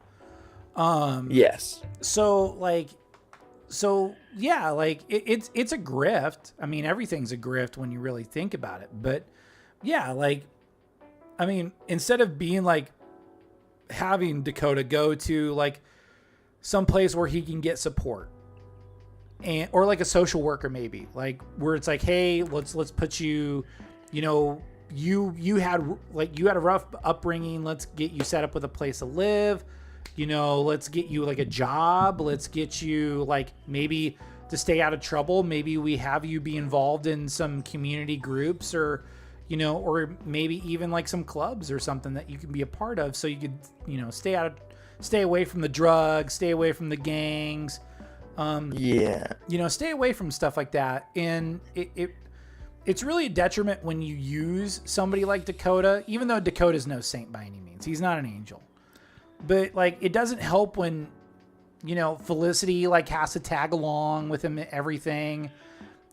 Yes. So yeah, like it's a grift. I mean, everything's a grift when you really think about it. But yeah, like, I mean, instead of being like having Dakota go to like some place where he can get support, or like a social worker maybe, like where it's like, hey, let's put you, you had a rough upbringing. Let's get you set up with a place to live. Let's get you like a job. Let's get you like maybe to stay out of trouble. Maybe we have you be involved in some community groups or maybe even like some clubs or something that you can be a part of. So you could, stay away from the drugs, stay away from the gangs. Stay away from stuff like that. And it's really a detriment when you use somebody like Dakota, even though Dakota's no saint by any means. He's not an angel. But like, it doesn't help when, Felicity like has to tag along with him and everything.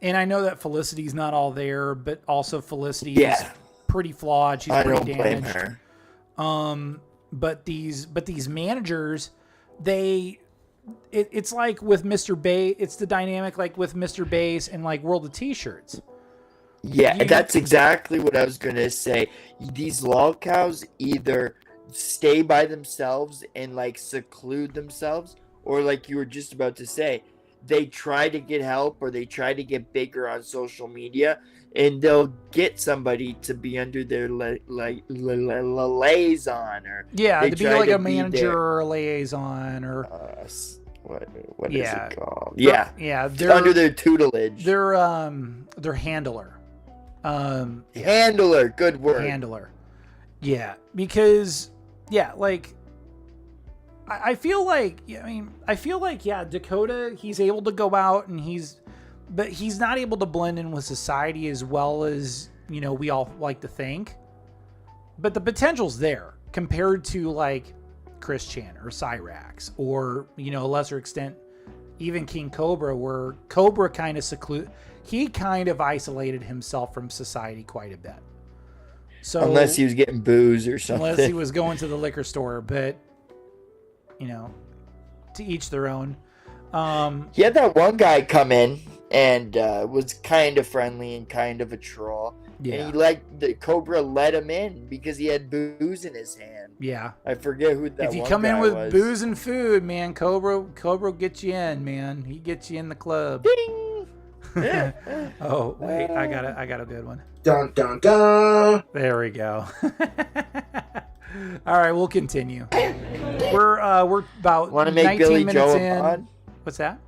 And I know that Felicity's not all there, but also Felicity is pretty flawed. She's pretty damaged. Blame her. But these managers, it's like with Mr. Bay, it's the dynamic like with Mr. Bass and like World of T-Shirts. Yeah, that's exactly what I was gonna say. These lolcows either stay by themselves and like seclude themselves, or like you were just about to say, they try to get help or they try to get bigger on social media, and they'll get somebody to be under their liaison, or to be like a be manager their, or a liaison or what is it called? They're under their tutelage. They're handler. Handler, good word. Handler. Yeah, because like I feel like, yeah, Dakota, he's able to go out and but he's not able to blend in with society as well as, we all like to think. But the potential's there compared to like Chris Chan or Cyrax or, a lesser extent, even King Cobra, where Cobra kind of isolated himself from society quite a bit. So unless he was getting booze or something. Unless he was going to the liquor store, but to each their own. He had that one guy come in and was kind of friendly and kind of a troll. Yeah. And the Cobra let him in because he had booze in his hand. Yeah. I forget who that was. If you come in with booze and food, man, Cobra gets you in, man. He gets you in the club. Ding! Oh, wait, I got a good one. Dun dun dun. There we go. All right, we'll continue. We're about Want to make 19 Billy minutes Joe in. a mod? What's that?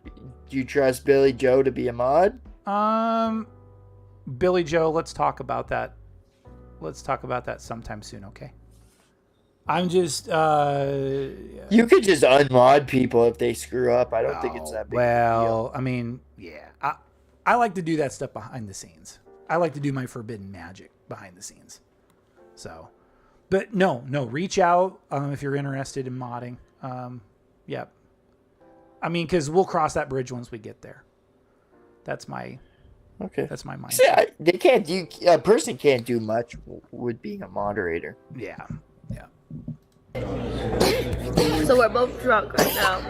Do you trust Billy Joe to be a mod? Billy Joe, let's talk about that. Let's talk about that sometime soon, okay? I'm just you could just unmod people if they screw up. I don't think it's that big of a deal. I mean, yeah. I like to do that stuff behind the scenes. I like to do my forbidden magic behind the scenes. So, but no, reach out if you're interested in modding. Yep. I mean, because we'll cross that bridge once we get there. That's my mind. See, a person can't do much with being a moderator. Yeah. So we're both drunk right now.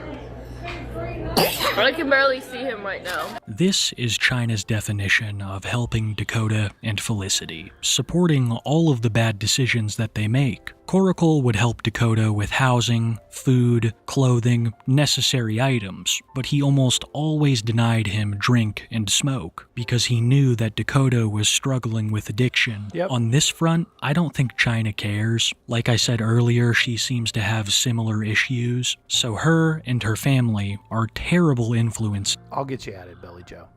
I can barely see him right now. This is China's definition of helping Dakota and Felicity, supporting all of the bad decisions that they make. Coracle would help Dakota with housing, food, clothing, necessary items, but he almost always denied him drink and smoke because he knew that Dakota was struggling with addiction. Yep. On this front, I don't think China cares. Like I said earlier, she seems to have similar issues, so her and her family are terrible influences. I'll get you at it, Billy Joe.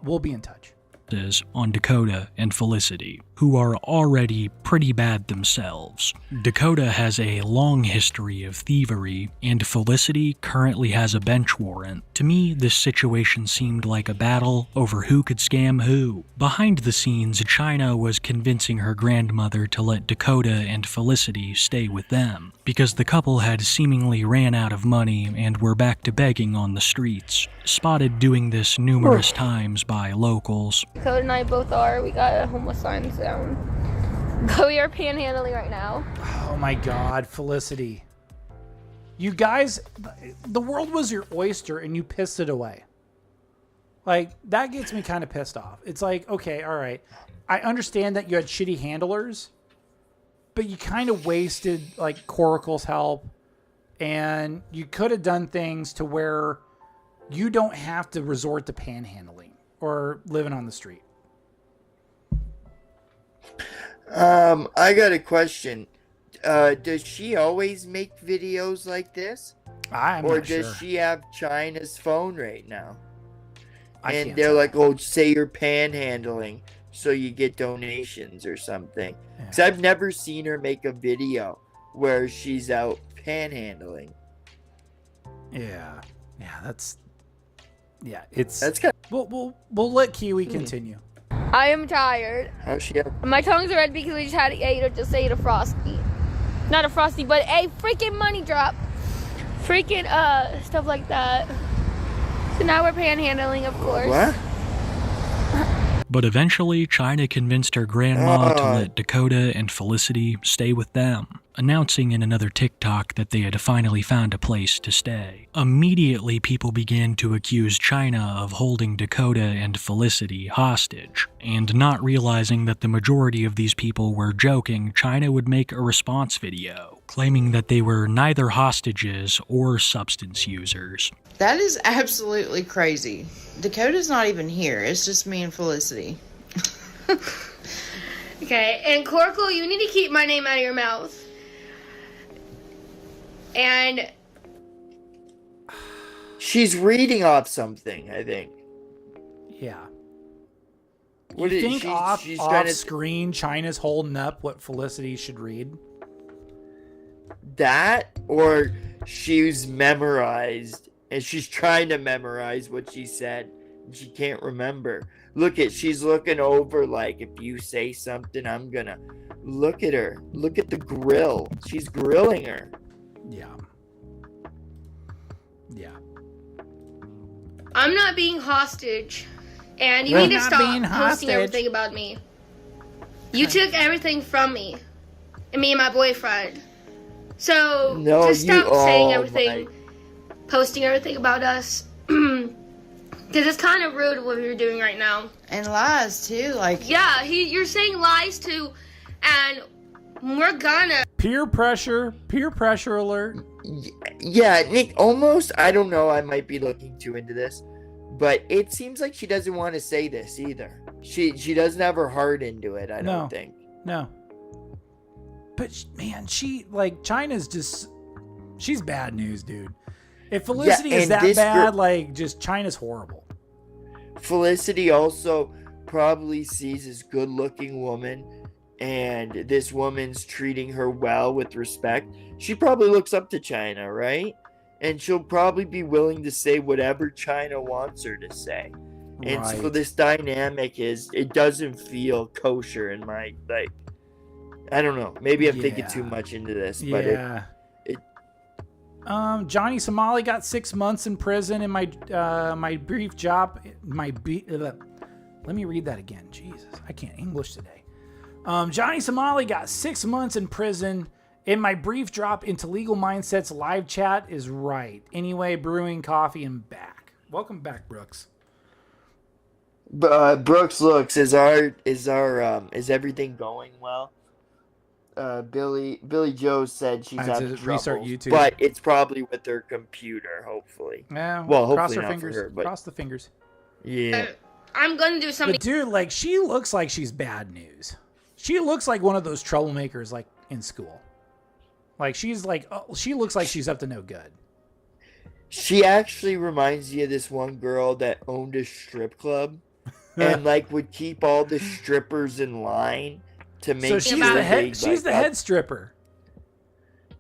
We'll be in touch. On Dakota and Felicity, who are already pretty bad themselves. Dakota has a long history of thievery, and Felicity currently has a bench warrant. To me, this situation seemed like a battle over who could scam who. Behind the scenes, China was convincing her grandmother to let Dakota and Felicity stay with them, because the couple had seemingly ran out of money and were back to begging on the streets. Spotted doing this numerous times by locals. Code and I both are. We got homeless signs down. But we are panhandling right now. Oh my God, Felicity. You guys, the world was your oyster and you pissed it away. Like, that gets me kind of pissed off. It's like, okay, all right. I understand that you had shitty handlers, but you kind of wasted, like, Coracle's help. And you could have done things to where you don't have to resort to panhandling or living on the street. I got a question. Does she always make videos like this? Or does she have China's phone right now? And they're like, oh, say you're panhandling so you get donations or something. Because I've never seen her make a video where she's out panhandling. Yeah, that's kind of... We'll let Kiwi continue. I am tired. How's she up? My tongue's red because we just ate a Frosty. Not a Frosty, but a freaking money drop. Freaking stuff like that. So now we're panhandling, of course. What? But eventually, China convinced her grandma to let Dakota and Felicity stay with them, announcing in another TikTok that they had finally found a place to stay. Immediately, people began to accuse China of holding Dakota and Felicity hostage, and not realizing that the majority of these people were joking, China would make a response video, claiming that they were neither hostages or substance users. That is absolutely crazy. Dakota's not even here. It's just me and Felicity. Okay, and Coracle, you need to keep my name out of your mouth. And she's reading off something, I think. Yeah. What you think off screen China's holding up what Felicity should read? that, or she's memorized and she's trying to memorize what she said and she can't remember. She's looking over like, if you say something, I'm gonna look at her. Look at the grill. She's grilling her. Yeah. Yeah. I'm not being hostage, and you need to stop posting hostage. everything about me. You took everything from me, and me and my boyfriend. So just stop saying everything, posting everything about us, because it's kind of rude what you're doing right now. And lies too, like yeah, you're saying lies too, and we're gonna peer pressure alert. Yeah, Nick, almost, I don't know, I might be looking too into this, but it seems like she doesn't want to say this either. She doesn't have her heart into it, I don't think. No. But man, China's just, she's bad news, dude. If Felicity is that bad, just China's horrible. Felicity also probably sees this good-looking woman, and this woman's treating her well with respect. She probably looks up to China, right? And she'll probably be willing to say whatever China wants her to say. And so this dynamic it doesn't feel kosher in my, I don't know. Maybe I'm thinking too much into this, but Johnny Somali got 6 months in prison in my brief job. Let me read that again. Jesus, I can't English today. Johnny Somali got 6 months in prison. In my brief drop into Legal Mindsets live chat is right. Anyway, brewing coffee and back. Welcome back, Brooks. Brooks looks, is everything going well? Billy Joe said she's having trouble, restart YouTube, but it's probably with her computer, hopefully. Yeah, well, hopefully cross her not fingers. For her, but cross the fingers. Yeah. I'm gonna do something. But dude, she looks like she's bad news. She looks like one of those troublemakers, in school. She looks like she's up to no good. She actually reminds me of this one girl that owned a strip club and would keep all the strippers in line to make. So she's the head. She's the head stripper.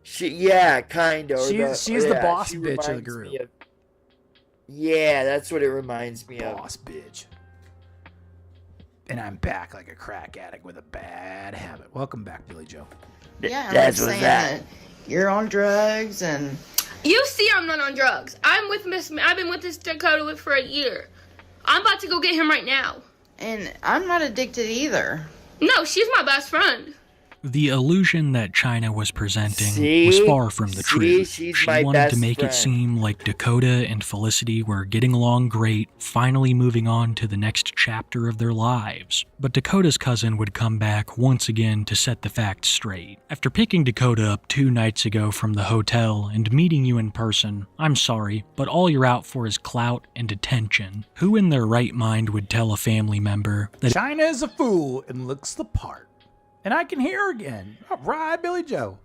Kind of. She's the boss bitch of the group. Yeah, that's what it reminds me of. Boss bitch. And I'm back like a crack addict with a bad habit. Welcome back, Billy Joe. Yeah, that's what's saying that you're on drugs and. You see, I'm not on drugs. I've been with this Dakota for a year. I'm about to go get him right now. And I'm not addicted either. No, she's my best friend. The illusion that China was presenting was far from the truth. She wanted to make it seem like Dakota and Felicity were getting along great, finally moving on to the next chapter of their lives. But Dakota's cousin would come back once again to set the facts straight. After picking Dakota up 2 nights ago from the hotel and meeting you in person, I'm sorry, but all you're out for is clout and attention. Who in their right mind would tell a family member that China is a fool and looks the part? And I can hear her again. All right, Billy Joe.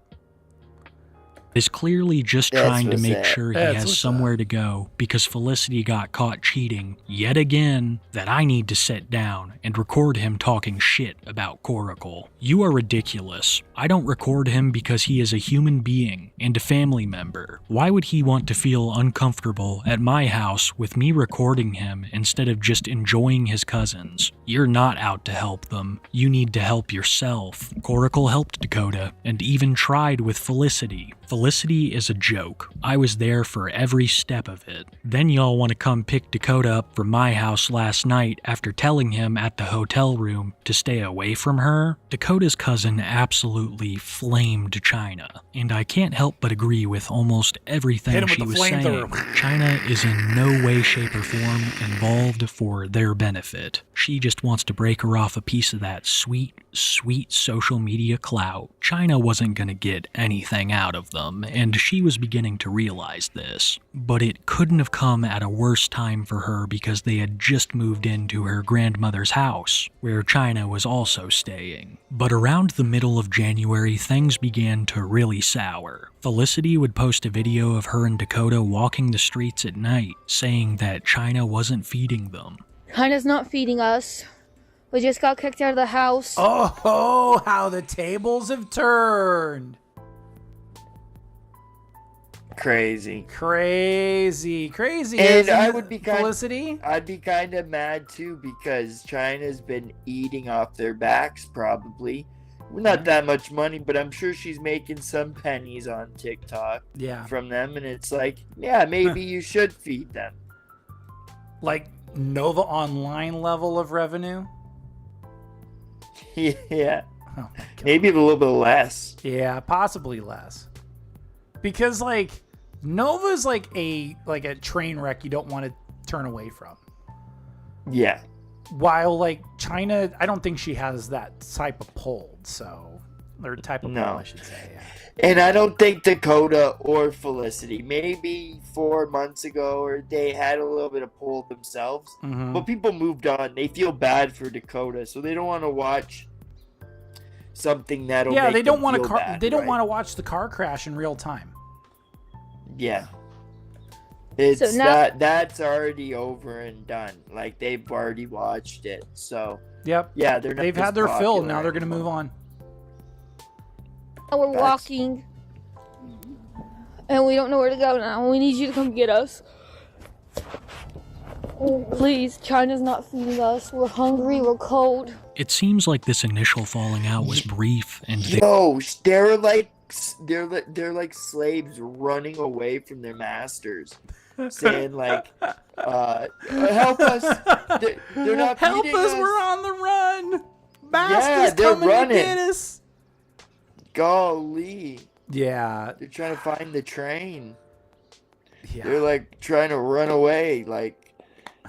is clearly just trying to make sure he has somewhere to go because Felicity got caught cheating yet again, that I need to sit down and record him talking shit about Coracle. You are ridiculous. I don't record him because he is a human being and a family member. Why would he want to feel uncomfortable at my house with me recording him instead of just enjoying his cousins? You're not out to help them. You need to help yourself. Coracle helped Dakota and even tried with Felicity. Felicity is a joke. I was there for every step of it. Then y'all want to come pick Dakota up from my house last night after telling him at the hotel room to stay away from her? Dakota's cousin absolutely flamed China, and I can't help but agree with almost everything she was saying. China is in no way, shape, or form involved for their benefit. She just wants to break her off a piece of that sweet, sweet social media clout. China wasn't gonna get anything out of them, and she was beginning to realize this. But it couldn't have come at a worse time for her because they had just moved into her grandmother's house, where China was also staying. But around the middle of January, things began to really sour. Felicity would post a video of her and Dakota walking the streets at night, saying that China wasn't feeding them. China's not feeding us. We just got kicked out of the house. Oh, how the tables have turned. Crazy. And I would be Felicity. I'd be kind of mad too because China's been eating off their backs probably. Not that much money, but I'm sure she's making some pennies on TikTok from them, and it's like, yeah, maybe you should feed them. Like Nova Online level of revenue? Yeah. Oh maybe a little bit less. Yeah, possibly less. Because like Nova's like a train wreck you don't want to turn away from. Yeah. While like China, I don't think she has that type of pull, or type of pull, I should say. Yeah. And I don't think Dakota or Felicity, maybe 4 months ago, or they had a little bit of pull themselves, but people moved on. They feel bad for Dakota, so they don't want to watch something that'll make they don't them want feel bad, they don't want to watch the car crash in real time. Yeah. It's So now- that's already over and done. Like they've already watched it. So Yep. yeah, they've had their fill. Now they're gonna move on. And we're walking. And we don't know where to go now. We need you to come get us. Please, China's not feeding us. We're hungry, we're cold. It seems like this initial falling out was brief and they're like slaves running away from their masters, saying like, "Help us! They're not help feeding us! us. We're on the run! Masters they're coming running. to get us!" Golly! Yeah, they're trying to find the train. Yeah. They're like trying to run away. Like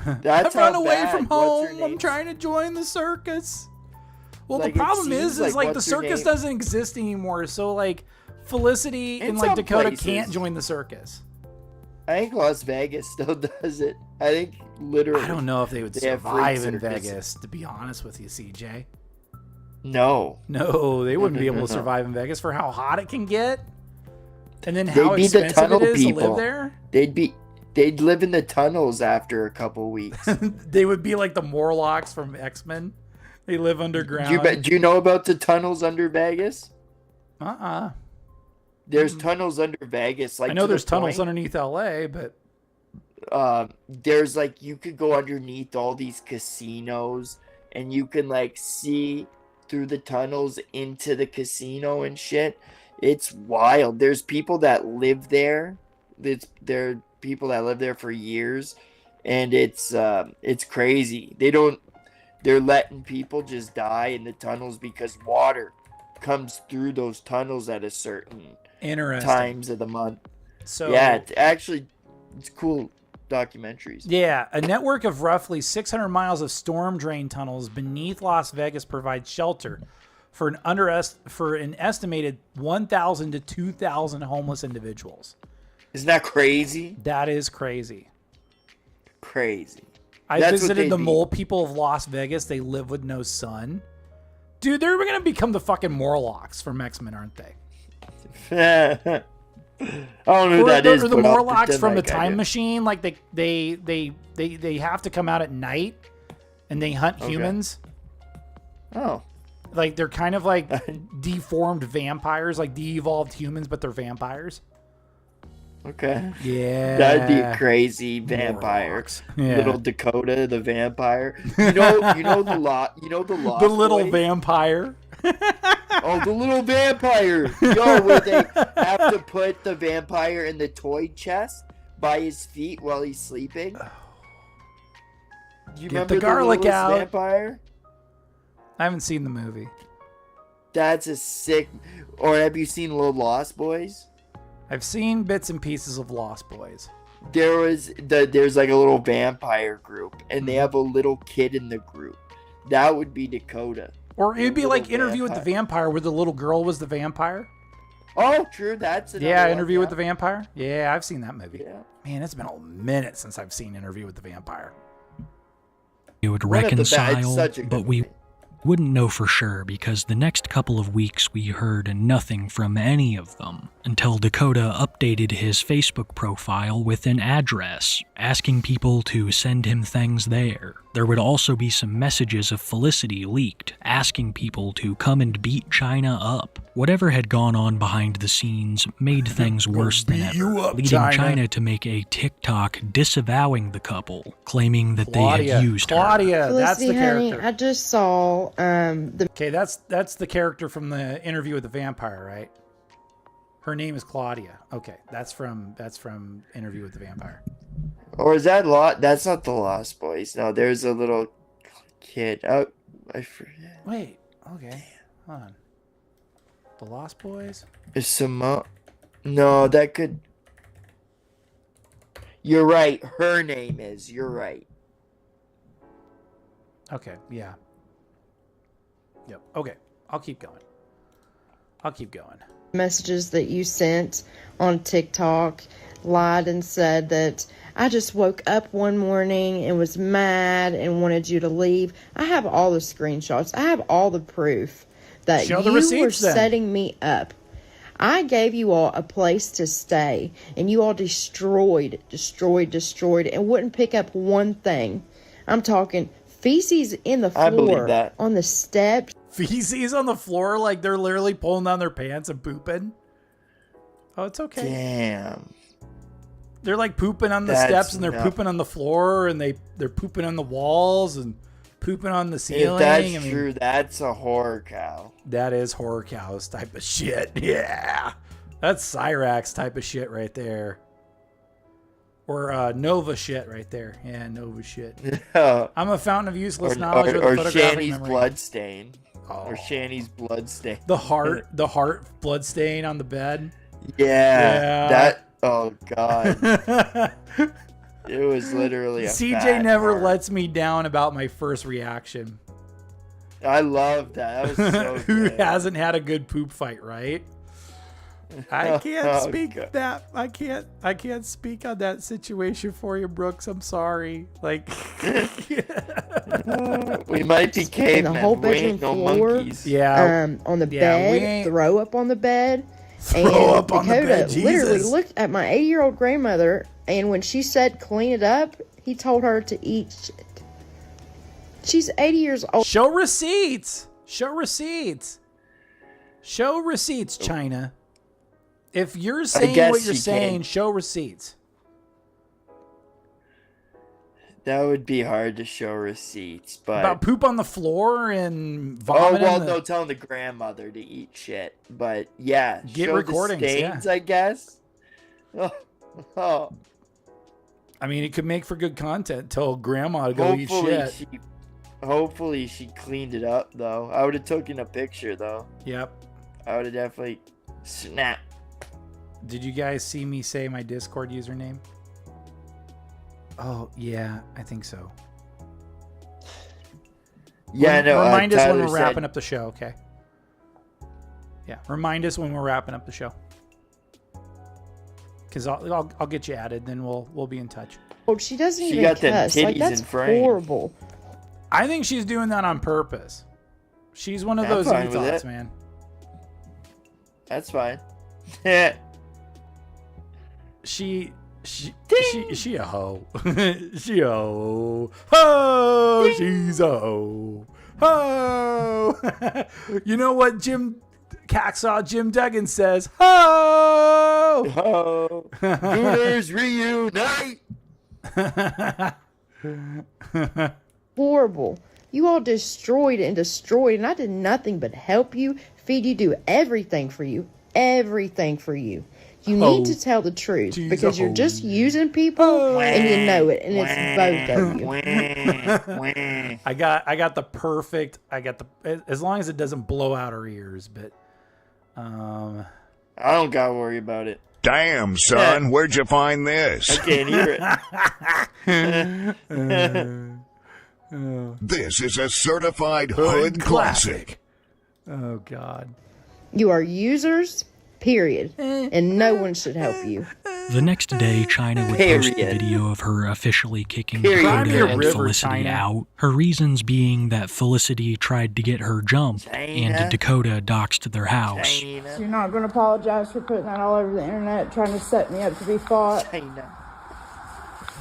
that's I've run how away bad. from What's her home. I'm name? trying to join the circus. Well, Like, the it problem seems is like like the what's her circus name? doesn't exist anymore. So like Felicity In and like some Dakota places. can't join the circus. I think Las Vegas still does it. I think literally. I don't know if they would they have free survive in circus. Vegas, to be honest with you, CJ. No, they wouldn't be able to survive in Vegas for how hot it can get, and then They'd how be the expensive tunnel it is people. to live there. They'd live in the tunnels after a couple weeks. They would be like the Morlocks from X-Men. They live underground. Do you know about the tunnels under Vegas? There's tunnels under Vegas. Like I know to the there's tunnels point, underneath LA, but there's like you could go underneath all these casinos, and you can like see through the tunnels into the casino and shit. It's wild. There's people that live there. There are people that live there for years, and it's crazy. They're letting people just die in the tunnels because water comes through those tunnels at a certain times of the month. So yeah, it's cool documentaries. Yeah, a network of roughly 600 miles of storm drain tunnels beneath Las Vegas provides shelter for an estimated 1,000 to 2,000 homeless individuals. Isn't that crazy? That is crazy. Crazy. I visited the mole people of Las Vegas. They live with no sun. Dude, they're going to become the fucking Morlocks from X-Men, aren't they? I don't know who that is. Or the but I'll Morlocks pretend from like the I Time do. Machine. Like they have to come out at night and they hunt humans. Oh. Like they're kind of like deformed vampires, like de-evolved humans, but they're vampires. Okay. Yeah. That'd be a crazy vampire. Morlocks. Yeah. Little Dakota the vampire. You know the Lost The little Boys? vampire. Oh, the little vampire. Yo, where they have to put the vampire in the toy chest by his feet while he's sleeping. Do you Get remember the garlic littlest out. vampire? I haven't seen the movie. That's a sick. Or have you seen Little Lost Boys? I've seen bits and pieces of Lost Boys. There's like a little vampire group, and they have a little kid in the group. That would be Dakota. Or it'd be The like little Interview with the Vampire, where the little girl was the vampire. Oh, true. That's another Yeah, one, Interview with the Vampire. Yeah, I've seen that movie. Yeah. Man, it's been a minute since I've seen Interview with the Vampire. They would One of the best- it's reconcile, such a good but we Wouldn't know for sure because the next couple of weeks we heard nothing from any of them until Dakota updated his Facebook profile with an address, asking people to send him things there. There would also be some messages of Felicity leaked, asking people to come and beat China up. Whatever had gone on behind the scenes made things worse than ever, leading China to make a TikTok disavowing the couple, claiming that they had used her. Claudia, that's the Honey, character. I just saw the. Okay, that's the character from the Interview with the Vampire, right? Her name is Claudia. Okay, that's from Interview with the Vampire. Or is that That's not the Lost Boys. No, there's a little kid. Oh, I forget. Wait. Okay. Hold on. The Lost Boys? Is Simone? No, that could. You're right. Her name is. You're right. Okay. Yeah. Yep. Okay. I'll keep going. Messages that you sent on TikTok, lied and said that I just woke up one morning and was mad and wanted you to leave. I have all the screenshots. I have all the proof that you were setting me up. I gave you all a place to stay and you all destroyed, and wouldn't pick up one thing. I'm talking feces in the floor, on the steps. Feces on the floor, like they're literally pulling down their pants and pooping. Oh, it's okay. Damn. They're like pooping on the steps and they're pooping on the floor and they're pooping on the walls and pooping on the ceiling. If that's true, that's a horror cow. That is horror cows type of shit. Yeah. That's Cyrax type of shit right there. Or Nova shit right there. Yeah, Nova shit. I'm a fountain of useless knowledge with a photographic Shanny's memory. Bloodstain. Oh. Or Shanny's Bloodstain. The heart bloodstain on the bed. Yeah. That, oh God. It was literally a CJ never lets me down about my first reaction. I love that. That was so Who good. hasn't had a good poop fight, right? I can't speak that. I can't speak on that situation for you, Brooks. I'm sorry. Like we might be cavemen. The whole we bedroom ain't no floor. monkeys. Yeah. On the bed, throw up on the bed. Throw up on the bed, literally Jesus. looked at my 80-year-old grandmother, and when she said clean it up, he told her to eat shit. She's 80 years old. Show receipts. Show receipts. Show receipts, China. If you're saying what you're saying, show receipts. That would be hard to show receipts, but About poop on the floor and vomit. no, telling the grandmother to eat shit. But yeah, Get show recordings, the stains, I guess. Oh. I mean, it could make for good content. Tell grandma to go eat shit. Hopefully she cleaned it up though. I would have taken a picture though. Yep. I would have definitely snapped. Did you guys see me say my Discord username? Oh, yeah, I think so. Yeah, no. Remind us when Tyler we're wrapping up the show, okay? Yeah, remind us when we're wrapping up the show. Because I'll get you added, then we'll be in touch. Oh, she doesn't She even got them cuss. Like, titties that's in frame. horrible. I think she's doing that on purpose. She's one of I'm those fine with ethos, it. man. That's fine. She a hoe. She a hoe. Ho! She's a hoe. Ho! You know what Jim Duggan says? Ho! Ho! Gooners reunite! Horrible. You all destroyed and I did nothing but help you, feed you, do everything for you. Everything for you. You need to tell the truth because you're just using people and you know it, and it's both of you. I got the perfect. As long as it doesn't blow out her ears, but I don't gotta worry about it. Damn, son, where'd you find this? I can't hear it. This is a certified hood classic. Oh God. You are users, period, and no one should help you. The next day, China would post the video of her officially kicking Dakota and Felicity out. Her reasons being that Felicity tried to get her jump, and Dakota doxed their house. So you're not going to apologize for putting that all over the internet, trying to set me up to be fought?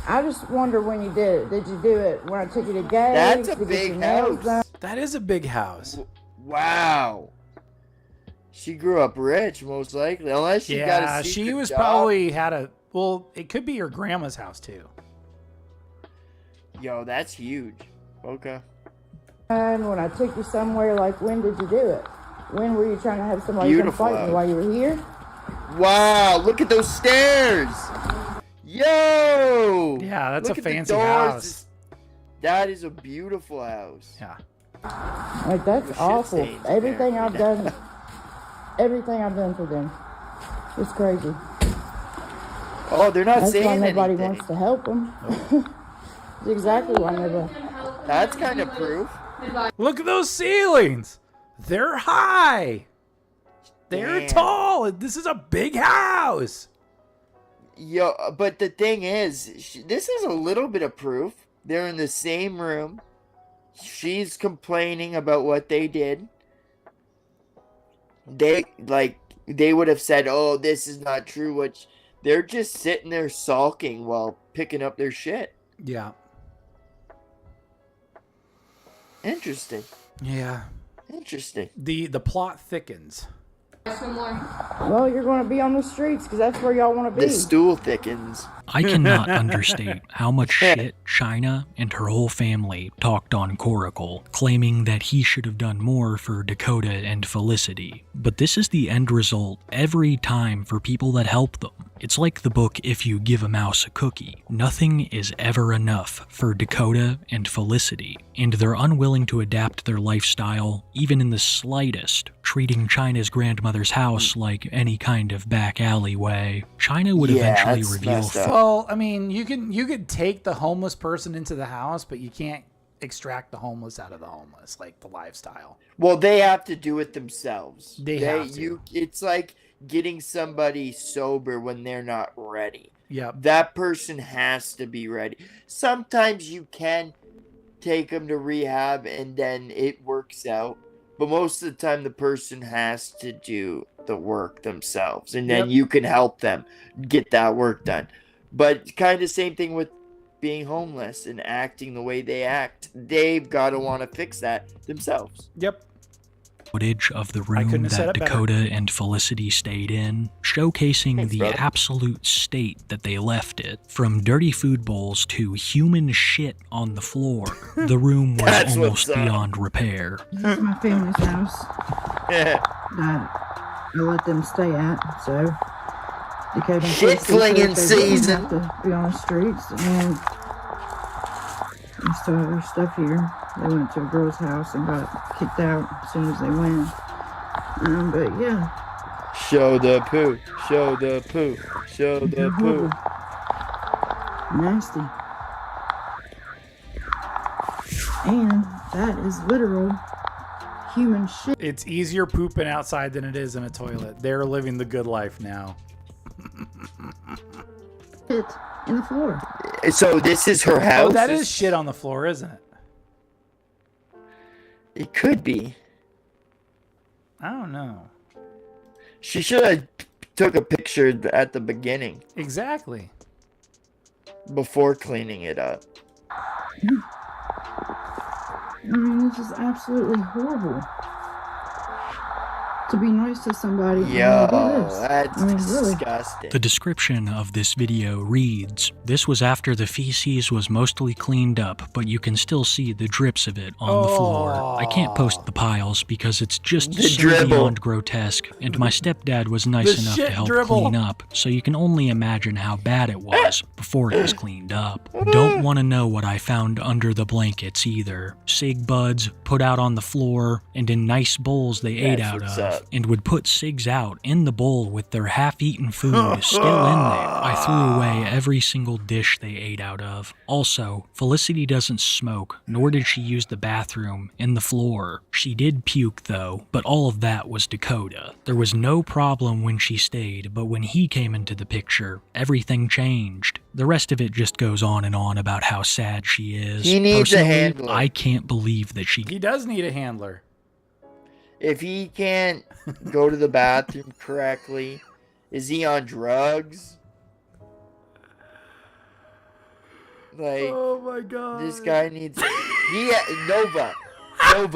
I just wonder when you did it. Did you do it when I took you to Gabe's? That's a big house. That is a big house. Wow. She grew up rich, most likely. Unless she got a secret she was job. probably had a... Well, it could be your grandma's house, too. Yo, that's huge. Okay. And when I took you somewhere, like, when did you do it? When were you trying to have somebody come fight me while you were here? Wow, look at those stairs. Yo. Yeah, that's look a at the fancy doors. house. That is a beautiful house. Yeah. Like, that's awful. Everything I've done for them. It's crazy. Oh, they're not saying anything. That's why nobody wants to help them. That's exactly why nobody. That's kind of proof. Look at those ceilings. They're high. They're tall. This is a big house. Yo, but the thing is, this is a little bit of proof. They're in the same room. She's complaining about what they did. They would have said, "Oh, this is not true," which they're just sitting there sulking while picking up their shit. Yeah. Interesting. Yeah. Interesting. The plot thickens. Well, you're going to be on the streets because that's where y'all want to be. The stool thickens. I cannot understate how much shit China and her whole family talked on Coracle, claiming that he should have done more for Dakota and Felicity. But this is the end result every time for people that help them. It's like the book If You Give a Mouse a Cookie. Nothing is ever enough for Dakota and Felicity, and they're unwilling to adapt their lifestyle, even in the slightest, treating China's grandmother's house like any kind of back alleyway. China would eventually reveal... Well, I mean, you could take the homeless person into the house, but you can't extract the homeless out of the homeless, like the lifestyle. Well, they have to do it themselves. They have to. It's like getting somebody sober when they're not ready. Yep. That person has to be ready. Sometimes you can take them to rehab and then it works out. But most of the time the person has to do the work themselves. And then you can help them get that work done. But kind of same thing with being homeless and acting the way they act. They've got to want to fix that themselves. Yep. Footage of the room that Dakota and Felicity stayed in, showcasing the absolute state that they left it. From dirty food bowls to human shit on the floor, the room was almost beyond repair. This is my family's house. I let them stay at, so Dakota and shit flinging season. Have to be on the streets, and they still have their stuff here. They went to a girl's house and got kicked out as soon as they went. But yeah. Show the poo. Show the poo. Show the poo. Nasty. And that is literal human shit. It's easier pooping outside than it is in a toilet. They're living the good life now. Shit in the floor. So this is her house? Oh, that is shit on the floor, isn't it? It could be. I don't know. She should have took a picture at the beginning. Exactly. Before cleaning it up. I mean, this is absolutely horrible. To be nice to somebody. Yo, that's disgusting. The description of this video reads, "This was after the feces was mostly cleaned up, but you can still see the drips of it on the floor. I can't post the piles because it's just so beyond grotesque, and my stepdad was nice enough to help clean up, so you can only imagine how bad it was before it was cleaned up. Don't want to know what I found under the blankets either. Cig buds put out on the floor, and in nice bowls they ate out of. off and would put cigs out in the bowl with their half-eaten food still in there. I threw away every single dish they ate out of. Also, Felicity doesn't smoke, nor did she use the bathroom and the floor. She did puke though, but all of that was Dakota. There was no problem when she stayed, but when he came into the picture, everything changed. The rest of it just goes on and on about how sad she is. He needs a handler. I can't believe that He does need a handler. If he can't go to the bathroom correctly, is he on drugs? Like, oh my god. This guy needs... Nova,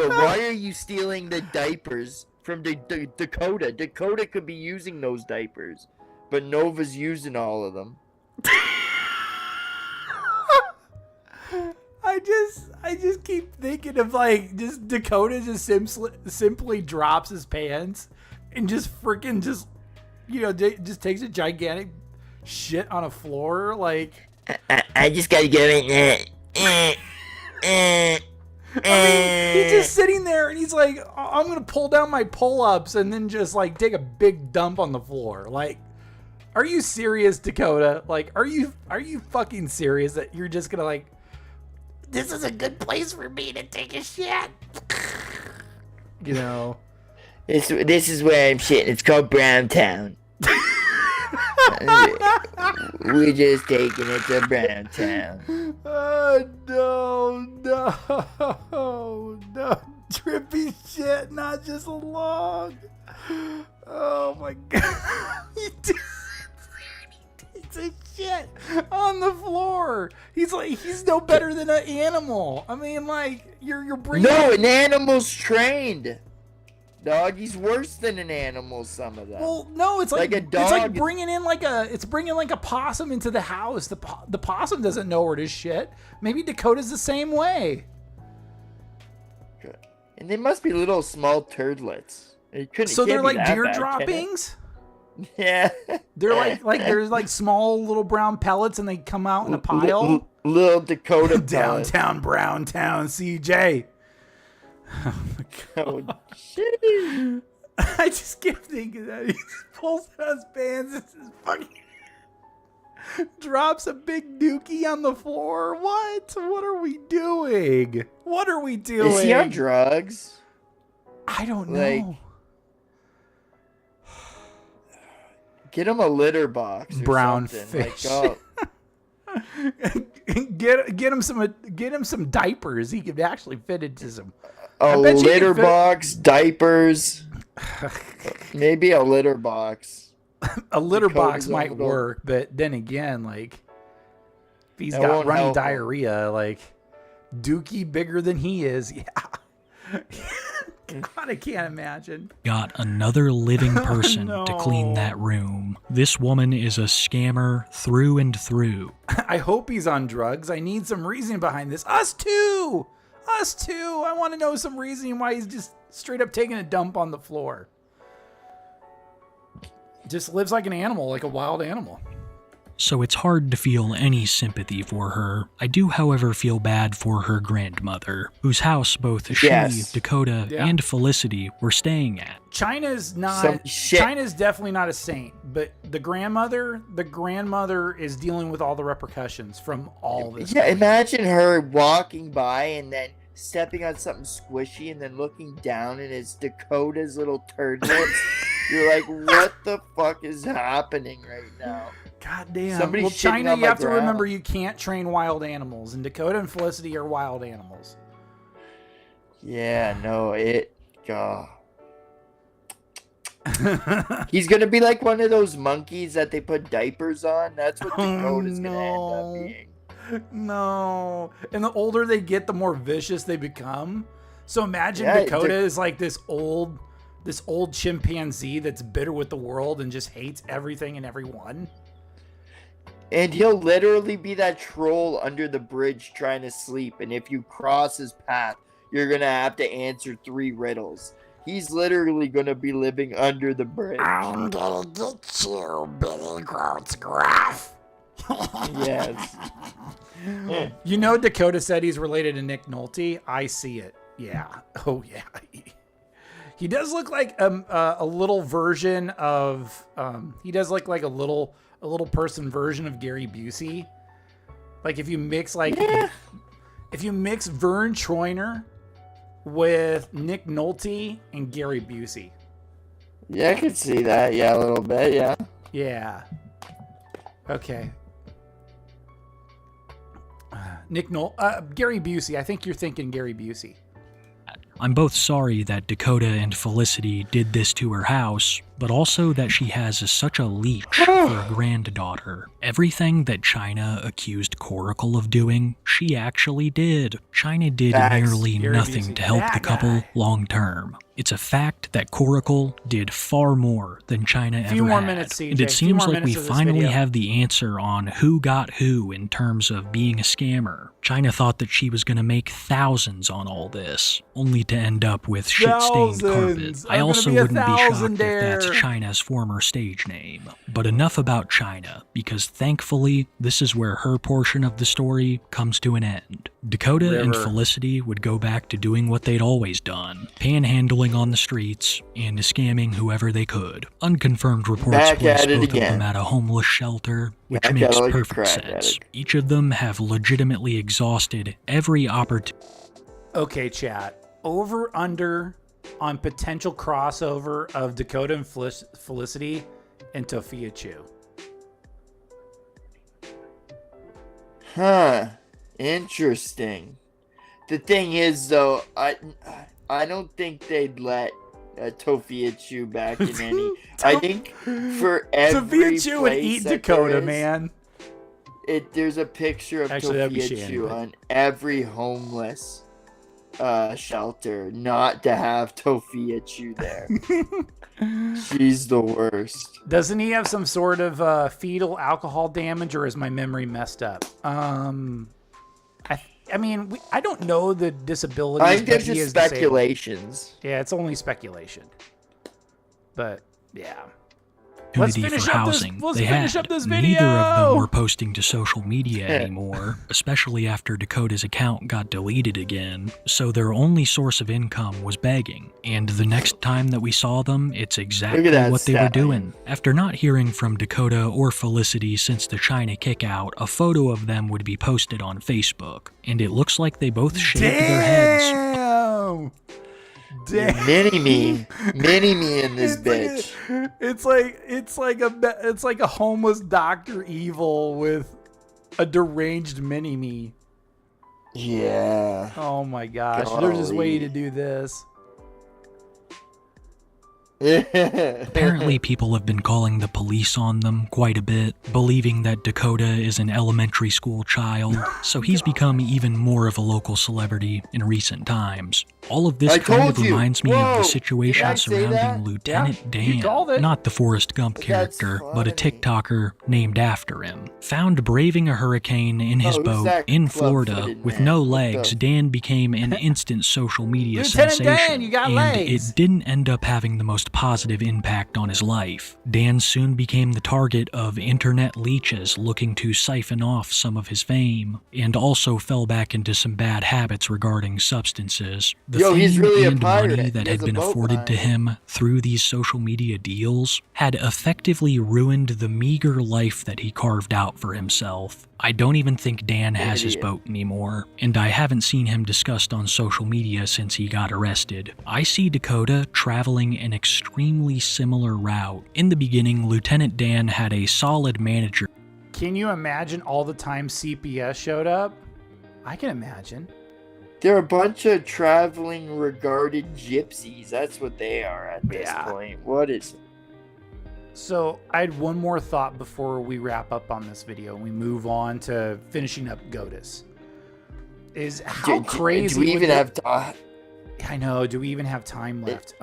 why are you stealing the diapers from Dakota? Dakota could be using those diapers, but Nova's using all of them. I just keep thinking of like just Dakota just simply drops his pants and just freaking just just takes a gigantic shit on a floor like I just gotta go in there. I mean, he's just sitting there and he's like, I'm gonna pull down my pull-ups and then just like take a big dump on the floor. Like, are you serious, Dakota? Like, are you fucking serious that you're just gonna like, this is a good place for me to take a shit? You know, this is where I'm shitting. It's called Browntown. We're just taking it to Browntown. No, drippy shit, not just a log. Oh my god, he takes a shit on the floor. He's no better than an animal. I mean, like you're bringing. No, an animal's trained. Dog, he's worse than an animal. Some of them. Well, no, it's like a dog. It's like bringing a possum into the house. The possum doesn't know where to shit. Maybe Dakota's the same way. And they must be little small turdlets. So they're like deer droppings. Yeah. They're like there's like small little brown pellets and they come out in a pile. Little Dakota downtown Browntown, CJ. Oh my god. Oh, shit. I just kept thinking that he pulls out his pants and just fucking drops a big dookie on the floor. What? What are we doing? What are we doing? Is he on drugs? I don't know. Get him a litter box. Or brown something. fish. Like, get him some diapers. He could actually fit into some. A litter box, diapers. Maybe a litter box. A litter box might work, but then again, like if he's got running diarrhea, like dookie bigger than he is, yeah. God, I can't imagine. Got another living person to clean that room. This woman is a scammer through and through. I hope he's on drugs. I need some reasoning behind this. Us too. I want to know some reasoning why he's just straight up taking a dump on the floor. Just lives like an animal, like a wild animal. So it's hard to feel any sympathy for her. I do, however, feel bad for her grandmother, whose house both she, Dakota, and Felicity were staying at. China's definitely not a saint, but the grandmother is dealing with all the repercussions from all this. Yeah, imagine her walking by and then stepping on something squishy and then looking down and it's Dakota's little turdlets. You're like, what the fuck is happening right now? God damn. Somebody's well, China, you have to ground. remember you can't train wild animals, and Dakota and Felicity are wild animals. Yeah, no, God. He's gonna be like one of those monkeys that they put diapers on. That's what Dakota's gonna end up being. No. And the older they get, the more vicious they become. So imagine Dakota is like this old chimpanzee that's bitter with the world and just hates everything and everyone. And he'll literally be that troll under the bridge trying to sleep. And if you cross his path, you're going to have to answer 3 riddles. He's literally going to be living under the bridge. I'm gonna get you, Billy Goat's Gruff. Yes. You know Dakota said he's related to Nick Nolte? I see it. Yeah. Oh, yeah. He does look like a little version of. He does look like a little person version of Gary Busey. Like if you mix if you mix Vern Troyer with Nick Nolte and Gary Busey. Yeah, I could see that. Yeah, a little bit. Yeah. Yeah. Okay. Gary Busey. I think you're thinking Gary Busey. I'm both sorry that Dakota and Felicity did this to her house, but also that she has such a leech for a granddaughter. Everything that China accused Coracle of doing, she actually did. China did nearly nothing to help the couple long term. It's a fact that Coracle did far more than China ever had. Few more minutes, CJ. And it seems like we finally have the answer on who got who in terms of being a scammer. China thought that she was going to make thousands on all this, only to end up with shit-stained carpet. I also wouldn't be shocked if that's China's former stage name. But enough about China, because thankfully, this is where her portion of the story comes to an end. Dakota and Felicity would go back to doing what they'd always done, panhandling on the streets and scamming whoever they could. Unconfirmed reports place both of them at a homeless shelter, which makes perfect sense. Each of them have legitimately exhausted every opportunity. Okay, chat. Over under on potential crossover of Dakota and Felicity and Tophia Chu. Huh. Interesting. The thing is, though, I don't think they'd let Tophia Chu back in any. I think for every Tophia Chu would eat Dakota, man. There's a picture of Tophia Chu on every homeless shelter, not to have Tophia Chu there. She's the worst. Doesn't he have some sort of fetal alcohol damage, or is my memory messed up? I mean, I don't know the disabilities. I think there's just speculations. Yeah, it's only speculation. But yeah. Let's finish up housing. Let's finish up this video. Neither of them were posting to social media anymore, especially after Dakota's account got deleted again, so their only source of income was begging. And the next time that we saw them, it's exactly what they were doing. After not hearing from Dakota or Felicity since the China kickout, a photo of them would be posted on Facebook, and it looks like they both shaved their heads. Mini-me in this bitch. It's like a homeless Dr. Evil with a deranged mini-me. Yeah. Oh my gosh. There's this way to do this. Apparently, people have been calling the police on them quite a bit, believing that Dakota is an elementary school child, so he's become even more of a local celebrity in recent times. All of this kind of reminds me of the situation surrounding Lieutenant Dan, not the Forrest Gump character, but a TikToker named after him. Found braving a hurricane in his boat in Florida with no legs, Dan became an instant social media sensation, and it didn't end up having the most positive impact on his life. Dan soon became the target of internet leeches looking to siphon off some of his fame, and also fell back into some bad habits regarding substances. The fame and money that had been afforded to him through these social media deals had effectively ruined the meager life that he carved out for himself. I don't even think Dan has his boat anymore, and I haven't seen him discussed on social media since he got arrested. I see Dakota traveling an extremely similar route. In the beginning, Lieutenant Dan had a solid manager. Can you imagine all the time CPS showed up? I can imagine. They're a bunch of traveling regarded gypsies. That's what they are at this point. What is it? So I had one more thought before we wrap up on this video and we move on to finishing up GOTUS. Is how crazy. Do we even have time? I know. Do we even have time left?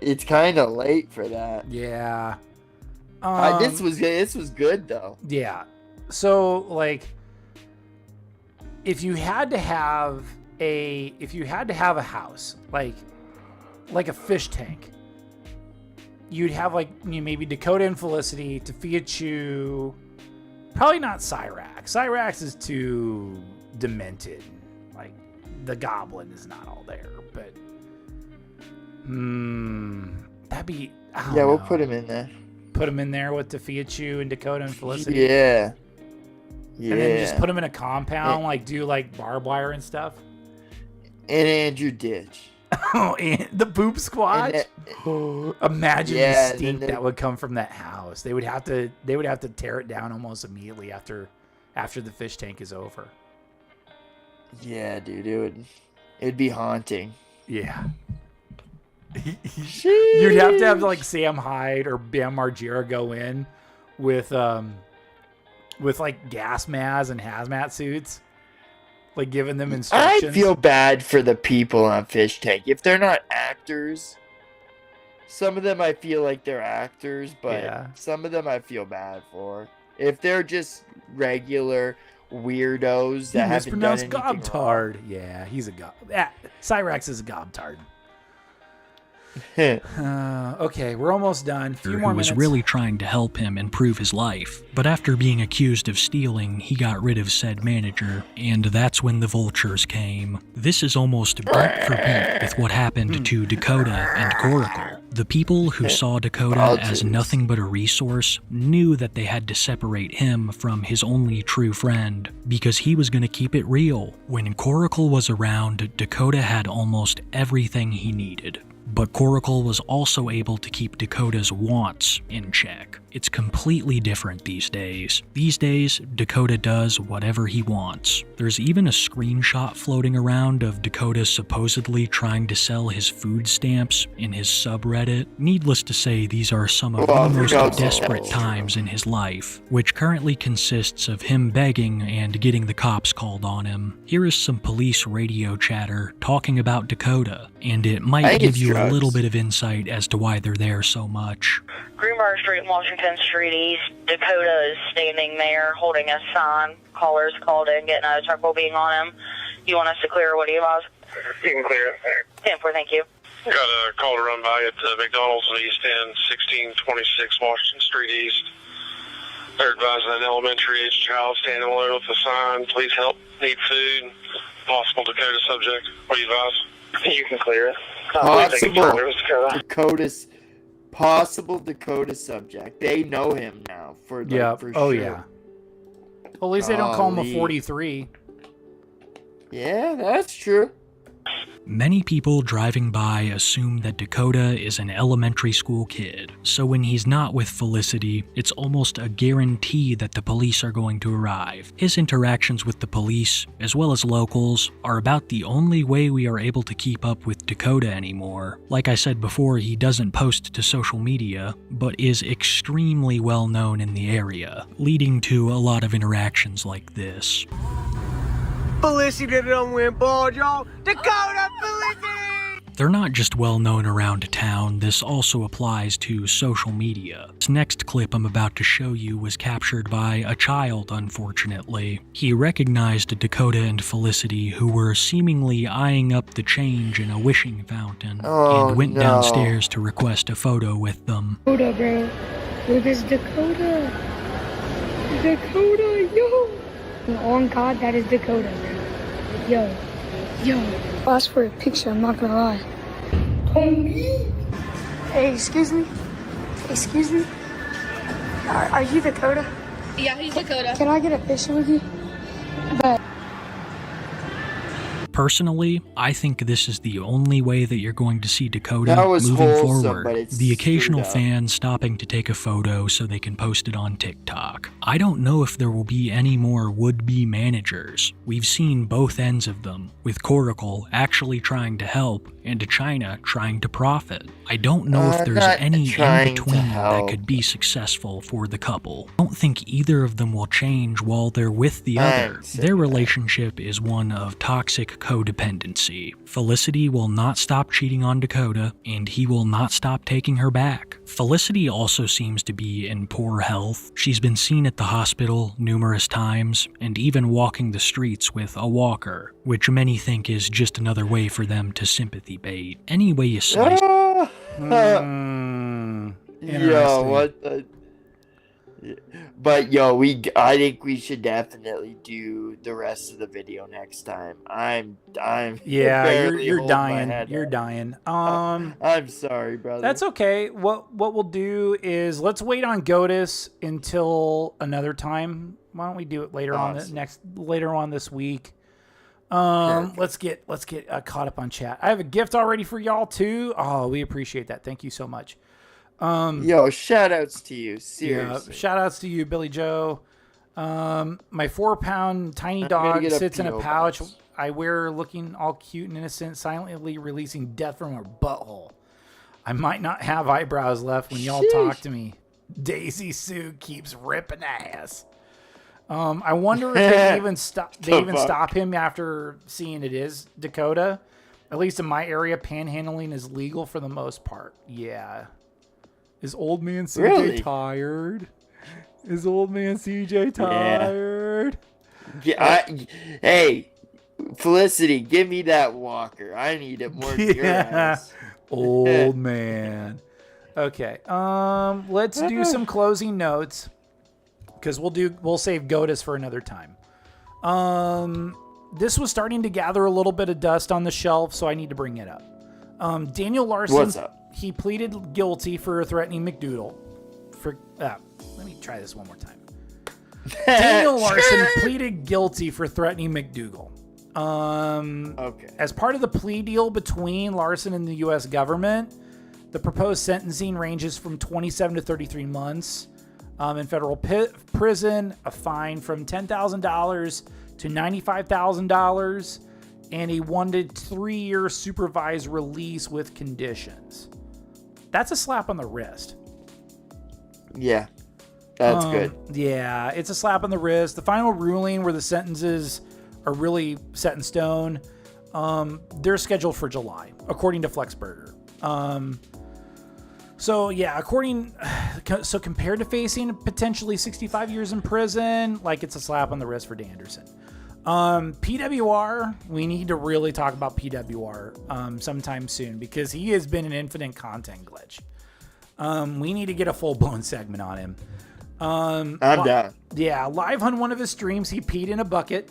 It's kind of late for that. Yeah. This was good though. Yeah. So like, if you had to have a house like a fish tank, you'd have maybe Dakota and Felicity, Tophia Chu, probably not Cyrax. Cyrax is too demented. Like the goblin is not all there, but That'd be... We'll put him in there. Put him in there with Defiachu and Dakota and Felicity? Yeah. And then just put him in a compound, like do like barbed wire and stuff? And Andrew Ditch. Oh, and the Poop Squad? Imagine the stink that would come from that house. They would have to tear it down almost immediately after the fish tank is over. Yeah, dude, it'd be haunting. Yeah. You'd have to have like Sam Hyde or Bam Margera go in with like gas masks and hazmat suits, like giving them instructions. I feel bad for the people on Fish Tank. If they're not actors, some of them I feel like they're actors, but some of them I feel bad for. If they're just regular weirdos that haven't done anything Gobtard. Wrong. Yeah, he's a Cyrax is a Gobtard. Okay, we're almost done. Few more minutes. Who was really trying to help him improve his life. But after being accused of stealing, he got rid of said manager, and that's when the vultures came. This is almost beat for beat with what happened to Dakota and Coracle. The people who saw Dakota as nothing but a resource knew that they had to separate him from his only true friend, because he was going to keep it real. When Coracle was around, Dakota had almost everything he needed. But Coracle was also able to keep Dakota's wants in check. It's completely different these days. These days, Dakota does whatever he wants. There's even a screenshot floating around of Dakota supposedly trying to sell his food stamps in his subreddit. Needless to say, these are some of the most desperate times in his life, which currently consists of him begging and getting the cops called on him. Here is some police radio chatter talking about Dakota, and it might give you a little bit of insight as to why they're there so much. Greenbrier Street, Washington Street East. Dakota is standing there holding a sign. Callers called in, getting a truckle being on him. You want us to clear? What do you advise? You can clear it. 10-4, thank you. Got a call to run by at McDonald's in East End, 1626 Washington Street East. They're advising an elementary age child standing alone with a sign. Please help. Need food. Possible Dakota subject. What do you advise? You can clear it. Possible Dakota subject. They know him now for for sure. Yeah. Well, at least they don't call him a 43. Yeah, that's true. Many people driving by assume that Dakota is an elementary school kid, so when he's not with Felicity, it's almost a guarantee that the police are going to arrive. His interactions with the police, as well as locals, are about the only way we are able to keep up with Dakota anymore. Like I said before, he doesn't post to social media, but is extremely well known in the area, leading to a lot of interactions like this. Felicity don't win ball, y'all. Dakota, Felicity! They're not just well known around town, this also applies to social media. This next clip I'm about to show you was captured by a child, unfortunately. He recognized Dakota and Felicity, who were seemingly eyeing up the change in a wishing fountain, and went downstairs to request a photo with them. Dakota, bro. Look, it's Dakota. Dakota, yo. On God, that is Dakota, bro. Yo. I'll ask for a picture, I'm not gonna lie. Hey, excuse me? Are you Dakota? Yeah, he's Dakota. Can I get a picture with you? But Personally, I think this is the only way that you're going to see Dakota moving forward. The occasional fan stopping to take a photo so they can post it on TikTok. I don't know if there will be any more would-be managers. We've seen both ends of them, with Coracle actually trying to help and China trying to profit. I don't know if there's any in-between that could be successful for the couple. I don't think either of them will change while they're with the other. Their relationship is one of toxic codependency. Felicity will not stop cheating on Dakota, and he will not stop taking her back. Felicity also seems to be in poor health. She's been seen at the hospital numerous times, and even walking the streets with a walker, which many think is just another way for them to sympathy bait. Any way you slice Yo, what the... But yo, I think we should definitely do the rest of the video next time. I'm Yeah, you're dying. You're dying. I'm sorry, brother. That's okay. What we'll do is let's wait on GOTUS until another time. Why don't we do it later on this week? Let's get caught up on chat. I have a gift already for y'all too. Oh, we appreciate that. Thank you so much. Yo, shout outs to you. Seriously. Yeah, shout outs to you, Billy Joe. My 4-pound tiny dog sits in a pouch I wear, looking all cute and innocent, silently releasing death from her butthole. I might not have eyebrows left when y'all talk to me. Daisy Sue keeps ripping ass. I wonder if they even stop him after seeing it is Dakota. At least in my area, panhandling is legal for the most part. Yeah. Is old man CJ tired? Is old man CJ tired? Yeah. Hey, Felicity, give me that walker. I need it more than your ass. Old man. Okay. Let's do some closing notes because we'll save GOTUS for another time. This was starting to gather a little bit of dust on the shelf, so I need to bring it up. Daniel Larson. What's up? He pleaded guilty for threatening McDoodle. Let me try this one more time. Daniel Larson pleaded guilty for threatening McDougal. Okay. As part of the plea deal between Larson and the U.S. government, the proposed sentencing ranges from 27 to 33 months in federal prison, a fine from $10,000 to $95,000, and a 1 to 3 year supervised release with conditions. That's a slap on the wrist. Yeah, that's good. Yeah, it's a slap on the wrist. The final ruling where the sentences are really set in stone, they're scheduled for July, according to Flexburger. So compared to facing potentially 65 years in prison, like it's a slap on the wrist for Danderson. PWR, we need to really talk about PWR sometime soon because he has been an infinite content glitch. We need to get a full-blown segment on him. I'm down. Yeah, live on one of his streams, he peed in a bucket.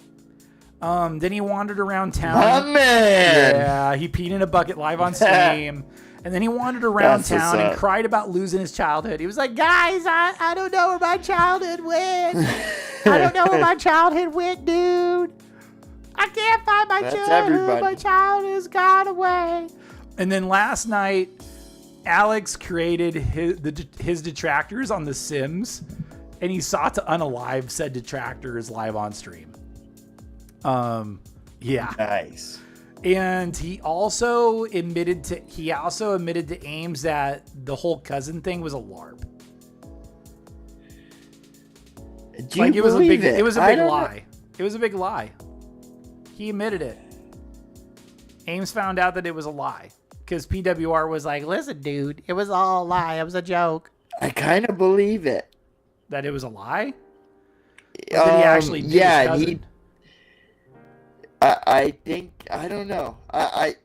Then he wandered around town. My man! Yeah, he peed in a bucket live on stream. And then he wandered around town and cried about losing his childhood. He was like, guys, I don't know where my childhood went. I don't know where my childhood went, dude. I can't find my childhood. Everybody. My childhood's gone away. And then last night, Alex created his detractors on The Sims, and he sought to unalive said detractors live on stream. Yeah. Nice. And he also admitted to Ames that the whole cousin thing was a LARP. It was a big lie. It was a big lie. He admitted it. Ames found out that it was a lie because PWR was like, "Listen, dude, it was all a lie. It was a joke." I kind of believe it. That it was a lie? Or did he actually his cousin? I think, I don't know. I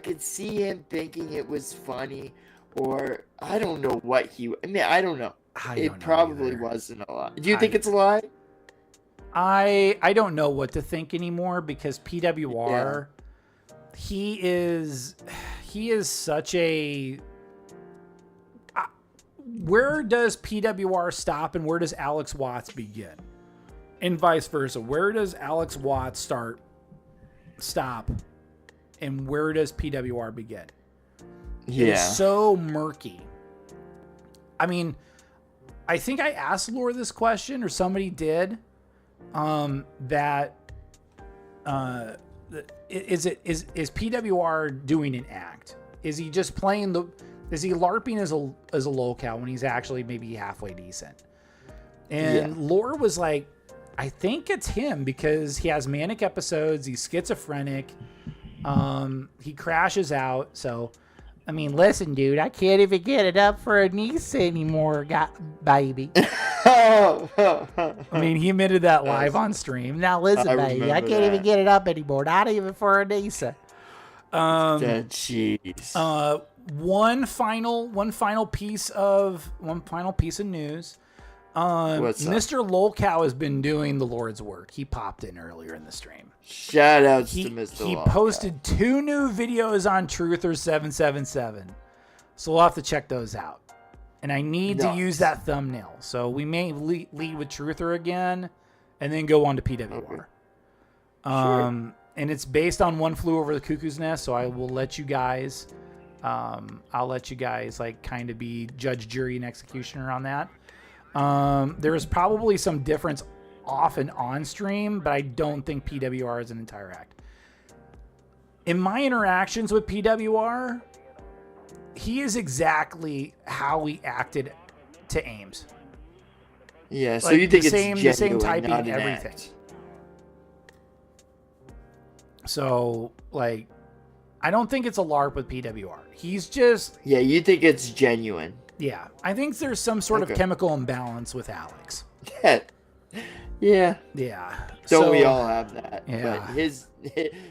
could see him thinking it was funny, or I don't know what I don't know. It probably wasn't a lie. Do you think it's a lie? I don't know what to think anymore because PWR, he is such a... where does PWR stop and where does Alex Watts begin? And vice versa. Where does Alex Watts stop, and where does PWR begin? Yeah. It's so murky. I mean, I think I asked Laura this question, or somebody did. Is PWR doing an act? Is he just playing is he LARPing as a lolcow when he's actually maybe halfway decent? And Laura was like, I think it's him because he has manic episodes. He's schizophrenic. He crashes out. So, I mean, listen, dude, I can't even get it up for a niece anymore, baby. I mean, he admitted that live on stream. Now, listen, baby, I can't even get it up anymore. Not even for a niece. Jeez. One final piece of news. What's up? Mr. Lolcow has been doing the Lord's work. He popped in earlier in the stream. Shout outs to Mr. He Lolcow. posted 2 new videos on Truther 777. So we'll have to check those out. And I need to use that thumbnail. So we may lead with Truther again and then go on to PWR. Sure. And it's based on One Flew Over the Cuckoo's Nest. So I will let you guys, I'll let you guys like kind of be judge, jury, and executioner on that. There is probably some difference off and on stream, but I don't think PWR is an entire act. In my interactions with PWR, he is exactly how he acted to Ames. Yeah, so like you think the it's same, genuine, the same typing, not an everything. act. So, like, I don't think it's a LARP with PWR. He's just... Yeah, you think it's genuine. Yeah, I think there's some sort of chemical imbalance with Alex. Yeah. Yeah. Don't we all have that? Yeah. But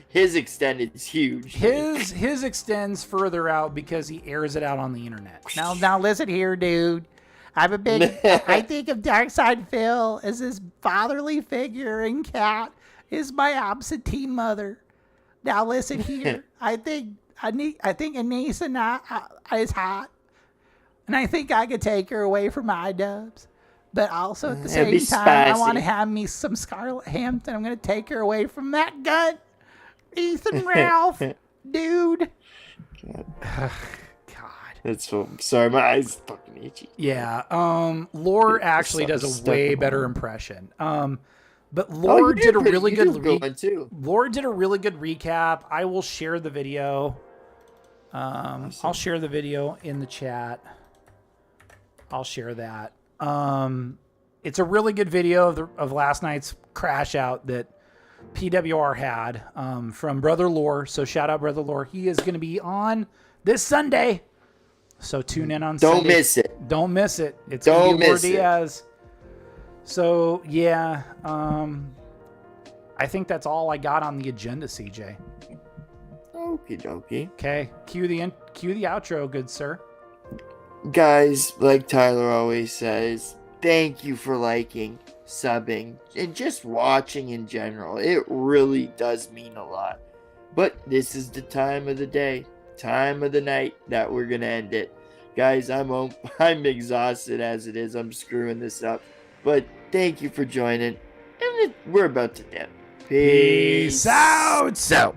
his extended is huge. His extends further out because he airs it out on the internet. Now listen here, dude. I'm a big... I think of Darkside Phil as this fatherly figure, and Kat is my absentee mother. Now listen here. I think Anissa is hot. And I think I could take her away from iDubbbz. But also at the same time, I want to have me some Scarlett Hampton. I'm going to take her away from that gut. Ethan Ralph, dude. God. That's so, sorry, my eyes fucking itchy. Yeah. Lore actually does a way better impression. But Lore did a really good Lore did a really good recap. I will share the video. I'll share the video in the chat. I'll share that. It's a really good video of last night's crash out that PWR had from Brother Lore. So shout out Brother Lore. He is going to be on this Sunday. So tune in on Sunday. Don't miss it. Don't miss it. It's Don't going to be Lore miss it. Diaz. So yeah, I think that's all I got on the agenda, CJ. Okie dokie. Okay, cue the outro, good sir. Guys, like Tyler always says, thank you for liking, subbing, and just watching in general. It really does mean a lot. But this is the time of the day, time of the night that we're gonna end it. Guys, I'm exhausted as it is. I'm screwing this up. But thank you for joining. And we're about to dip. Peace out. So.